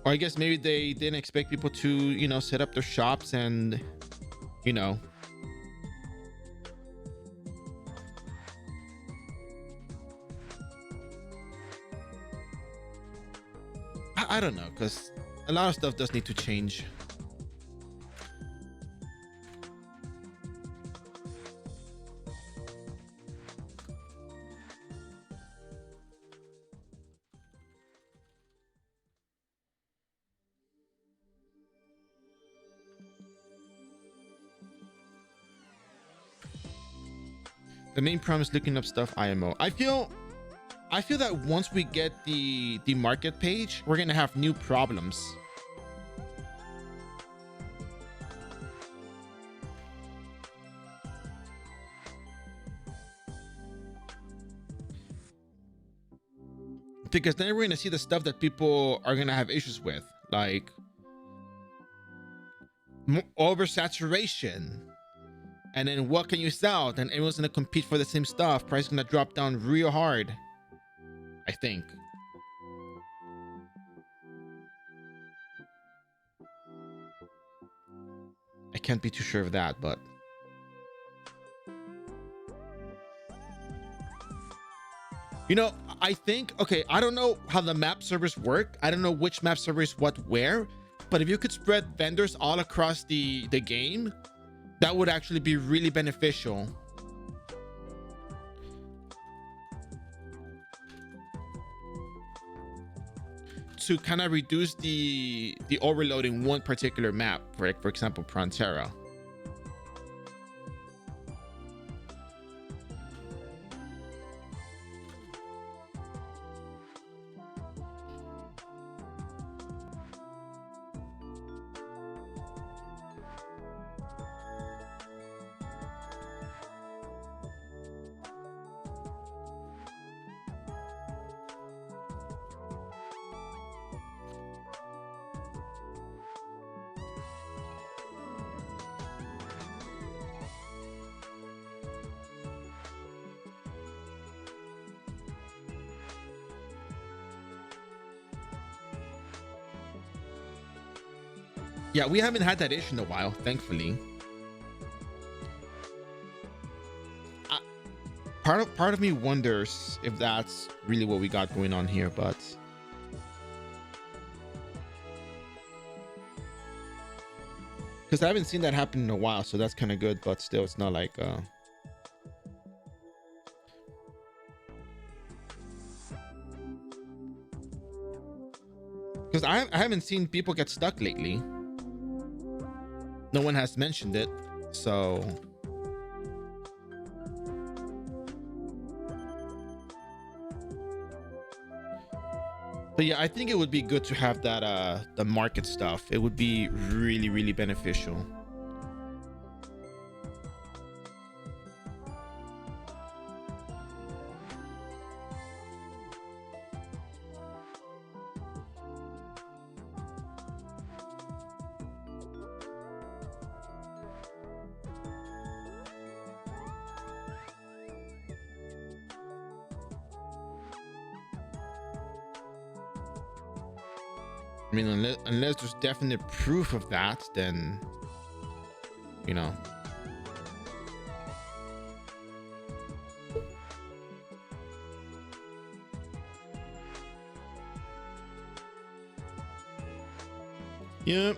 Or I guess maybe they didn't expect people to, you know, set up their shops and, you know. I don't know, because a lot of stuff does need to change. The main problem is looking up stuff IMO. I feel that once we get the market page, we're gonna have new problems. Because then we're gonna see the stuff that people are gonna have issues with, like oversaturation. And then what can you sell? Then everyone's gonna compete for the same stuff. Price is gonna drop down real hard, I think. I can't be too sure of that, but you know, I think, okay, I don't know how the map servers work. I don't know which map servers what where, but if you could spread vendors all across the game, that would actually be really beneficial. to kind of reduce the overload in one particular map, for example, Frontera. Yeah, we haven't had that issue in a while, thankfully. Part of me wonders if that's really what we got going on here, but because I haven't seen that happen in a while, so that's kind of good. But still, it's not like because I haven't seen people get stuck lately. No one has mentioned it, so but yeah, I think it would be good to have that the market stuff. It would be really, really beneficial. I mean, unless there's definite proof of that, then, you know. Yeah.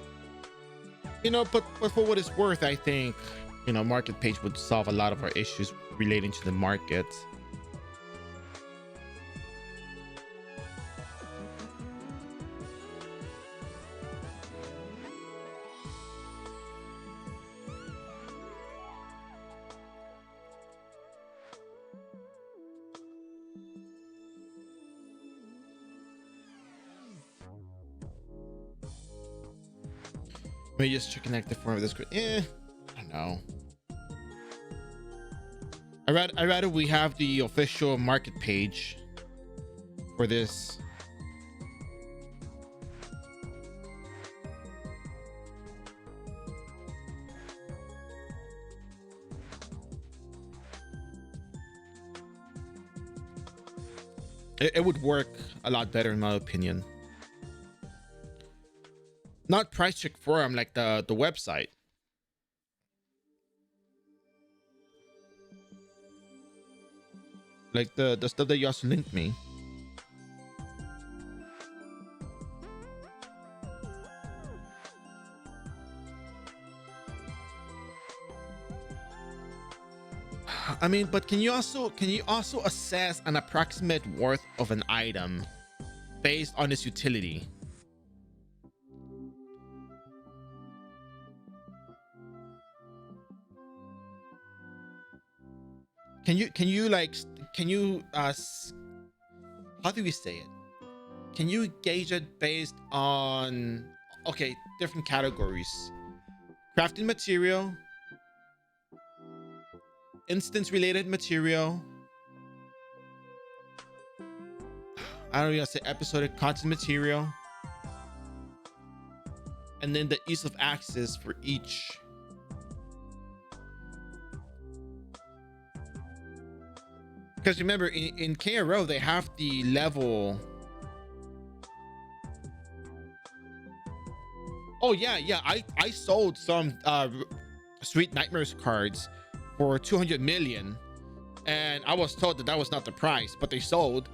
You know, but for what it's worth, I think, you know, market page would solve a lot of our issues relating to the market. Maybe just to connect the form of this grid. I don't know. I rather we have the official market page for this. It would work a lot better in my opinion. Not price check forum, like the website. Like the stuff that you also linked me. I mean, but can you also assess an approximate worth of an item based on its utility? Can you how do we say it? Can you gauge it based on, okay, different categories? Crafting material, instance related material, I don't know, say episodic content material, and then the ease of access for each. Because remember, in KRO, they have the level. Oh yeah, I sold some Sweet Nightmares cards for 200 million, and I was told that that was not the price, but they sold.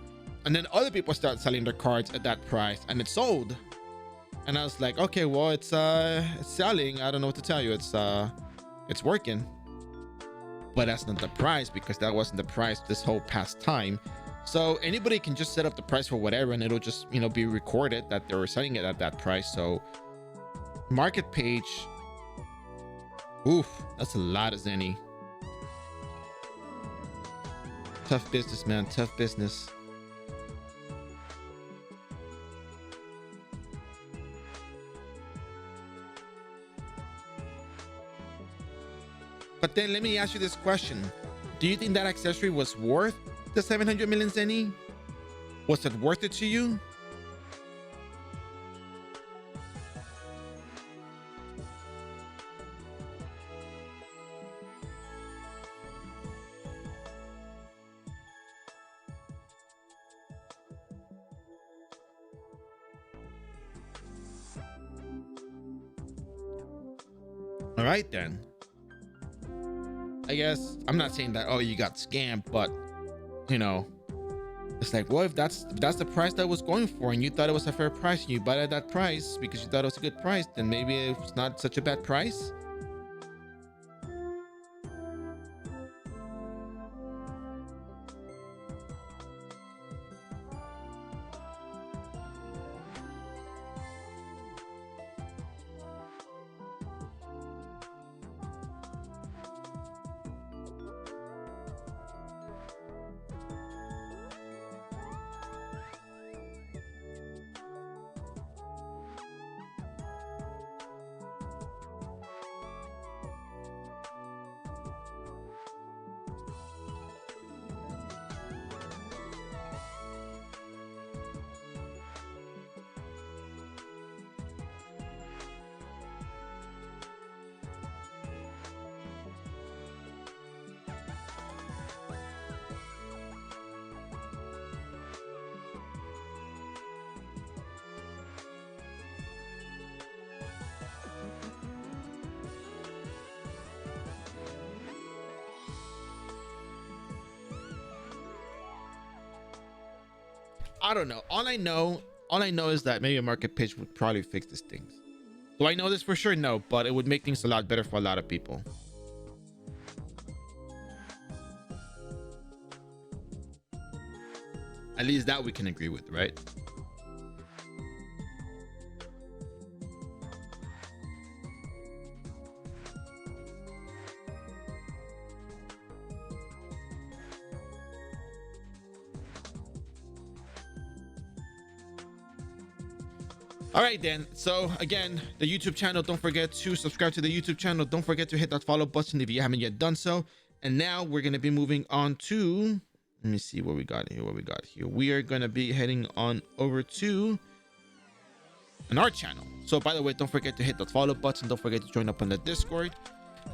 And then other people started selling their cards at that price, and it sold. And I was like, okay, well, it's selling. I don't know what to tell you. It's working. But that's not the price, because that wasn't the price this whole past time. So anybody can just set up the price for whatever, and it'll just, you know, be recorded that they were selling it at that price. So market page, oof, that's a lot of Zenny. Tough business, man, tough business. But then let me ask you this question. Do you think that accessory was worth the 700 million Zenny? Was it worth it to you? All right, then. I guess I'm not saying that, oh, you got scammed, but you know, it's like, well, if that's the price that was going for, and you thought it was a fair price, and you bought it at that price because you thought it was a good price, then maybe it's not such a bad price. I don't know. All I know is that maybe a market pitch would probably fix these things. Do I know this for sure? No, but it would make things a lot better for a lot of people. At least that we can agree with, right? All right, then. So again, the YouTube channel, don't forget to subscribe to the YouTube channel. Don't forget to hit that follow button if you haven't yet done so. And now we're going to be moving on to, let me see what we got here. We are going to be heading on over to an art channel. So by the way, don't forget to hit that follow button. Don't forget to join up on the Discord.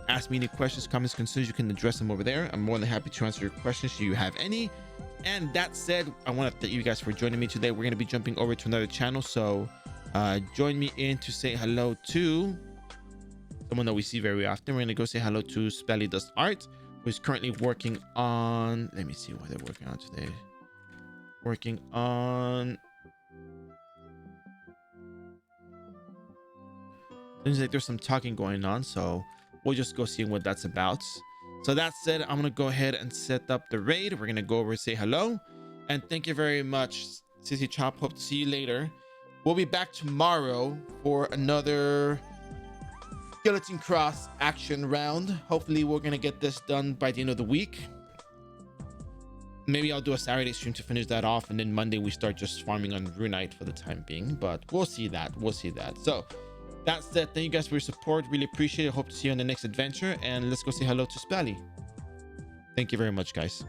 Ask me any questions, comments, concerns. You can address them over there. I'm more than happy to answer your questions if you have any. And that said, I want to thank you guys for joining me today. We're going to be jumping over to another channel. So join me in to say hello to someone that we see very often. We're going to go say hello to Spelly Does Art, who is currently working on, let me see what they're working on today. Working on, seems like there's some talking going on, so we'll just go see what that's about. So that said, I'm gonna go ahead and set up the raid. We're gonna go over and say hello, and thank you very much, Sissy Chop. Hope to see you later. We'll be back tomorrow for another Guillotine Cross action round. Hopefully we're gonna get this done by the end of the week. Maybe I'll do a Saturday stream to finish that off, and then Monday we start just farming on Runite for the time being, but we'll see that. So that said, thank you guys for your support. Really appreciate it. Hope to see you on the next adventure, and let's go say hello to Spelly. Thank you very much, guys.